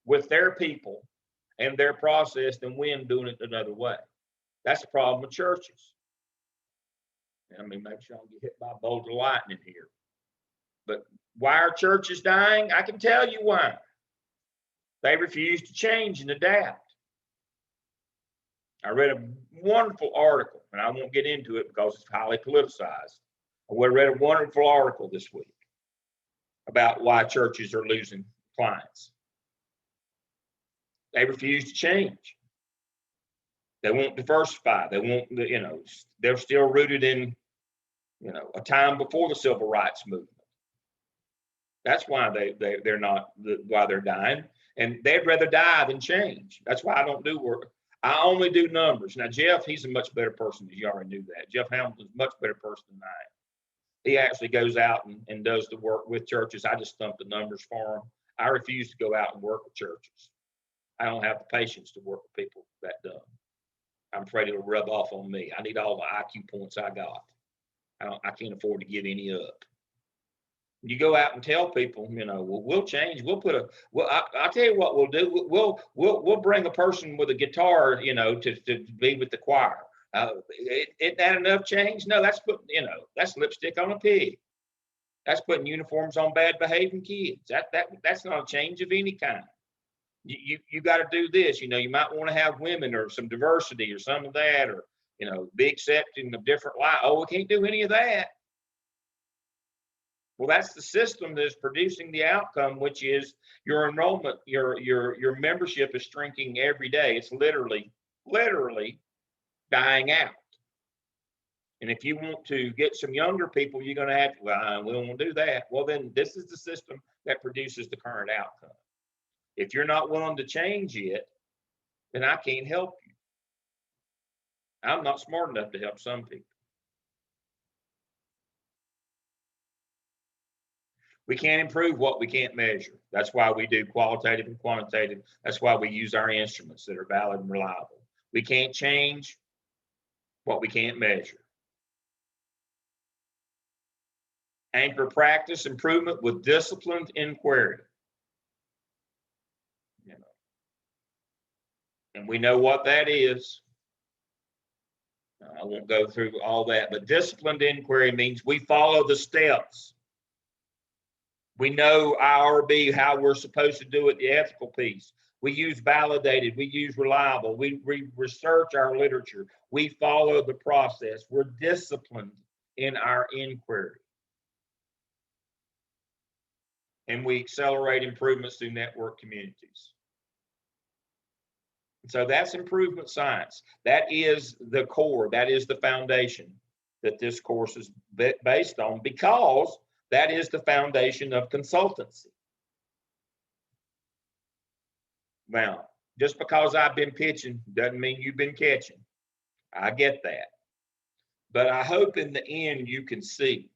with their people and their process than win doing it another way. That's the problem with churches. I mean, make sure I don't get hit by a bolt of lightning here. But why are churches dying? I can tell you why. They refuse to change and adapt. I read a wonderful article, and I won't get into it because it's highly politicized. I read a wonderful article this week about why churches are losing clients. They refuse to change. They won't diversify. They won't, they're still rooted in, a time before the civil rights movement. That's why they're not, why they're dying. And they'd rather die than change. That's why I don't do work. I only do numbers. Now, Jeff, he's a much better person. You already knew that. Jeff Hamilton's a much better person than I am. He actually goes out and does the work with churches. I just thump the numbers for him. I refuse to go out and work with churches. I don't have the patience to work with people that dumb. I'm afraid it'll rub off on me. I need all the IQ points I got. I can't afford to give any up. You go out and tell people, we'll change. We'll put I'll tell you what we'll do. We'll bring a person with a guitar, to be with the choir. Isn't that enough change? No, that's that's lipstick on a pig. That's putting uniforms on bad behaving kids. That's not a change of any kind. You got to do this. You might want to have women or some diversity or some of that, or be accepting of different life. Oh, we can't do any of that. Well, that's the system that is producing the outcome, which is your enrollment, your membership is shrinking every day. It's literally dying out. And if you want to get some younger people, you're going to have to, well, we don't want to do that. Well, then this is the system that produces the current outcome. If you're not willing to change it, then I can't help you. I'm not smart enough to help some people. We can't improve what we can't measure. That's why we do qualitative and quantitative. That's why we use our instruments that are valid and reliable. We can't change what we can't measure. Anchor practice improvement with disciplined inquiry. You know, and we know what that is. I won't go through all that, but disciplined inquiry means we follow the steps. We know IRB, how we're supposed to do it, the ethical piece. We use validated, we use reliable, we research our literature, we follow the process. We're disciplined in our inquiry. And we accelerate improvements through network communities. So that's improvement science. That is the core, that is the foundation that this course is based on, because that is the foundation of consultancy. Now, just because I've been pitching doesn't mean you've been catching. I get that. But I hope in the end you can see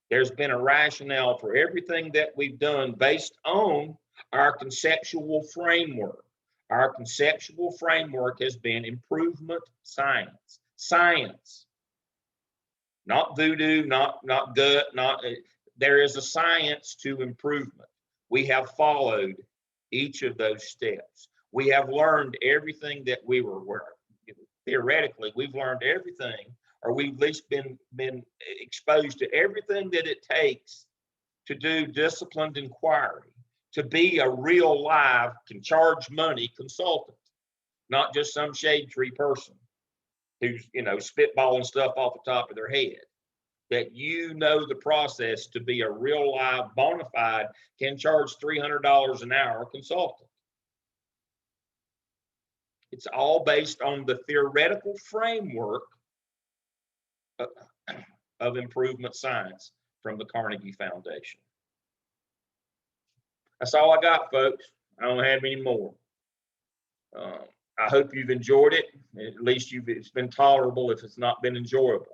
there's been a rationale for everything that we've done based on our conceptual framework. Our conceptual framework has been improvement science. Science. Not voodoo, not gut, there is a science to improvement. We have followed each of those steps. We have learned everything that we were theoretically, we've learned everything, or we've at least been exposed to everything that it takes to do disciplined inquiry, to be a real live, can charge money consultant, not just some shade tree person who's, spitballing stuff off the top of their head. That you know the process to be a real live, bona fide, can charge $300 an hour consultant. It's all based on the theoretical framework of improvement science from the Carnegie Foundation. That's all I got, folks. I don't have any more. I hope you've enjoyed it. At least it's been tolerable if it's not been enjoyable.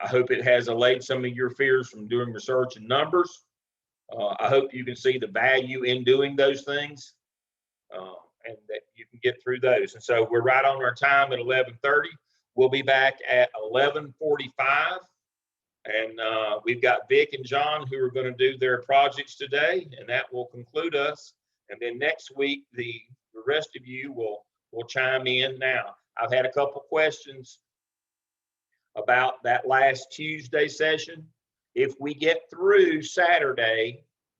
I hope it has allayed some of your fears from doing research and numbers. I hope you can see the value in doing those things, and that you can get through those. And so we're right on our time at 11:30. We'll be back at 11:45. And we've got Vic and John who are going to do their projects today, and that will conclude us. And then next week, the rest of you will chime in. Now, I've had a couple questions about that last Tuesday session. If we get through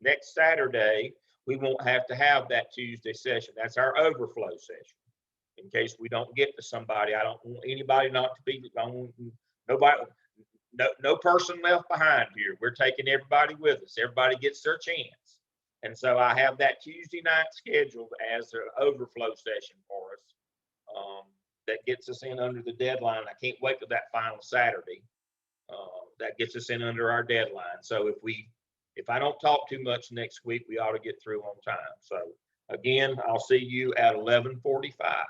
next Saturday, we won't have to have that Tuesday session. That's our overflow session. In case we don't get to somebody, I don't want anybody not to be, no person left behind here. We're taking everybody with us. Everybody gets their chance. And so I have that Tuesday night scheduled as an overflow session for us. That gets us in under the deadline. I can't wait till that final Saturday. That gets us in under our deadline. So if I don't talk too much next week, we ought to get through on time. So again, I'll see you at 11:45.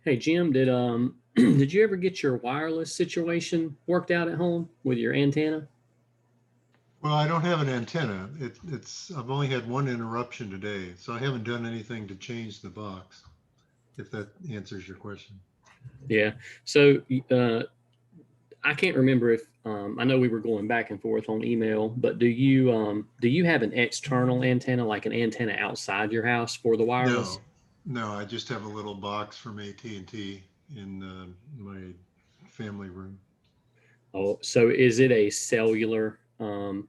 Hey Jim, did did you ever get your wireless situation worked out at home with your antenna? Well, I don't have an antenna. I've only had one interruption today, so I haven't done anything to change the box, if that answers your question. Yeah. So I can't remember if I know we were going back and forth on email, but do you have an external antenna, like an antenna outside your house for the wireless? No, I just have a little box from AT&T in my family room. Oh, so is it a cellular It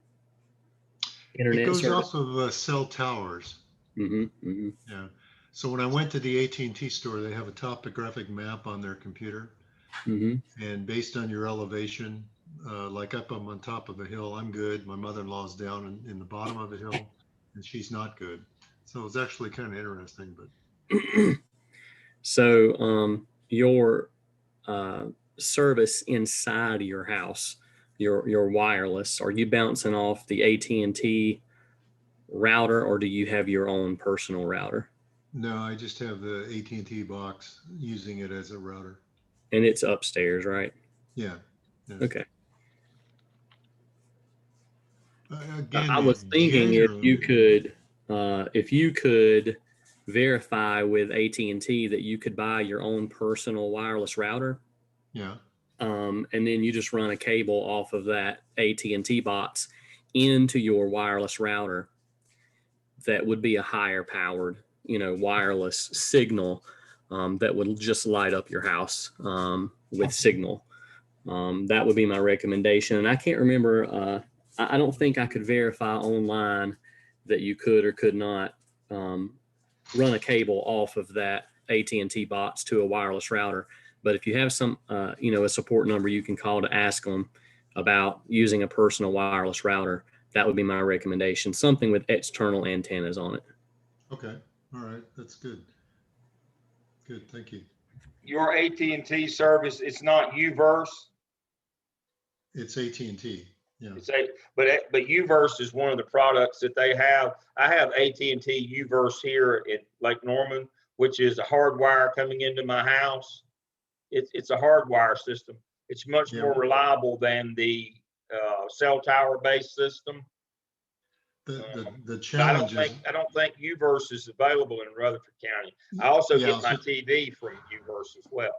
internet goes service? off of cell towers. Mm-hmm, mm-hmm. Yeah. So when I went to the AT&T store, they have a topographic map on their computer. Mm-hmm. And based on your elevation, like up I'm on top of a hill, I'm good. My mother-in-law's down in the bottom of a hill, and she's not good. So it's actually kind of interesting. But So your service inside your house, your wireless, are you bouncing off the AT&T router, or do you have your own personal router? no, I just have the AT&T box using it as a router. And it's upstairs, right? Yeah. Yeah. Okay. Again, I was thinking if you could verify with AT&T that you could buy your own personal wireless router, yeah. and then you just run a cable off of that AT&T box into your wireless router, that would be a higher powered, wireless signal that would just light up your house with signal. That would be my recommendation. And I can't remember, I don't think I could verify online that you could or could not run a cable off of that AT&T box to a wireless router. But if you have a support number you can call to ask them about using a personal wireless router, that would be my recommendation. Something with external antennas on it. Okay. All right. That's good. Good. Thank you. Your AT&T service, it's not Uverse. It's AT&T. Yeah. But Uverse is one of the products that they have. I have AT&T Uverse here at Lake Norman, which is a hardwire coming into my house. It's a hardwire system. It's much more reliable than the cell tower based system. The challenge is I don't think Uverse is available in Rutherford County. I also get my TV from Uverse as well.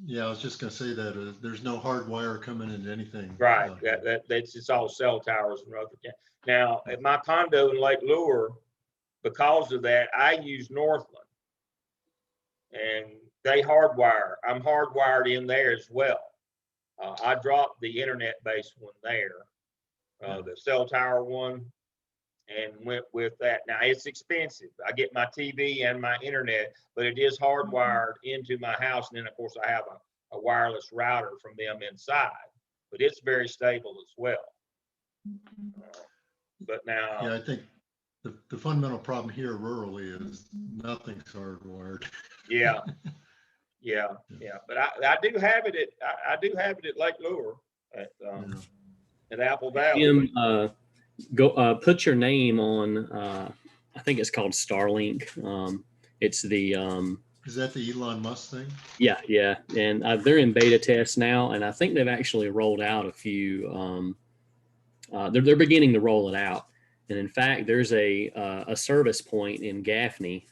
Yeah, I was just going to say that there's no hard wire coming into anything. Right. It's all cell towers in Rutherford County. Now, at my condo in Lake Lure, because of that, I use Northland, and they hardwire. I'm hardwired in there as well. I dropped the internet-based one there, the cell tower one, and went with that. Now it's expensive. I get my TV and my internet, but it is hardwired into my house. And then of course I have a wireless router from them inside, but it's very stable as well. But now, yeah, I think the fundamental problem here rurally is nothing's hardwired. Yeah. But I do have it at Lake Lure at Apple Valley. Jim, go put your name on. I think it's called Starlink. It's the is that the Elon Musk thing? Yeah, and they're in beta test now, and I think they've actually rolled out a few. They're beginning to roll it out, and in fact, there's a service point in Gaffney,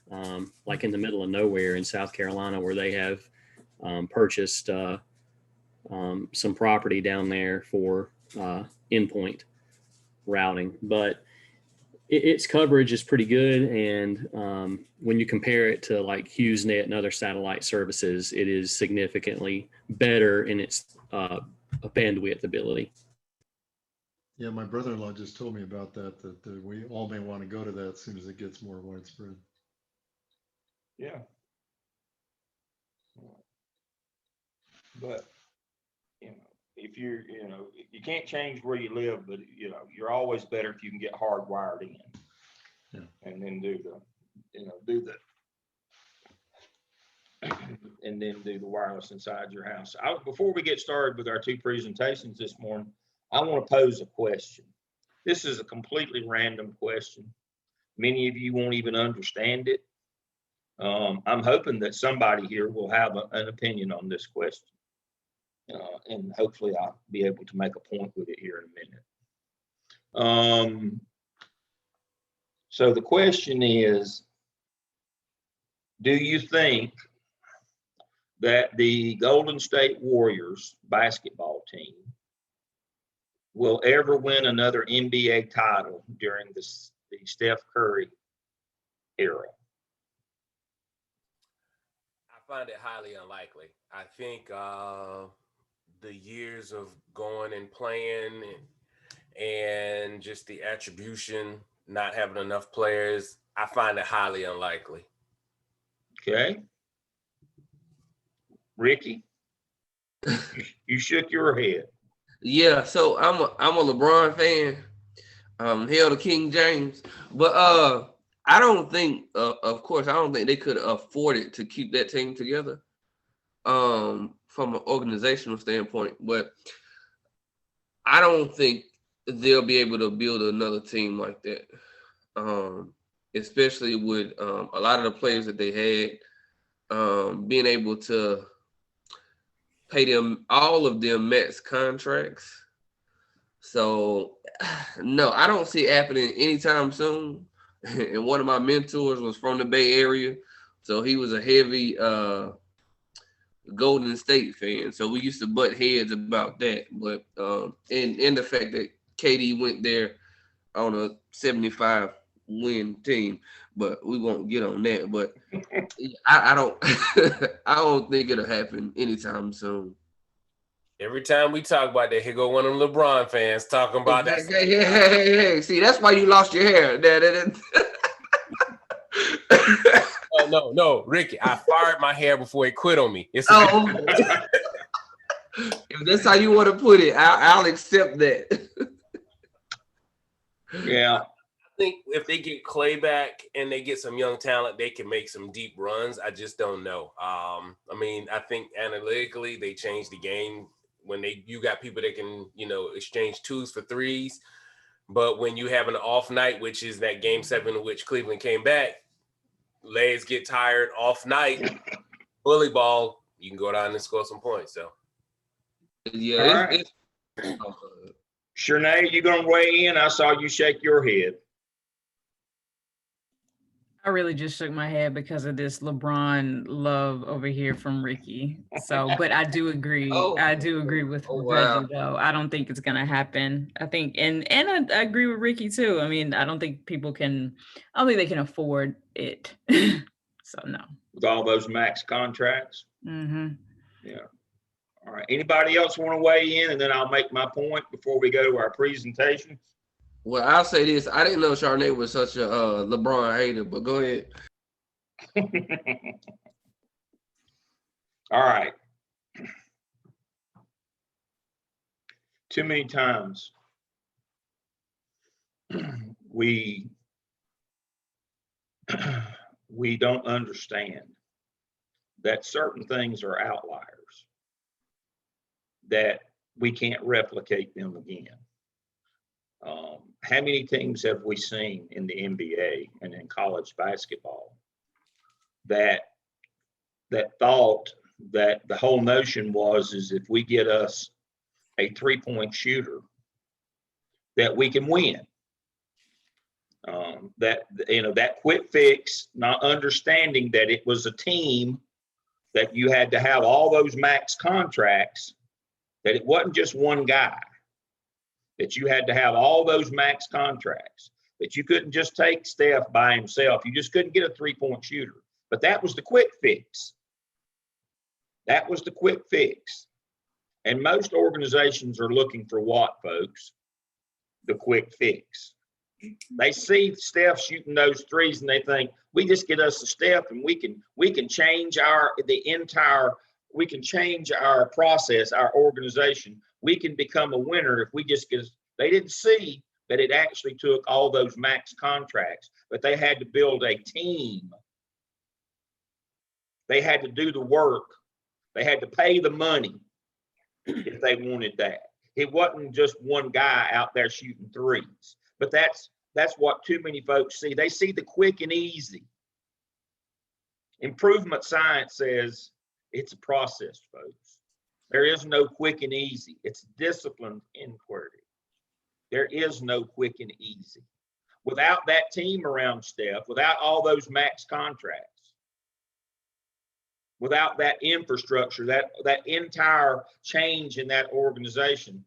like in the middle of nowhere in South Carolina, where they have purchased some property down there for endpoint routing, but its coverage is pretty good. And when you compare it to like HughesNet and other satellite services, it is significantly better in its bandwidth ability. Yeah, my brother-in-law just told me about that we all may want to go to that as soon as it gets more widespread. Yeah. But, if you can't change where you live, but, you're always better if you can get hardwired in. Yeah. And then do the wireless inside your house. Before we get started with our two presentations this morning, I want to pose a question. This is a completely random question. Many of you won't even understand it. I'm hoping that somebody here will have an opinion on this question. And hopefully I'll be able to make a point with it here in a minute. So the question is, do you think that the Golden State Warriors basketball team will ever win another NBA title during the Steph Curry era? I find it highly unlikely. I think the years of going and playing and just the attribution, not having enough players, I find it highly unlikely. Okay. Ricky, you shook your head. Yeah, so I'm a LeBron fan. Hail to King James. But I don't think of course I don't think they could afford it to keep that team together. From an organizational standpoint, but I don't think they'll be able to build another team like that. Especially with a lot of the players that they had, being able to pay them all of them max contracts. So no, I don't see it happening anytime soon. And one of my mentors was from the Bay Area, so he was a heavy Golden State fan. So we used to butt heads about that. But in the fact that KD went there on a 75 win team, but we won't get on that. But I don't I don't think it'll happen anytime soon. Every time we talk about that, here go one of them LeBron fans talking about that. Hey. See, that's why you lost your hair. No, Ricky, I fired my hair before it quit on me. It's if that's how you want to put it, I'll accept that. Yeah. I think if they get Clay back and they get some young talent, they can make some deep runs. I just don't know. I mean, I think analytically they changed the game when you got people that can, exchange twos for threes. But when you have an off night, which is that game 7 in which Cleveland came back, legs get tired, off night, bully ball, you can go down and score some points. So, yeah, right. Shernay, you gonna weigh in? I saw you shake your head. I really just shook my head because of this LeBron love over here from Ricky. So, but I do agree. I do agree with Reggie, though. I don't think it's gonna happen. I think, and I agree with Ricky too. I mean, I don't think they can afford it. So no. With all those max contracts. Mm-hmm. Yeah. All right. Anybody else want to weigh in, and then I'll make my point before we go to our presentation. Well, I'll say this. I didn't know Charnay was such a LeBron hater, but go ahead. All right. Too many times we don't understand that certain things are outliers, that we can't replicate them again. How many teams have we seen in the NBA and in college basketball that thought that the whole notion is if we get us a 3-point shooter, that we can win? That quick fix, not understanding that it was a team, that you had to have all those max contracts, that it wasn't just one guy, that you had to have all those max contracts, that you couldn't just take Steph by himself. You just couldn't get a 3-point shooter. But that was the quick fix. That was the quick fix. And most organizations are looking for what, folks? The quick fix. They see Steph shooting those threes and they think, we just get us a Steph and we can change our process, our organization. We can become a winner if we just get. They didn't see that it actually took all those max contracts, but they had to build a team. They had to do the work. They had to pay the money if they wanted that. It wasn't just one guy out there shooting threes. But that's what too many folks see. They see the quick and easy. Improvement science says it's a process, folks. There is no quick and easy. It's disciplined inquiry. There is no quick and easy. Without that team around Steph, without all those max contracts, without that infrastructure, that entire change in that organization,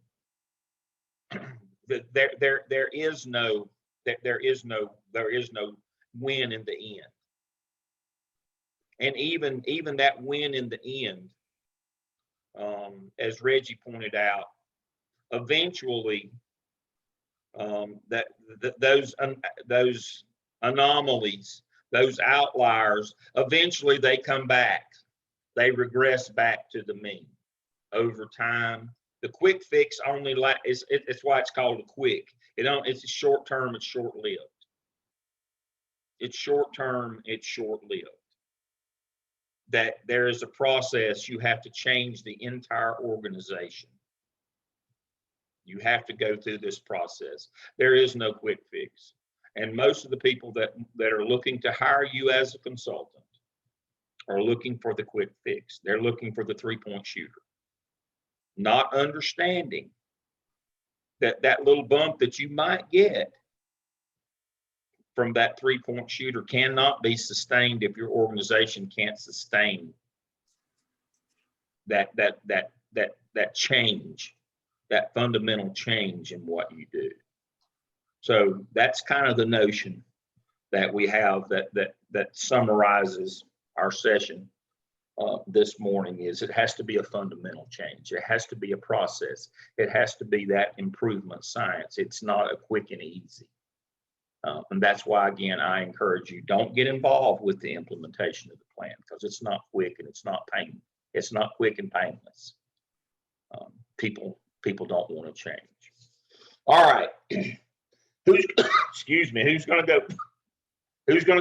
there is no win in the end. And even that win in the end, as Reggie pointed out, eventually those anomalies, those outliers, eventually they come back. They regress back to the mean over time. The quick fix only it's why it's called a quick. It's short term. It's short lived. It's short term. It's short lived. That there is a process. You have to change the entire organization. You have to go through this process. There is no quick fix. And most of the people that are looking to hire you as a consultant are looking for the quick fix. They're looking for the three-point shooter, not understanding that little bump that you might get from that three-point shooter cannot be sustained if your organization can't sustain that change, that fundamental change in what you do. So that's kind of the notion that we have that summarizes our session this morning. Is it has to be a fundamental change. It has to be a process. It has to be that improvement science. It's not a quick and easy. And that's why, again, I encourage you, don't get involved with the implementation of the plan, because it's not quick and it's not painless. It's not quick and painless. People don't want to change. All right. Excuse me, who's gonna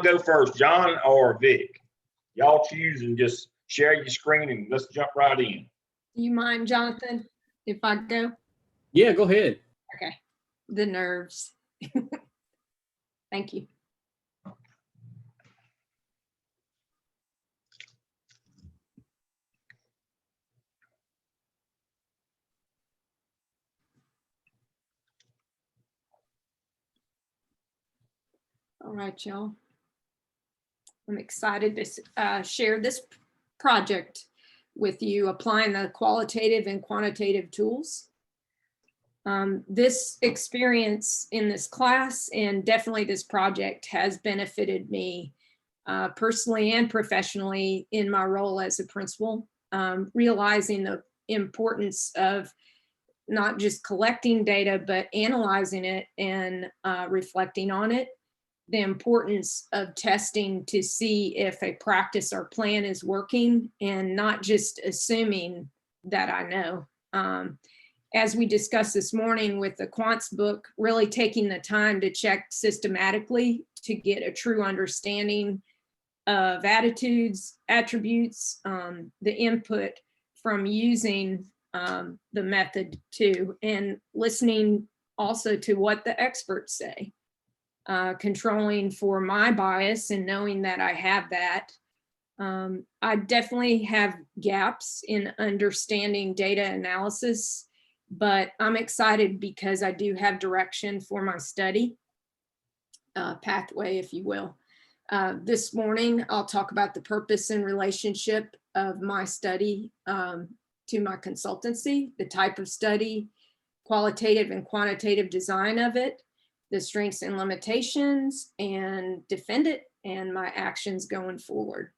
go first, John or Vic? Y'all choose and just share your screen and let's jump right in. Do you mind, Jonathan, if I go? Yeah, go ahead. Okay. The nerves. Thank you. All right, y'all. I'm excited to share this project with you, applying the qualitative and quantitative tools. This experience in this class and definitely this project has benefited me personally and professionally in my role as a principal, realizing the importance of not just collecting data, but analyzing it and reflecting on it. The importance of testing to see if a practice or plan is working and not just assuming that I know. As we discussed this morning with the quants book, really taking the time to check systematically to get a true understanding of attitudes, attributes, the input from using the method too, and listening also to what the experts say. Controlling for my bias and knowing that I have that. I definitely have gaps in understanding data analysis, but I'm excited because I do have direction for my study pathway, if you will. This morning, I'll talk about the purpose and relationship of my study to my consultancy, the type of study, qualitative and quantitative design of it, the strengths and limitations, and defend it, and my actions going forward.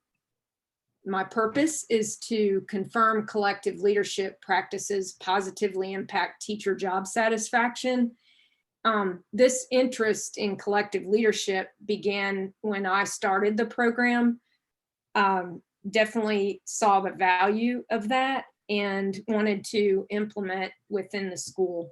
My purpose is to confirm collective leadership practices positively impact teacher job satisfaction. This interest in collective leadership began when I started the program. Definitely saw the value of that and wanted to implement within the school.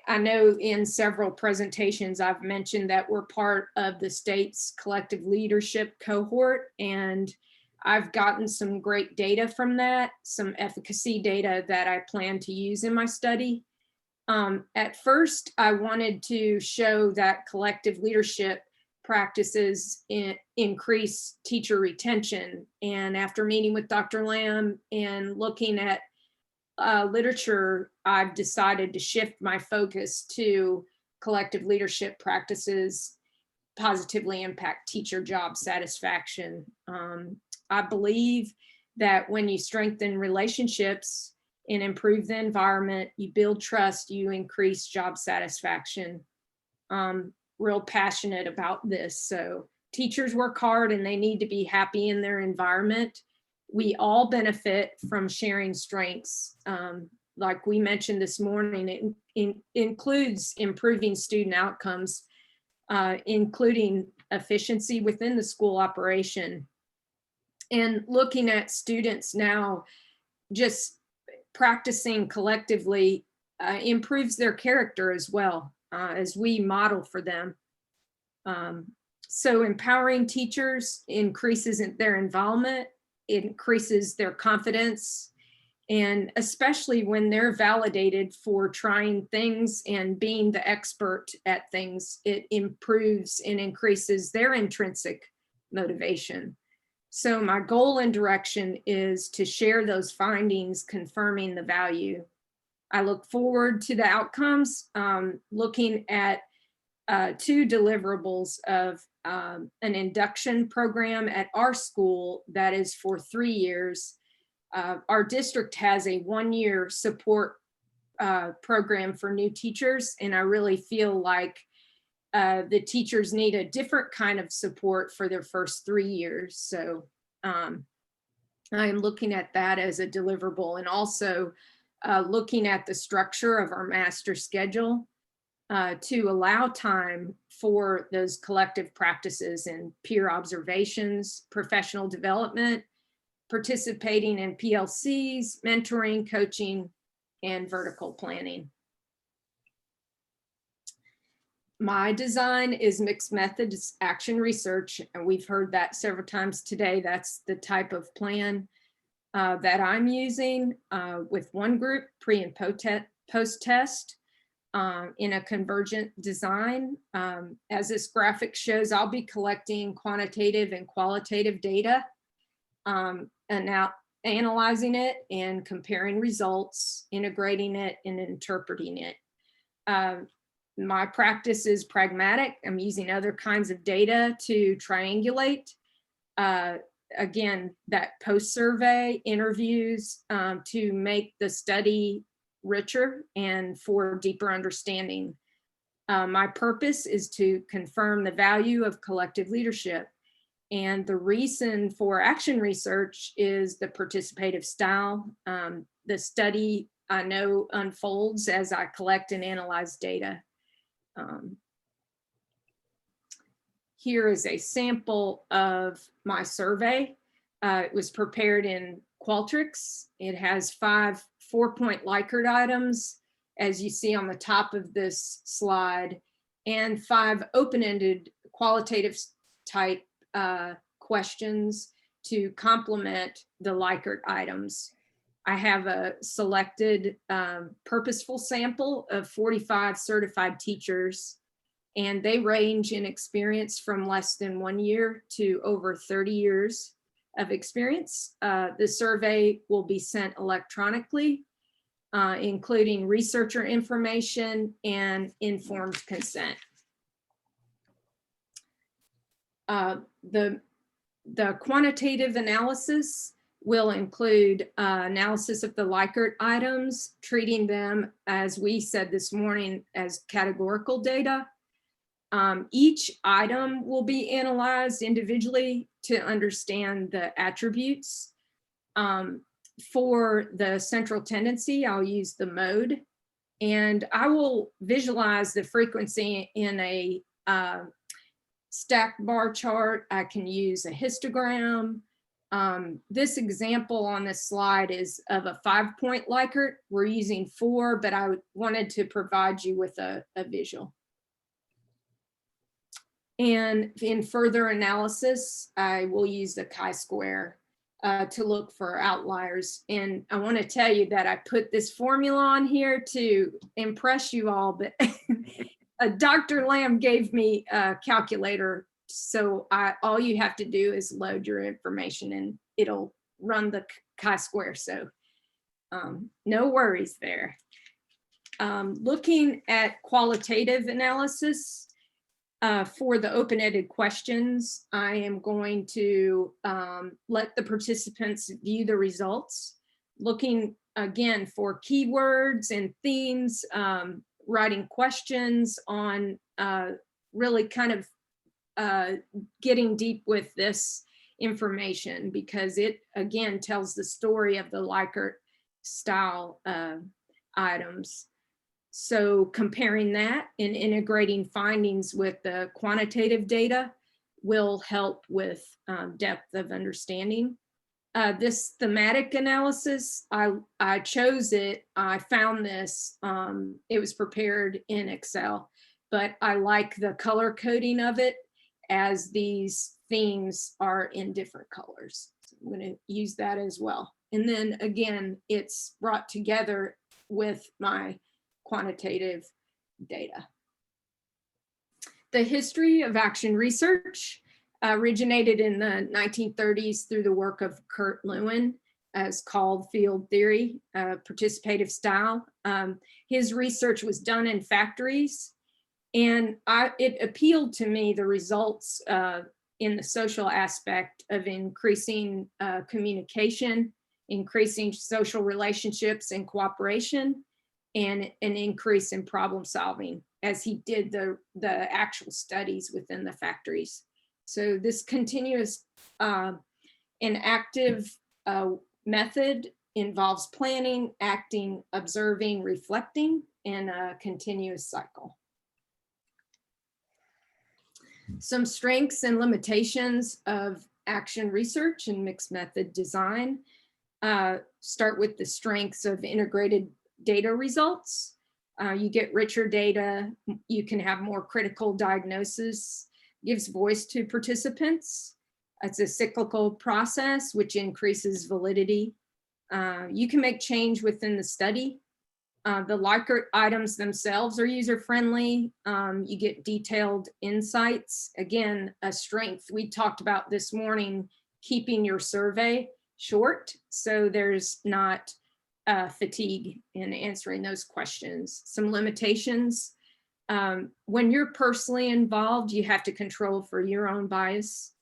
I know in several presentations I've mentioned that we're part of the state's collective leadership cohort, and I've gotten some great data from that, some efficacy data that I plan to use in my study. At first, I wanted to show that collective leadership practices increase teacher retention. And after meeting with Dr. Lamb and looking at literature, I've decided to shift my focus to collective leadership practices positively impact teacher job satisfaction. I believe that when you strengthen relationships and improve the environment, you build trust, you increase job satisfaction. Real passionate about this. So teachers work hard and they need to be happy in their environment. We all benefit from sharing strengths. Like we mentioned this morning, it includes improving student outcomes, including efficiency within the school operation. And looking at students now, just practicing collectively improves their character as well, as we model for them. So empowering teachers increases their involvement, it increases their confidence, and especially when they're validated for trying things and being the expert at things, it improves and increases their intrinsic motivation. So my goal and direction is to share those findings, confirming the value. I look forward to the outcomes, looking at 2 deliverables of an induction program at our school that is for 3 years. Our district has a 1-year support program for new teachers, and I really feel like the teachers need a different kind of support for their first 3 years. So I'm looking at that as a deliverable, and also looking at the structure of our master schedule to allow time for those collective practices and peer observations, professional development, participating in PLCs, mentoring, coaching, and vertical planning. My design is mixed methods action research, and we've heard that several times today. That's the type of plan that I'm using with one group, pre and post test in a convergent design. As this graphic shows, I'll be collecting quantitative and qualitative data and now analyzing it and comparing results, integrating it and interpreting it. My practice is pragmatic. I'm using other kinds of data to triangulate. Again, that post-survey interviews to make the study richer and for deeper understanding. My purpose is to confirm the value of collective leadership. And the reason for action research is the participative style. The study I know unfolds as I collect and analyze data. Here is a sample of my survey. It was prepared in Qualtrics. It has 5 4-point Likert items, as you see on the top of this slide, and 5 open-ended qualitative type questions to complement the Likert items. I have a selected purposeful sample of 45 certified teachers, and they range in experience from less than 1 year to over 30 years of experience. The survey will be sent electronically, including researcher information and informed consent. The quantitative analysis will include analysis of the Likert items, treating them, as we said this morning, as categorical data. Each item will be analyzed individually to understand the attributes. For the central tendency, I'll use the mode, and I will visualize the frequency in a stacked bar chart. I can use a histogram. This example on this slide is of a 5-point Likert. We're using 4, but I wanted to provide you with a visual. And in further analysis, I will use the chi-square to look for outliers. And I want to tell you that I put this formula on here to impress you all, but Dr. Lamb gave me a calculator So all you have to do is load your information and it'll run the chi-square. So no worries there. Looking at qualitative analysis for the open-ended questions, I am going to let the participants view the results, looking again for keywords and themes, writing questions on really kind of getting deep with this information, because it again tells the story of the Likert style items. So comparing that and integrating findings with the quantitative data will help with depth of understanding. This thematic analysis, I chose it, I found this, it was prepared in Excel, but I like the color coding of it as these themes are in different colors. So I'm going to use that as well. And then again, it's brought together with my quantitative data. The history of action research originated in the 1930s through the work of Kurt Lewin, as called field theory, participative style. His research was done in factories, and it appealed to me, the results in the social aspect of increasing communication, increasing social relationships and cooperation, and an increase in problem solving as he did the actual studies within the factories. So this continuous and active method involves planning, acting, observing, reflecting, and a continuous cycle. Some strengths and limitations of action research and mixed method design. Start with the strengths of integrated data results. You get richer data, you can have more critical diagnosis, gives voice to participants. It's a cyclical process which increases validity. You can make change within the study. The Likert items themselves are user-friendly. You get detailed insights. Again, a strength. We talked about this morning, keeping your survey short, so there's not fatigue in answering those questions. Some limitations. When you're personally involved, you have to control for your own bias.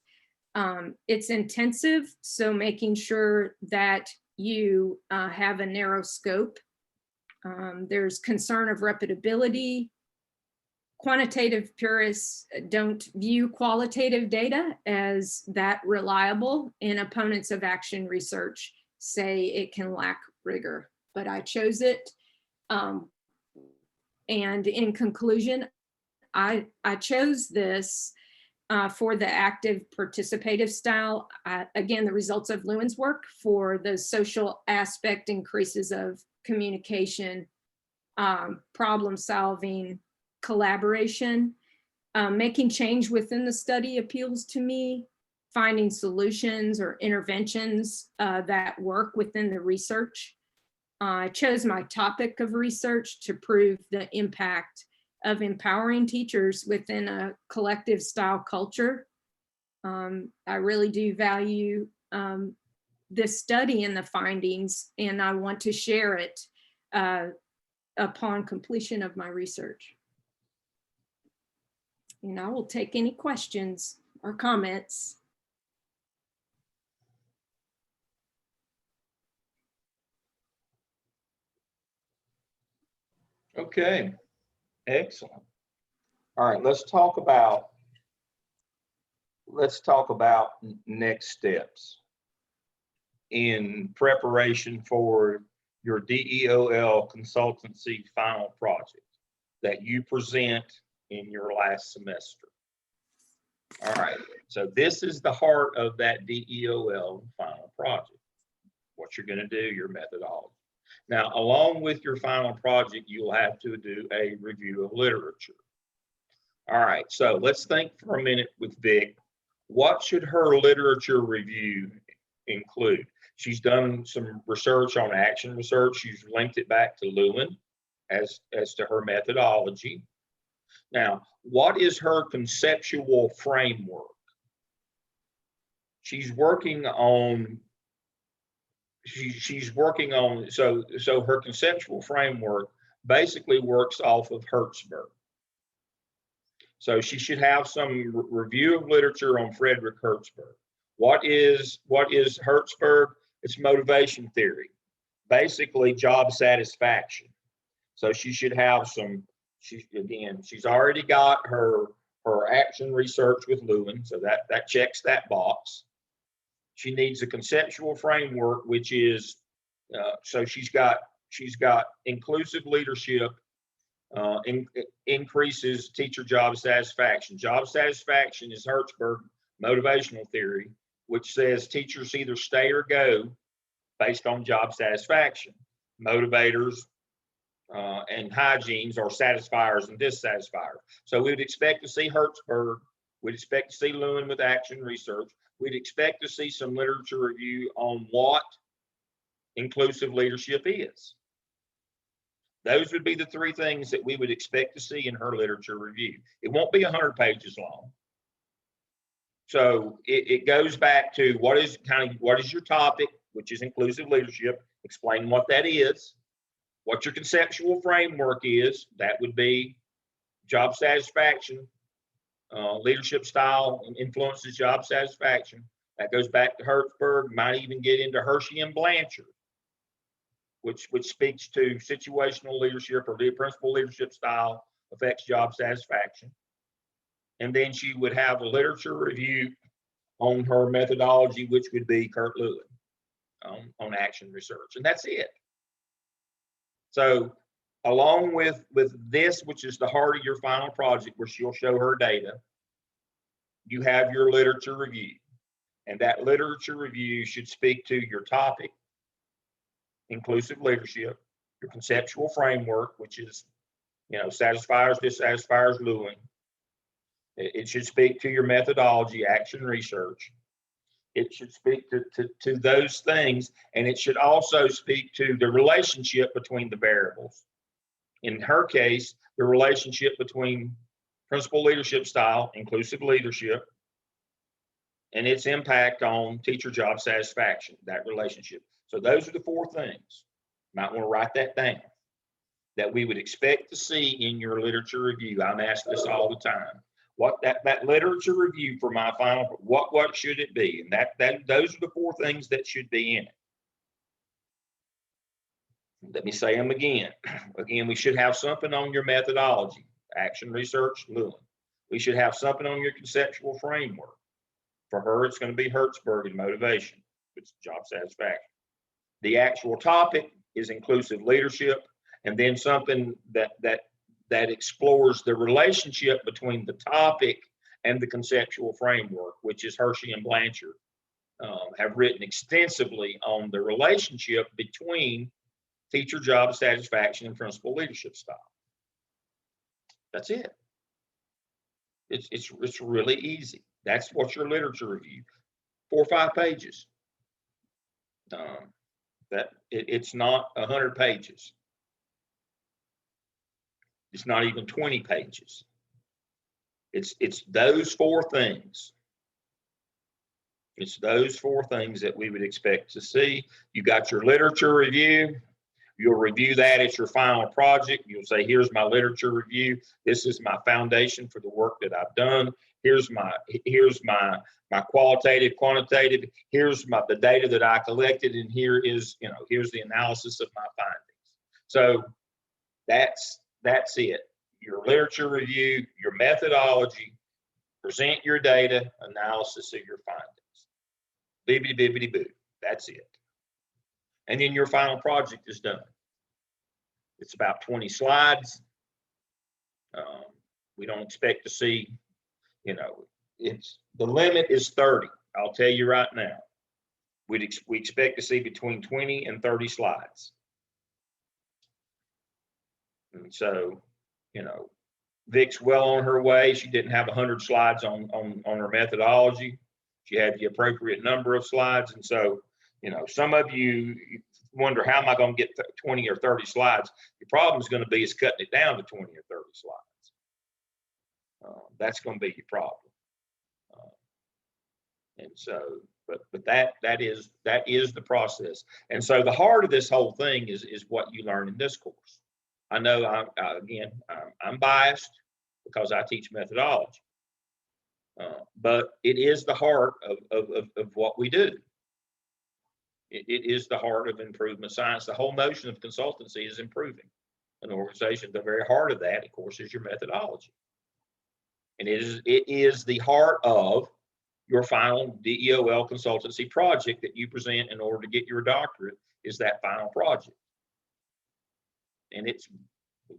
It's intensive, so making sure that you have a narrow scope. There's concern of reputability. Quantitative purists don't view qualitative data as that reliable, and opponents of action research say it can lack rigor, but I chose it. And in conclusion, I chose this for the active participative style. Again, the results of Lewin's work for the social aspect, increases of communication, problem solving, collaboration, making change within the study appeals to me, finding solutions or interventions that work within the research. I chose my topic of research to prove the impact of empowering teachers within a collective style culture. I really do value this study and the findings, and I want to share it upon completion of my research. And I will take any questions or comments. Okay, excellent. All right, let's talk about next steps in preparation for your DEOL consultancy final project that you present in your last semester. All right, so this is the heart of that DEOL final project. What you're going to do, your methodology. Now, along with your final project, you'll have to do a review of literature. All right, so let's think for a minute with Vic. What should her literature review include? She's done some research on action research. She's linked it back to Lewin as to her methodology. Now, what is her conceptual framework? She's working on, so her conceptual framework basically works off of Hertzberg. So she should have some review of literature on Frederick Hertzberg. What is Hertzberg? It's motivation theory, basically job satisfaction. So she should have some, she's already got her action research with Lewin, so that checks that box. She needs a conceptual framework, which is, so she's got inclusive leadership, increases teacher job satisfaction. Job satisfaction is Hertzberg motivational theory, which says teachers either stay or go based on job satisfaction. Motivators and hygienes are satisfiers and dissatisfiers. So we would expect to see Hertzberg. We'd expect to see Lewin with action research. We'd expect to see some literature review on what inclusive leadership is. Those would be the three things that we would expect to see in her literature review. It won't be 100 pages long. So it goes back to what is your topic, which is inclusive leadership. Explain what that is, what your conceptual framework is. That would be job satisfaction, leadership style and influences job satisfaction. That goes back to Hertzberg, might even get into Hershey and Blanchard, which speaks to situational leadership or the principal leadership style affects job satisfaction. And then she would have a literature review on her methodology, which would be Kurt Lewin on action research. And that's it. So along with this, which is the heart of your final project, where she'll show her data, you have your literature review. And that literature review should speak to your topic, inclusive leadership, your conceptual framework, which is, satisfiers, dissatisfiers, Lewin. It should speak to your methodology, action research. It should speak to those things, and it should also speak to the relationship between the variables. In her case, the relationship between principal leadership style, inclusive leadership, and its impact on teacher job satisfaction, that relationship. So those are the four things. You might want to write that down, that we would expect to see in your literature review. I'm asked this all the time. What that literature review for my final, what should it be? And those are the four things that should be in it. Let me say them again. Again, we should have something on your methodology, action research, Lewin. We should have something on your conceptual framework. For her, it's going to be Hertzberg and motivation. It's job satisfaction. The actual topic is inclusive leadership, and then something that explores the relationship between the topic and the conceptual framework, which is Hershey and Blanchard have written extensively on the relationship between teacher job satisfaction and principal leadership style. That's it. It's really easy. That's what's your literature review. 4 or 5 pages. It's not 100 pages. It's not even 20 pages. It's those 4 things. It's those 4 things that we would expect to see. You got your literature review. You'll review that as your final project. You'll say, here's my literature review. This is my foundation for the work that I've done. Here's my qualitative, quantitative. Here's the data that I collected, and here's the analysis of my findings. So that's it. Your literature review, your methodology, present your data, analysis of your findings. Bibbidi bibbidi boo. That's it. And then your final project is done. It's about 20 slides. We don't expect to see, the limit is 30. I'll tell you right now. We expect to see between 20 and 30 slides. And so, Vic's well on her way. She didn't have 100 slides on her methodology. She had the appropriate number of slides. And so, some of you wonder, how am I going to get 20 or 30 slides? The problem is going to be is cutting it down to 20 or 30 slides. That's going to be your problem. And so, but that is the process. And so the heart of this whole thing is what you learn in this course. I know I'm biased because I teach methodology, but it is the heart of what we do. It is the heart of improvement science. The whole notion of consultancy is improving an organization. The very heart of that, of course, is your methodology. And it is the heart of your final DEOL consultancy project that you present in order to get your doctorate, is that final project. And it's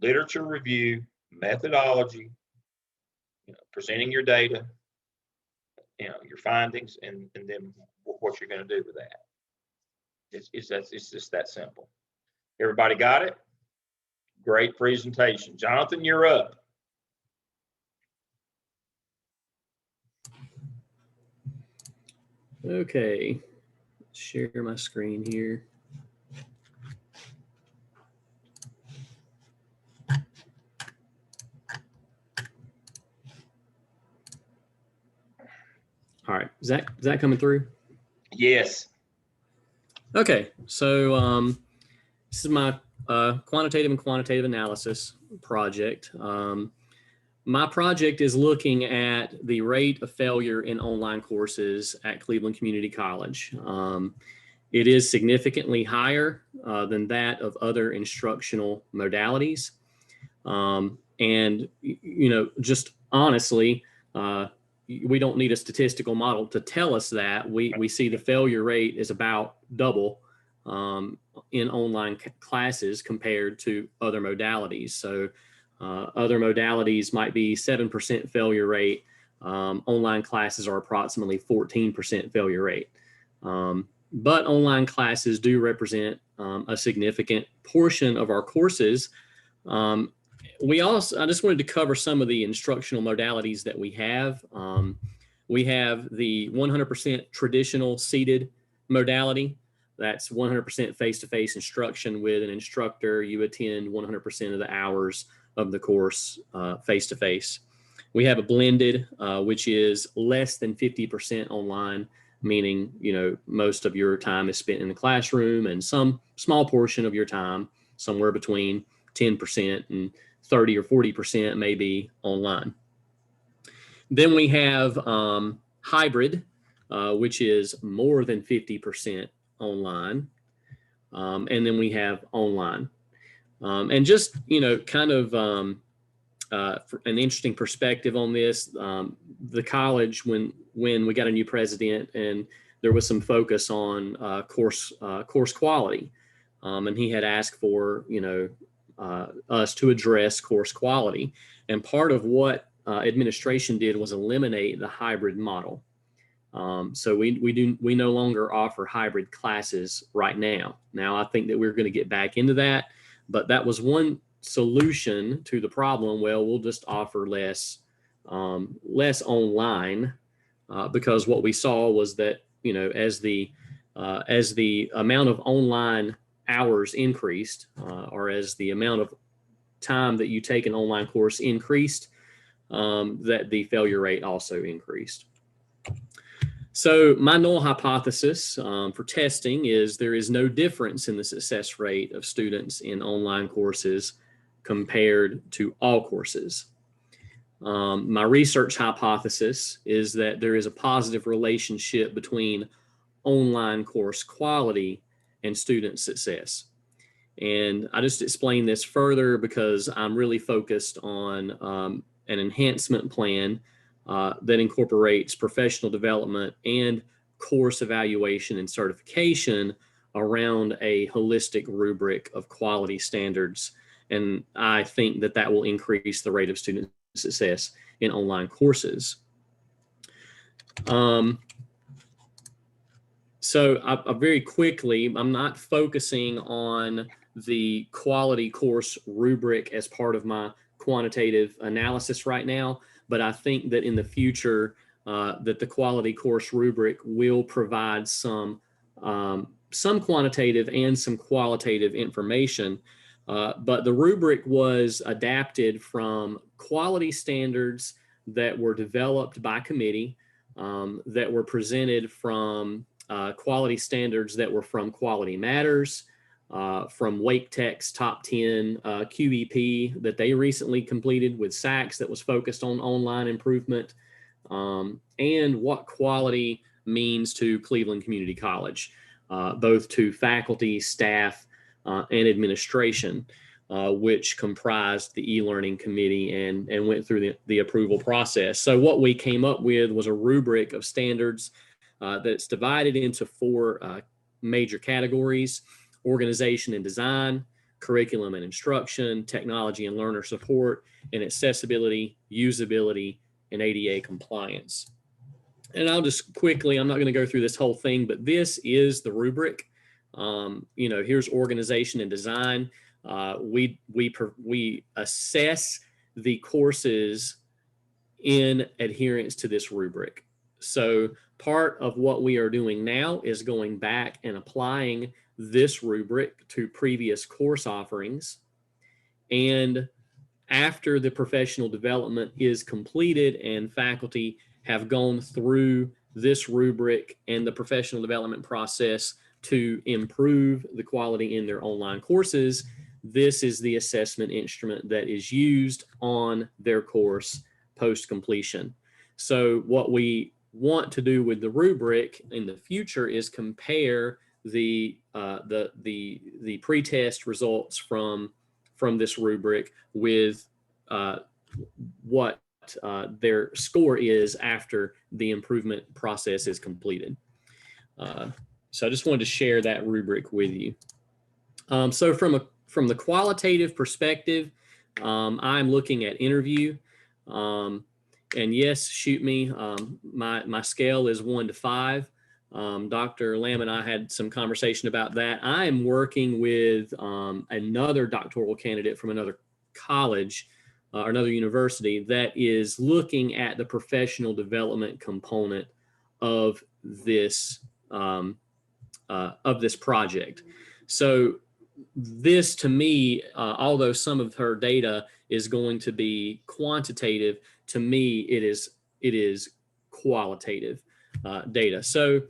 literature review, methodology, presenting your data, your findings, and then what you're going to do with that. It's just that simple. Everybody got it? Great presentation. Jonathan, you're up. Okay, share my screen here. All right, is that coming through? Yes. Okay, so this is my quantitative and quantitative analysis project. My project is looking at the rate of failure in online courses at Cleveland Community College. It is significantly higher than that of other instructional modalities. And, just honestly, we don't need a statistical model to tell us that. We see the failure rate is about double in online classes compared to other modalities. So other modalities might be 7% failure rate. Online classes are approximately 14% failure rate. But online classes do represent a significant portion of our courses. I just wanted to cover some of the instructional modalities that we have. We have the 100% traditional seated modality. That's 100% face-to-face instruction with an instructor. You attend 100% of the hours of the course face-to-face. We have a blended, which is less than 50% online, meaning, most of your time is spent in the classroom and some small portion of your time, somewhere between 10% and 30 or 40% may be online. Then we have hybrid, which is more than 50% online. And then we have online. And just, kind of for an interesting perspective on this, the college, when we got a new president and there was some focus on course quality, and he had asked for, us to address course quality. And part of what administration did was eliminate the hybrid model. So we no longer offer hybrid classes right now. Now, I think that we're going to get back into that, but that was one solution to the problem. Well, we'll just offer less online because what we saw was that, as the amount of online hours increased, or as the amount of time that you take an online course increased, that the failure rate also increased. So my null hypothesis for testing is there is no difference in the success rate of students in online courses compared to all courses. My research hypothesis is that there is a positive relationship between online course quality and student success. And I just explain this further because I'm really focused on an enhancement plan that incorporates professional development and course evaluation and certification around a holistic rubric of quality standards. And I think that that will increase the rate of student success in online courses. So I very quickly, I'm not focusing on the quality course rubric as part of my quantitative analysis right now, but I think that in the future, that the quality course rubric will provide some quantitative and some qualitative information. But the rubric was adapted from quality standards that were developed by committee, that were presented from quality standards that were from Quality Matters, from Wake Tech's top 10 QEP that they recently completed with SACS that was focused on online improvement, and what quality means to Cleveland Community College, both to faculty, staff, and administration, which comprised the e-learning committee and went through the approval process. So what we came up with was a rubric of standards that's divided into 4 major categories: organization and design, curriculum and instruction, technology and learner support, and accessibility, usability, and ADA compliance. And I'll just quickly, I'm not going to go through this whole thing, but this is the rubric. Here's organization and design. We assess the courses in adherence to this rubric. So part of what we are doing now is going back and applying this rubric to previous course offerings. And after the professional development is completed and faculty have gone through this rubric and the professional development process to improve the quality in their online courses, this is the assessment instrument that is used on their course post-completion. So what we want to do with the rubric in the future is compare the pretest results from this rubric with what their score is after the improvement process is completed. So I just wanted to share that rubric with you. So from the qualitative perspective, I'm looking at interview. And yes, shoot me. My scale is 1 to 5. Dr. Lamb and I had some conversation about that. I am working with another doctoral candidate from another college or another university that is looking at the professional development component of this project. So this, to me, although some of her data is going to be quantitative, to me it is qualitative data. So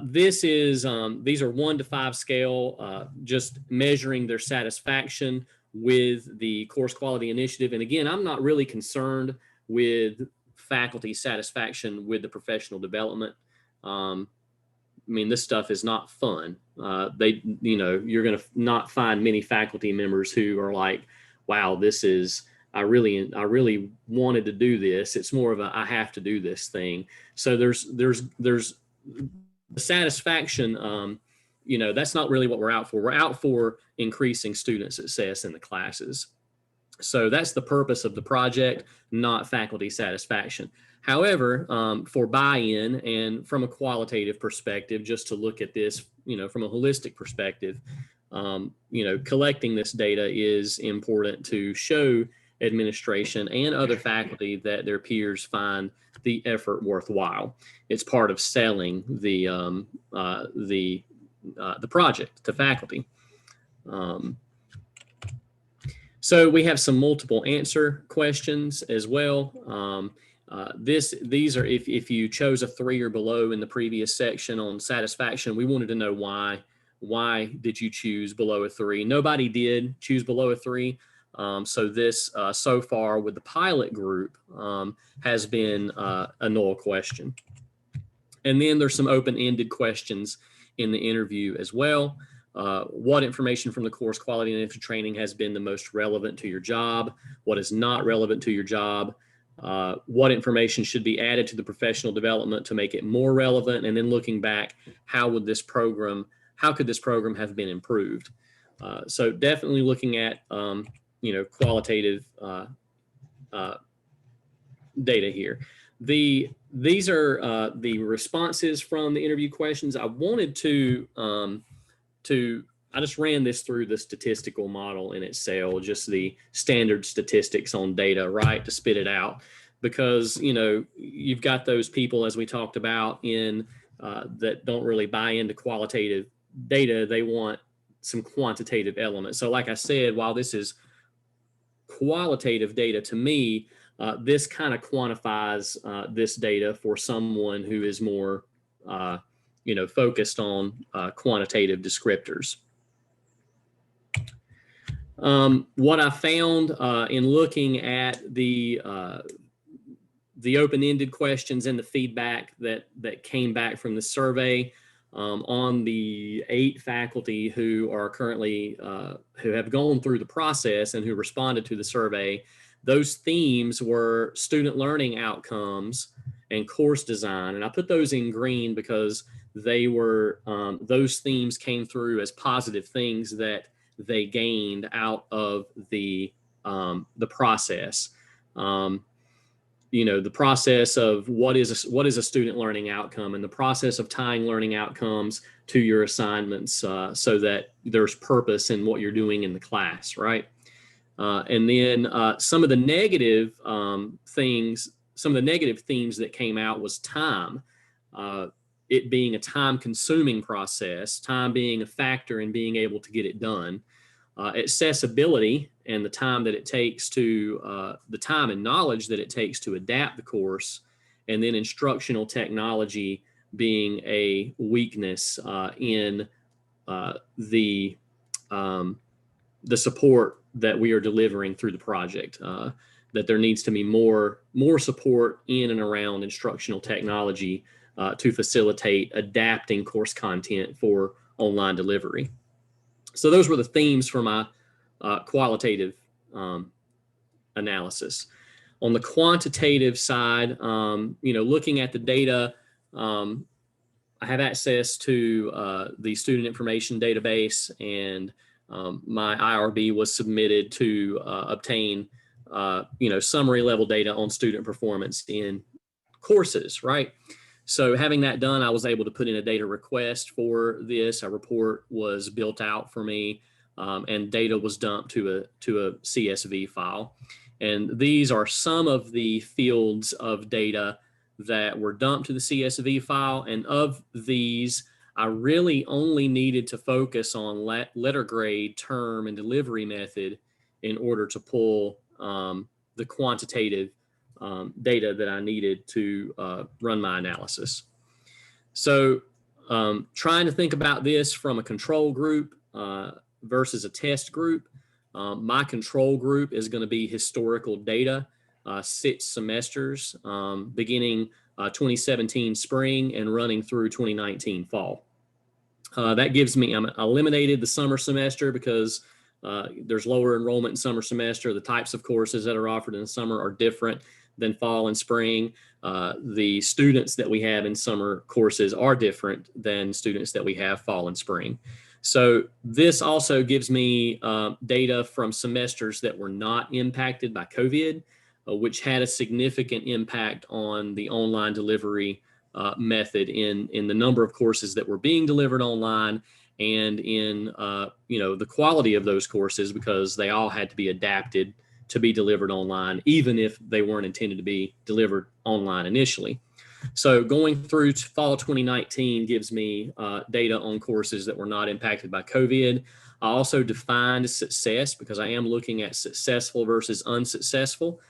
these are 1 to 5 scale, just measuring their satisfaction with the course quality initiative. And again, I'm not really concerned with faculty satisfaction with the professional development. I mean, this stuff is not fun. You're going to not find many faculty members who are like, wow, I really wanted to do this. It's more of a, I have to do this thing. So there's the satisfaction, that's not really what we're out for. We're out for increasing student success in the classes. So that's the purpose of the project, not faculty satisfaction. However, for buy-in and from a qualitative perspective, just to look at this, from a holistic perspective, collecting this data is important to show administration and other faculty that their peers find the effort worthwhile. It's part of selling the project to faculty. So we have some multiple answer questions as well. These are if you chose a 3 or below in the previous section on satisfaction, we wanted to know why. Why did you choose below a 3? Nobody did choose below a 3. So this so far with the pilot group has been a null question. And then there's some open-ended questions in the interview as well. What information from the course quality and entry training has been the most relevant to your job? What is not relevant to your job? What information should be added to the professional development to make it more relevant? And then looking back, how could this program have been improved? So definitely looking at qualitative data here. These are the responses from the interview questions. I wanted I just ran this through the statistical model in Excel, just the standard statistics on data, right, to spit it out. Because, you've got those people, as we talked about, that don't really buy into qualitative data. They want some quantitative elements. So like I said, while this is qualitative data to me, this kind of quantifies this data for someone who is more, focused on quantitative descriptors. What I found in looking at the open-ended questions and the feedback that came back from the survey on the 8 faculty who are currently who have gone through the process and who responded to the survey, those themes were student learning outcomes and course design. And I put those in green because they were those themes came through as positive things that they gained out of the process. The process of what is a student learning outcome, and the process of tying learning outcomes to your assignments so that there's purpose in what you're doing in the class, right? And then some of the negative themes that came out was time. It being a time-consuming process, time being a factor in being able to get it done. Accessibility and the time that it takes to, the time and knowledge that it takes to adapt the course, and then instructional technology being a weakness in the support that we are delivering through the project. That there needs to be more support in and around instructional technology to facilitate adapting course content for online delivery. So those were the themes for my qualitative analysis. On the quantitative side, looking at the data, I have access to the student information database, and my IRB was submitted to obtain, summary level data on student performance in courses, right? So having that done, I was able to put in a data request for this. A report was built out for me, and data was dumped to a CSV file. And these are some of the fields of data that were dumped to the CSV file. And of these, I really only needed to focus on letter grade, term, and delivery method in order to pull the quantitative data that I needed to run my analysis. So trying to think about this from a control group versus a test group, my control group is going to be historical data, 6 semesters, beginning 2017 spring and running through 2019 fall. That gives me, I eliminated the summer semester because there's lower enrollment in summer semester. The types of courses that are offered in the summer are different than fall and spring. The students that we have in summer courses are different than students that we have fall and spring. So this also gives me data from semesters that were not impacted by COVID, which had a significant impact on the online delivery method in the number of courses that were being delivered online, and in the quality of those courses, because they all had to be adapted to be delivered online, even if they weren't intended to be delivered online initially. So going through to fall 2019 gives me data on courses that were not impacted by COVID. I also defined success because I am looking at successful versus unsuccessful.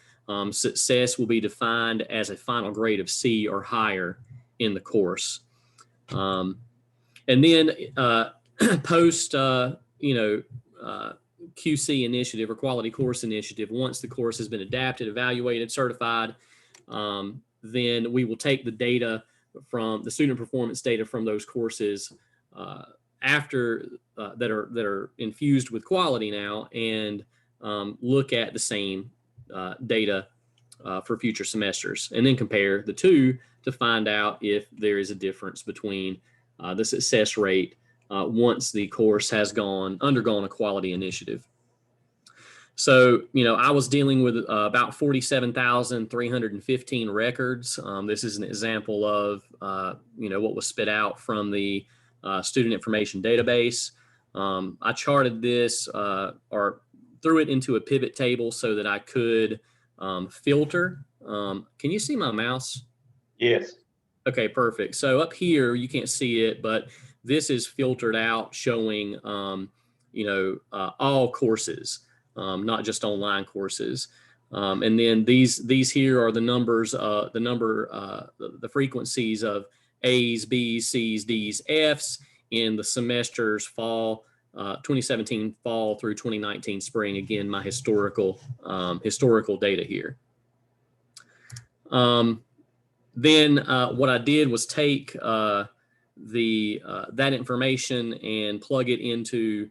Success will be defined as a final grade of C or higher in the course. And then post, QC initiative or quality course initiative, once the course has been adapted, evaluated, certified, then we will take the data from the student performance data from those courses after that are infused with quality now, and look at the same data for future semesters, and then compare the two to find out if there is a difference between the success rate once the course has undergone a quality initiative. So, I was dealing with about 47,315 records. This is an example of, what was spit out from the student information database. I charted this or threw it into a pivot table so that I could filter. Can you see my mouse? Yes. Okay, perfect. So up here, you can't see it, but this is filtered out showing, all courses. Not just online courses. And then these here are the numbers, the frequencies of A's, B's, C's, D's, F's in the semesters fall, 2017 fall through 2019 spring. Again, my historical data here. Then what I did was take that information and plug it into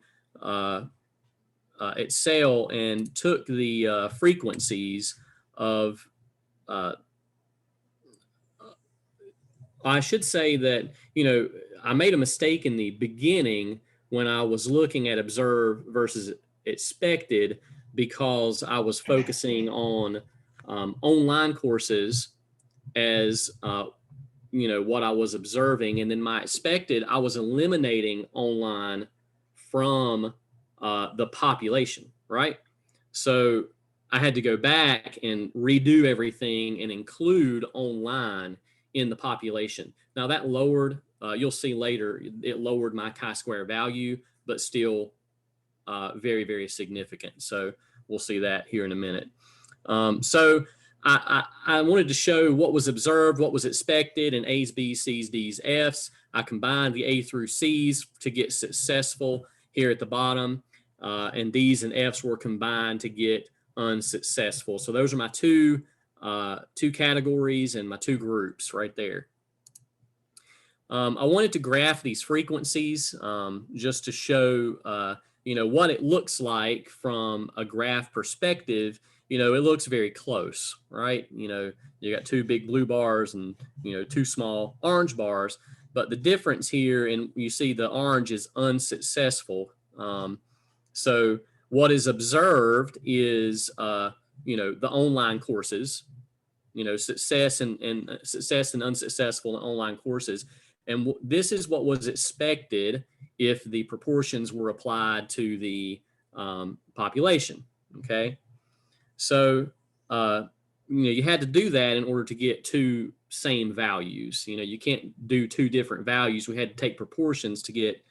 Excel and took the frequencies of, I should say that, I made a mistake in the beginning when I was looking at observed versus expected, because I was focusing on online courses as what I was observing, and then my expected, I was eliminating online from the population, right? So I had to go back and redo everything and include online in the population. Now that lowered, you'll see later, it lowered my chi-square value, but still very, very significant. So we'll see that here in a minute. So I wanted to show what was observed, what was expected in A's, B's, C's, D's, F's. I combined the A through C's to get successful here at the bottom, and D's and F's were combined to get unsuccessful. So those are my two categories and my two groups right there. I wanted to graph these frequencies just to show what it looks like from a graph perspective. It looks very close, right? You got two big blue bars and, two small orange bars, but the difference here, and you see the orange is unsuccessful. So what is observed is, the online courses, success and success and unsuccessful in online courses. And this is what was expected if the proportions were applied to the population, okay? So, you had to do that in order to get two same values. You can't do two different values. We had to take proportions to get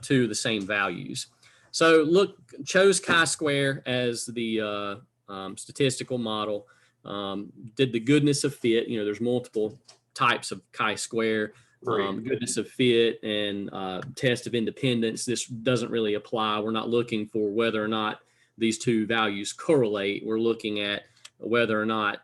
to the same values. So look, chose chi-square as the statistical model, did the goodness of fit. There's multiple types of chi-square, goodness of fit and test of independence. This doesn't really apply. We're not looking for whether or not these two values correlate. We're looking at whether or not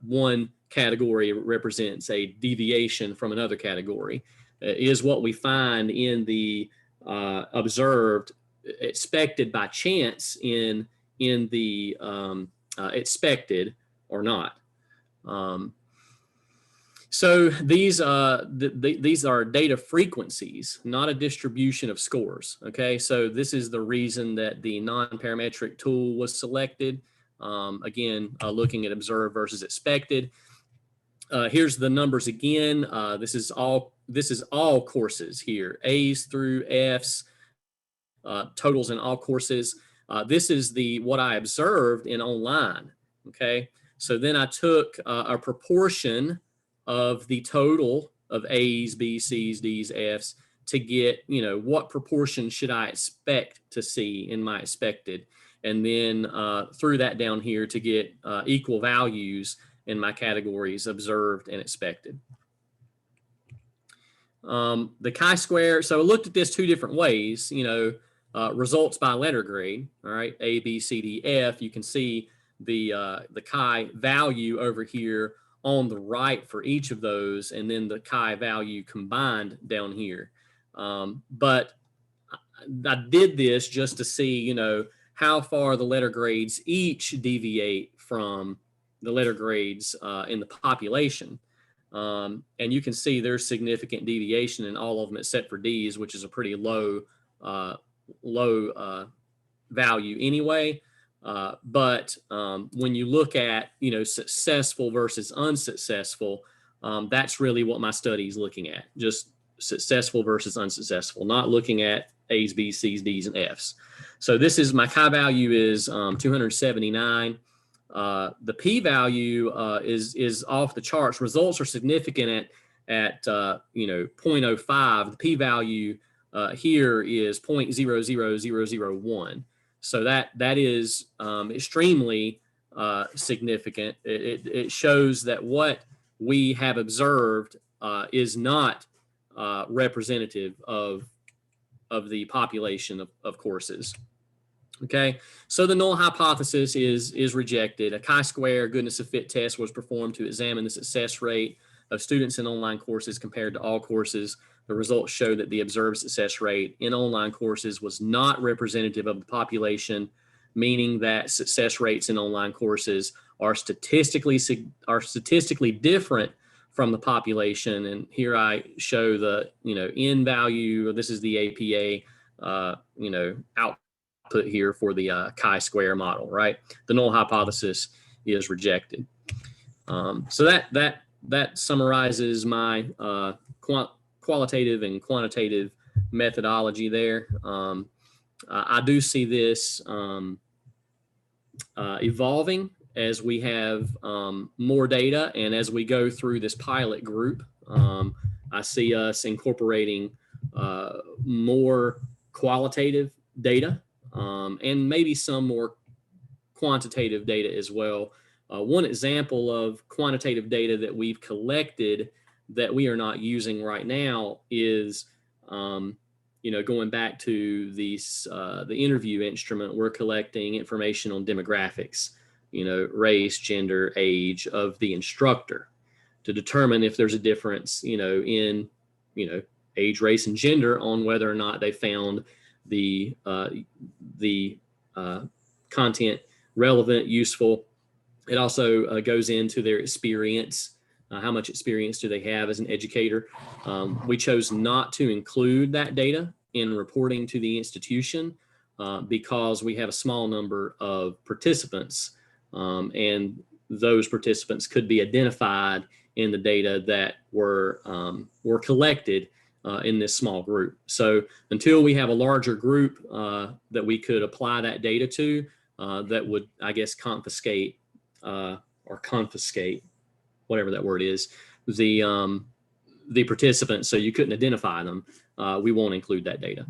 one category represents a deviation from another category. Is what we find in the observed expected by chance in the expected or not. So these are data frequencies, not a distribution of scores. Okay, so this is the reason that the non-parametric tool was selected. Again, looking at observed versus expected. Here's the numbers again. This is all courses here, A's through F's, totals in all courses. This is what I observed in online. Okay, so then I took a proportion of the total of A's, B's, C's, D's, F's to get, what proportion should I expect to see in my expected, and then threw that down here to get equal values in my categories observed and expected. The chi-square, so I looked at this two different ways, results by letter grade, all right, A, B, C, D, F. You can see the chi value over here on the right for each of those, and then the chi value combined down here. But I did this just to see, how far the letter grades each deviate from the letter grades in the population. And you can see there's significant deviation in all of them except for D's, which is a pretty low value anyway. But when you look at, successful versus unsuccessful, that's really what my study is looking at, just successful versus unsuccessful, not looking at A's, B's, C's, D's, and F's. So this is, my chi value is 279. The p-value is off the charts. Results are significant at 0.05. The p-value here is 0.00001. So that is extremely significant. It shows that what we have observed is not representative of the population of courses. Okay, so the null hypothesis is rejected. A chi-square goodness of fit test was performed to examine the success rate of students in online courses compared to all courses. The results show that the observed success rate in online courses was not representative of the population, meaning that success rates in online courses are statistically different from the population. And here I show the N value. This is the APA output here for the chi-square model, right? The null hypothesis is rejected. So that summarizes my qualitative and quantitative methodology there. I do see this evolving as we have more data and as we go through this pilot group. I see us incorporating more qualitative data and maybe some more quantitative data as well. One example of quantitative data that we've collected that we are not using right now is, going back to the interview instrument, we're collecting information on demographics, race, gender, age of the instructor to determine if there's a difference, in, age, race, and gender on whether or not they found the content relevant, useful. It also goes into their experience. How much experience do they have as an educator? We chose not to include that data in reporting to the institution because we have a small number of participants, and those participants could be identified in the data that were collected in this small group. So until we have a larger group that we could apply that data to, that would, I guess, confiscate, whatever that word is, the participants, so you couldn't identify them. We won't include that data.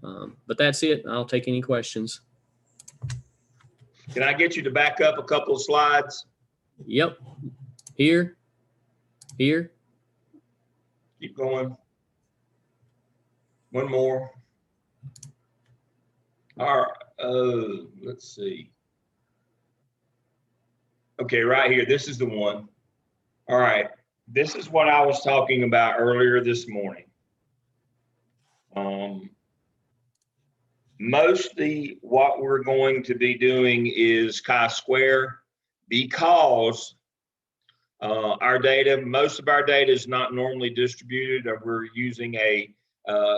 But that's it. I'll take any questions. Can I get you to back up a couple of slides? Yep. Here. Keep going. One more. All right. Let's see. Okay, right here. This is the one. All right. This is what I was talking about earlier this morning. Mostly what we're going to be doing is chi-square because our data, most of our data is not normally distributed, or we're using a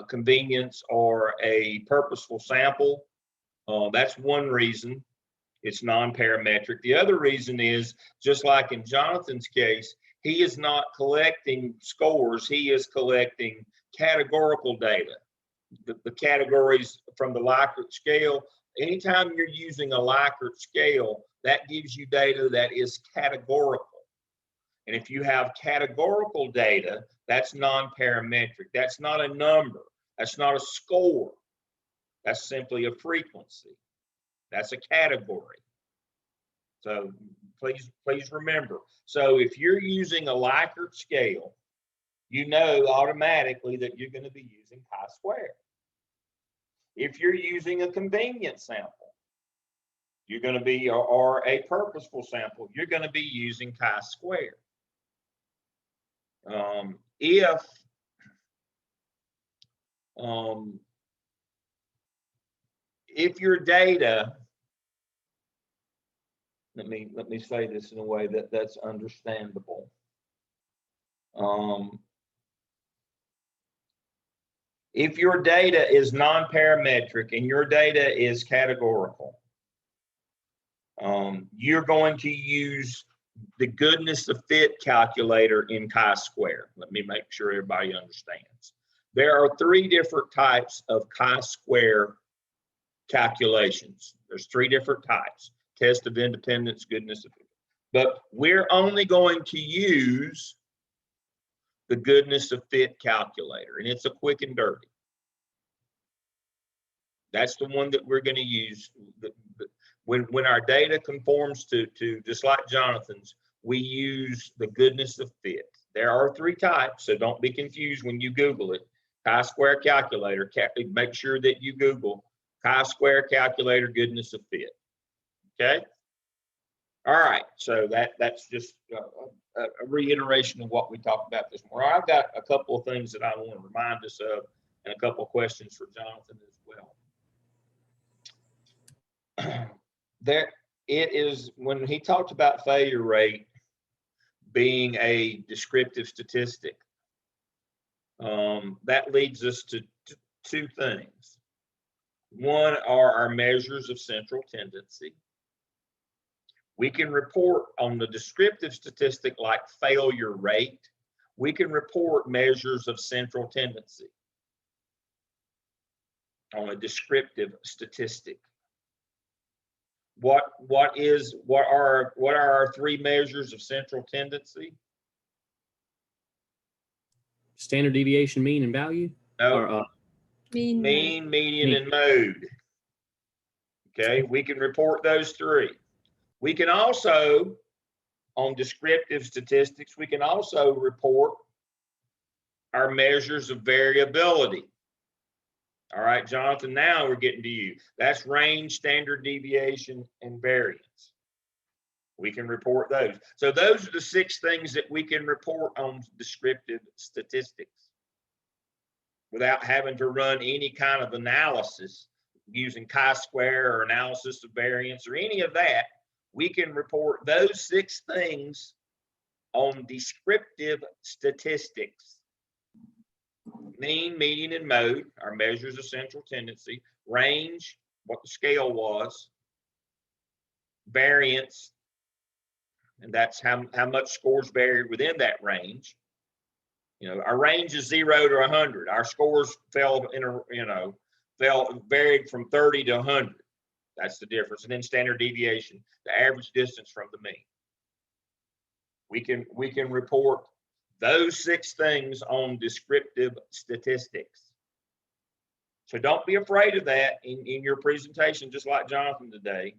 convenience or a purposeful sample. That's one reason it's non-parametric. The other reason is, just like in Jonathan's case, he is not collecting scores, he is collecting categorical data. The categories from the Likert scale. Anytime you're using a Likert scale, that gives you data that is categorical. And if you have categorical data, that's non-parametric. That's not a number. That's not a score. That's simply a frequency. That's a category. So please remember. So if you're using a Likert scale, you know automatically that you're going to be using chi-square. If you're using a convenience sample, you're going to be, or a purposeful sample, you're going to be using chi-square. If your data, let me say this in a way that's understandable. If your data is non-parametric and your data is categorical, you're going to use the goodness of fit calculator in chi-square. Let me make sure everybody understands. There are three different types of chi-square calculations. There's three different types: test of independence, goodness of fit. But we're only going to use the goodness of fit calculator, and it's a quick and dirty. That's the one that we're going to use. when our data conforms to just like Jonathan's, we use the goodness of fit. There are 3 types, so don't be confused when you Google it. Chi-square calculator, make sure that you Google chi-square calculator goodness of fit. Okay. All right, so that's just a reiteration of what we talked about this morning. I've got a couple of things that I want to remind us of and a couple of questions for Jonathan as well. There, it is when he talked about failure rate being a descriptive statistic, that leads us to 2 things. One are our measures of central tendency. We can report on the descriptive statistic like failure rate. We can report measures of central tendency on a descriptive statistic. What are our 3 measures of central tendency? Standard deviation, mean, and value? No. Or, Mean, median, and mode. Okay, we can report those 3. We can also, on descriptive statistics, we can also report our measures of variability. All right, Jonathan, now we're getting to you. That's range, standard deviation, and variance. We can report those. So those are the 6 things that we can report on descriptive statistics without having to run any kind of analysis using chi-square or analysis of variance or any of that. We can report those 6 things on descriptive statistics. Mean, median, and mode, our measures of central tendency. Range, what the scale was. Variance, and that's how much scores varied within that range. You know, our range is 0 to 100. Our scores varied from 30 to 100. That's the difference. And then standard deviation, the average distance from the mean. We can report those 6 things on descriptive statistics. So don't be afraid of that in your presentation, just like Jonathan today.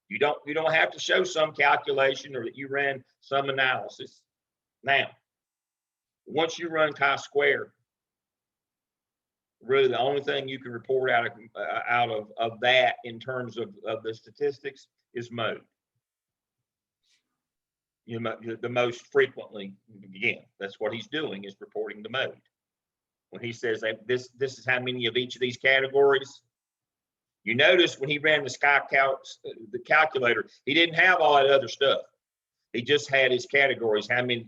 You don't have to show some calculation or that you ran some analysis. Now, once you run chi-square, really the only thing you can report out of that in terms of the statistics is mode. You know, the most frequently, again, that's what he's doing, is reporting the mode. When he says that this is how many of each of these categories. You notice when he ran the calculator, he didn't have all that other stuff. He just had his categories. How many?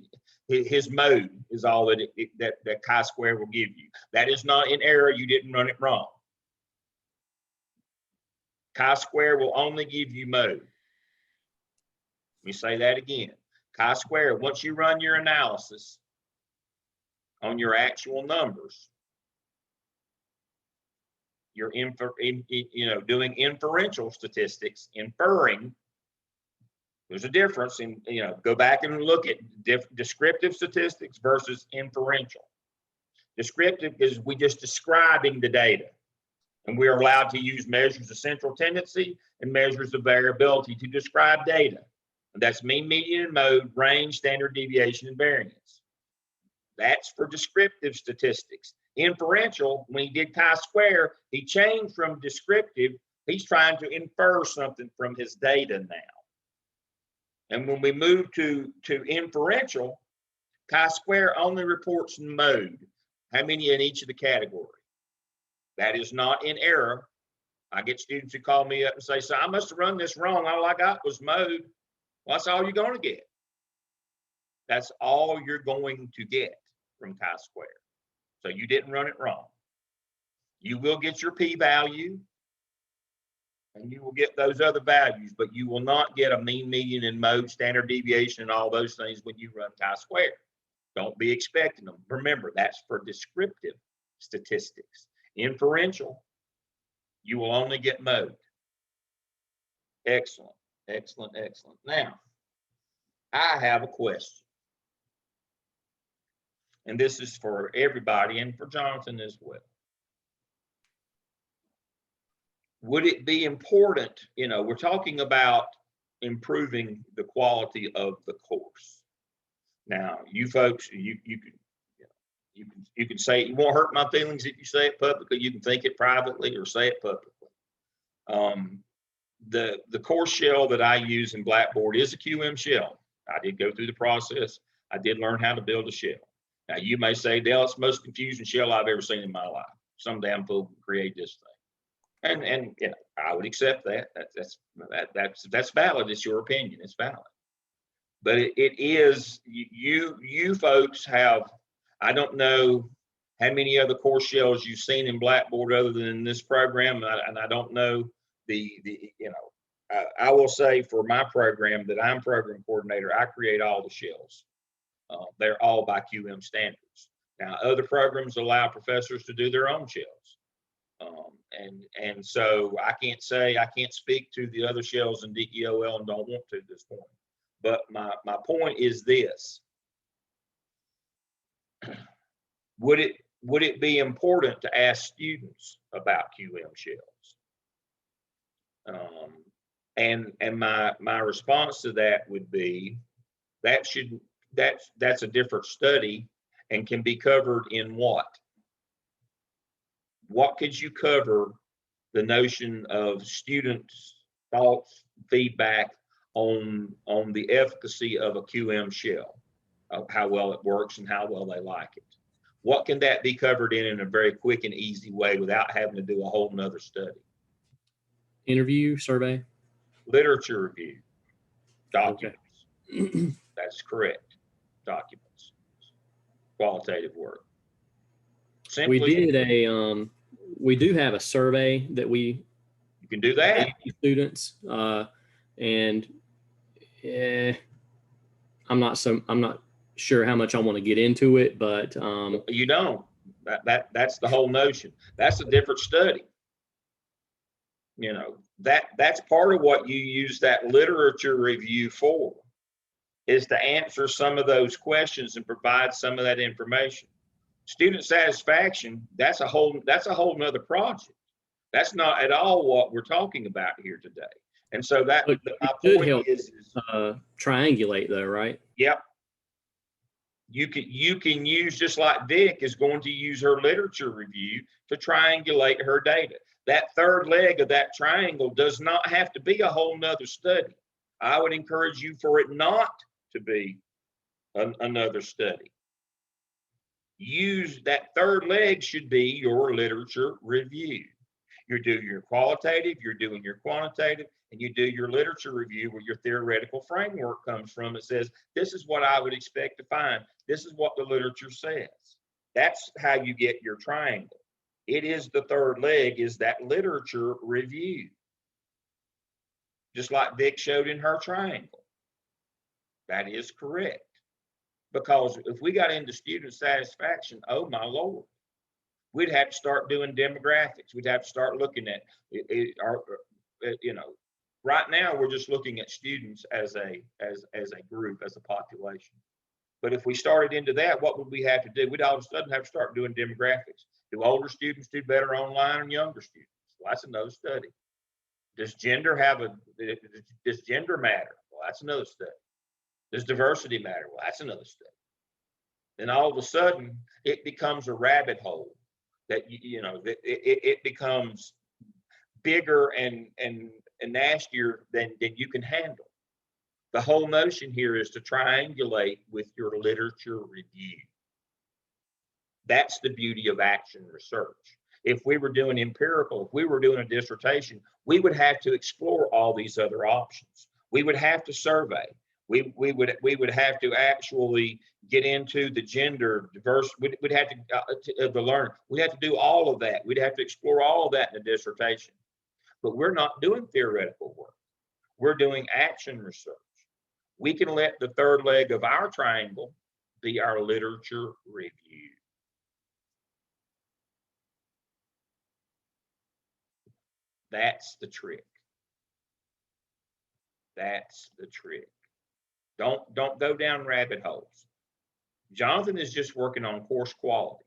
His mode is all that chi-square will give you. That is not in error. You didn't run it wrong. Chi-square will only give you mode. Let me say that again. Chi-square, once you run your analysis on your actual numbers, you're doing inferential statistics, inferring. There's a difference in, go back and look at descriptive statistics versus inferential. Descriptive is we just describing the data, and we are allowed to use measures of central tendency and measures of variability to describe data. And that's mean, median, and mode, range, standard deviation, and variance. That's for descriptive statistics. Inferential, when he did chi-square, he changed from descriptive. He's trying to infer something from his data now. And when we move to inferential, chi-square only reports mode. How many in each of the categories? That is not in error. I get students who call me up and say, so I must have run this wrong. All I got was mode. Well, that's all you're going to get. That's all you're going to get from chi-square. So you didn't run it wrong. You will get your p-value, and you will get those other values, but you will not get a mean, median, and mode, standard deviation, and all those things when you run chi-square. Don't be expecting them. Remember, that's for descriptive statistics. Inferential, you will only get mode. Excellent, excellent, excellent. Now, I have a question. And this is for everybody and for Jonathan as well. would it be important, we're talking about improving the quality of the course. Now, you folks, you can say, it won't hurt my feelings if you say it publicly. You can think it privately or say it publicly. The course shell that I use in Blackboard is a QM shell. I did go through the process. I did learn how to build a shell. Now, you may say, Dale, it's the most confusing shell I've ever seen in my life. Some damn fool can create this thing. And I would accept that. That's valid. It's your opinion. It's valid. But it is, you folks have, I don't know how many other course shells you've seen in Blackboard other than this program, and I don't know I will say for my program that I'm program coordinator, I create all the shells. They're all by QM standards. Now, other programs allow professors to do their own shells. And so I can't speak to the other shells in DEOL and don't want to at this point. But my point is this. Would it be important to ask students about QM shells? And my response to that would be that's a different study and can be covered in what? What could you cover the notion of students' thoughts, feedback on the efficacy of a QM shell, of how well it works and how well they like it? What can that be covered in a very quick and easy way without having to do a whole nother study? Interview, survey? Literature review, documents. Okay. That's correct. Documents, qualitative work. Simply, we do have a survey that you can do that. Students, and I'm not sure how much I want to get into it, but you don't. That's the whole notion. That's a different study. That's part of what you use that literature review for, is to answer some of those questions and provide some of that information. Student satisfaction, that's a whole nother project. That's not at all what we're talking about here today. And so that my point help is triangulate though, right? Yep. You can use, just like Vic is going to use her literature review to triangulate her data. That third leg of that triangle does not have to be a whole nother study. I would encourage you for it not to be another study. Use that third leg should be your literature review. You're doing your qualitative, you're doing your quantitative, and you do your literature review where your theoretical framework comes from. It says, this is what I would expect to find. This is what the literature says. That's how you get your triangle. It is the third leg, is that literature review. Just like Vic showed in her triangle. That is correct. Because if we got into student satisfaction, oh my Lord, we'd have to start doing demographics. We'd have to start looking at right now we're just looking at students as a group, as a population. But if we started into that, what would we have to do? We'd all of a sudden have to start doing demographics. Do older students do better online than younger students? Well, that's another study. Does gender matter? Well, that's another study. Does diversity matter? Well, that's another study. Then all of a sudden, it becomes a rabbit hole that it becomes bigger and nastier than you can handle. The whole notion here is to triangulate with your literature review. That's the beauty of action research. If we were doing empirical, if we were doing a dissertation, we would have to explore all these other options. We would have to survey. We would have to actually get into the gender diverse. We'd have to learn. We'd have to do all of that. We'd have to explore all of that in a dissertation. But we're not doing theoretical work. We're doing action research. We can let the third leg of our triangle be our literature review. That's the trick. That's the trick. Don't go down rabbit holes. Jonathan is just working on course quality,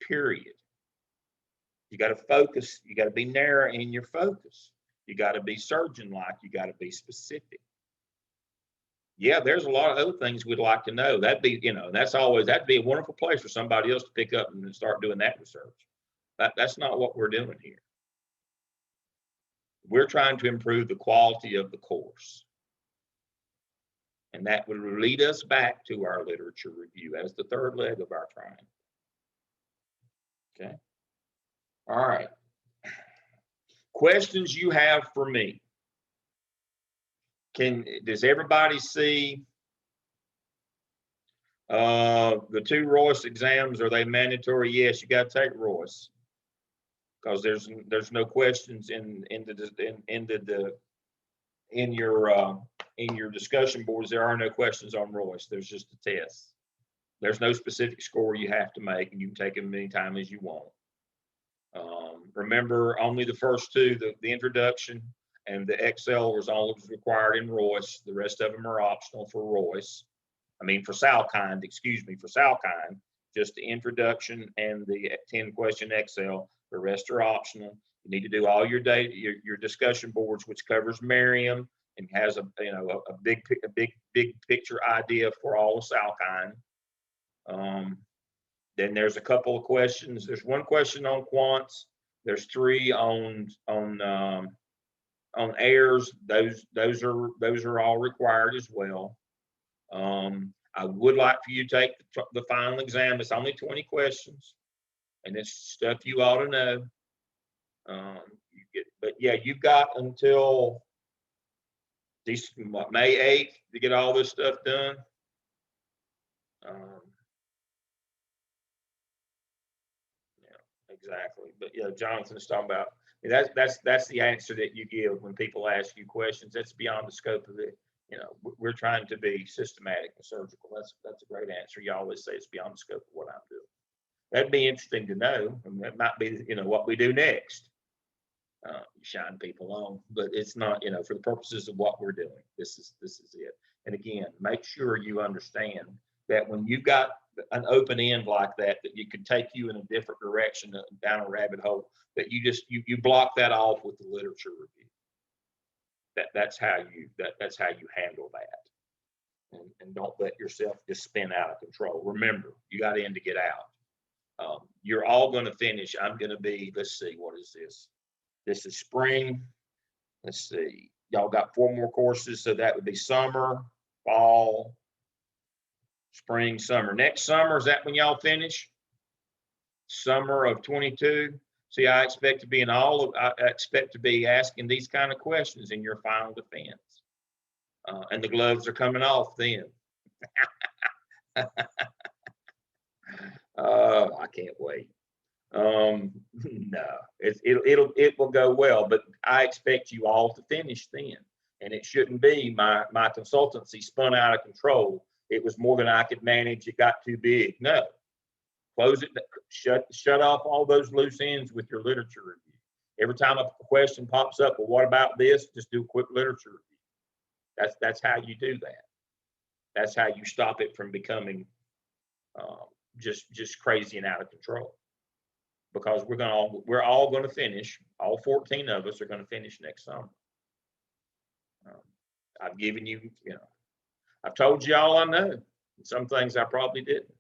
period. You got to focus. You got to be narrow in your focus. You got to be surgeon-like. You got to be specific. Yeah, there's a lot of other things we'd like to know. That'd be, that'd be a wonderful place for somebody else to pick up and start doing that research. That's not what we're doing here. We're trying to improve the quality of the course. And that would lead us back to our literature review as the third leg of our triangle. Okay. All right. Questions you have for me? Does everybody see the 2 Royce exams? Are they mandatory? Yes, you got to take Royce, because there's no questions in your discussion boards. There are no questions on Royce. There's just a test. There's no specific score you have to make, and you can take them many times as you want. Remember, only the first 2, the introduction and the Excel was all that was required in Royce. The rest of them are optional for Royce. For Salkind, for Salkind, just the introduction and the 10-question Excel. The rest are optional. You need to do all your data, your discussion boards, which covers Merriam and has a big picture idea for all of Salkind. Then there's a couple of questions. There's 1 question on quants. There's 3 on airs. Those are all required as well. I would like for you to take the final exam. It's only 20 questions, and it's stuff you ought to know. But yeah, you've got until May 8th to get all this stuff done. Exactly. But yeah, Jonathan's talking about that's the answer that you give when people ask you questions. That's beyond the scope of it. We're trying to be systematic and surgical. That's a great answer. You always say it's beyond the scope of what I'm doing. That'd be interesting to know. And that might be, what we do next. Shine people on, but it's not, for the purposes of what we're doing. This is it. And again, make sure you understand that when you've got an open end like that you could take you in a different direction down a rabbit hole, that you block that off with the literature review. That's how you handle that. And don't let yourself just spin out of control. Remember, you got in to get out. You're all going to finish. I'm going to be, let's see, what is this? This is spring. Let's see. Y'all got 4 more courses. So that would be summer, fall, spring, summer. Next summer, is that when y'all finish? Summer of 22. See, I expect to be asking these kind of questions in your final defense. And the gloves are coming off then. I can't wait. No, it will go well, but I expect you all to finish then. And it shouldn't be my consultancy spun out of control. It was more than I could manage. It got too big. No, close it. Shut off all those loose ends with your literature review. Every time a question pops up, well, what about this? Just do a quick literature review. That's how you do that. That's how you stop it from becoming just crazy and out of control. Because we're all going to finish. All 14 of us are going to finish next summer. I've given you, I've told you all I know. Some things I probably didn't.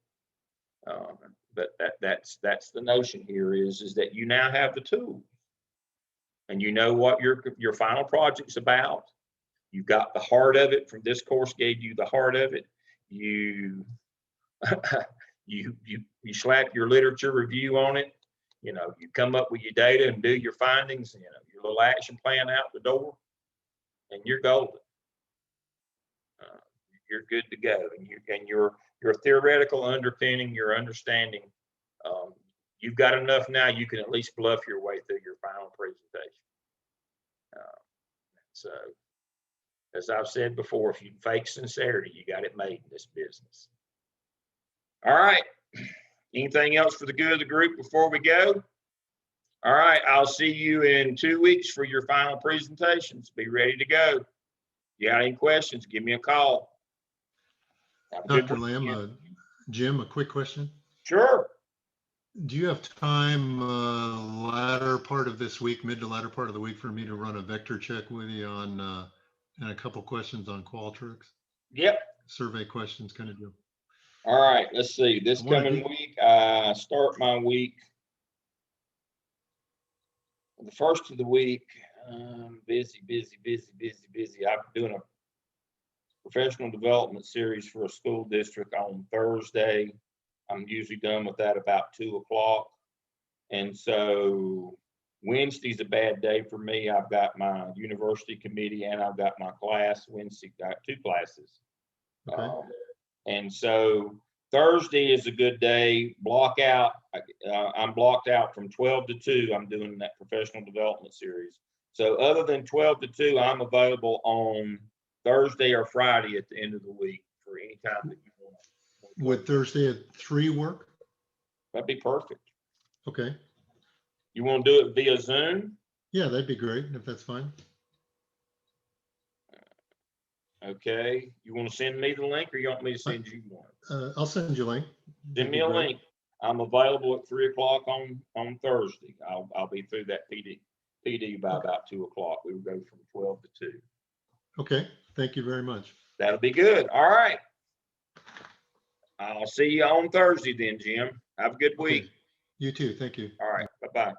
But that's the notion here is that you now have the tools, and you know what your final project's about. You've got the heart of it. From this course gave you the heart of it. You slap your literature review on it. You come up with your data and do your findings, your little action plan out the door, and you're golden. You're good to go. And your theoretical underpinning, your understanding, you've got enough now. You can at least bluff your way through your final presentation. So, as I've said before, if you fake sincerity, you got it made in this business. All right. Anything else for the good of the group before we go? All right, I'll see you in 2 weeks for your final presentations. Be ready to go. If you got any questions, give me a call. Dr. Lamb, Jim, a quick question. Sure. Do you have time latter part of this week, mid to latter part of the week, for me to run a vector check with you on and a couple questions on Qualtrics? Yep. Survey questions kind of deal. All right, let's see. This I wanna coming do- week, I start my week. The first of the week, busy. I'm doing a professional development series for a school district on Thursday. I'm usually done with that about 2 o'clock. And so Wednesday's a bad day for me. I've got my university committee and I've got my class. Wednesday, got 2 classes. Okay. And so Thursday is a good day. Block out. I'm blocked out from 12 to 2. I'm doing that professional development series. So other than 12 to 2, I'm available on Thursday or Friday at the end of the week for any time that you want. Would Thursday at 3 work? That'd be perfect. Okay. You want to do it via Zoom? Yeah, that'd be great if that's fine. Okay. You want to send me the link or you want me to send you one? I'll send you a link. Send me a link. I'm available at 3 o'clock on Thursday. I'll be through that PD by about 2 o'clock. We will go from 12 to 2. Okay. Thank you very much. That'll be good. All right. I'll see you on Thursday then, Jim. Have a good week. Okay. You too. Thank you. All right. Bye-bye.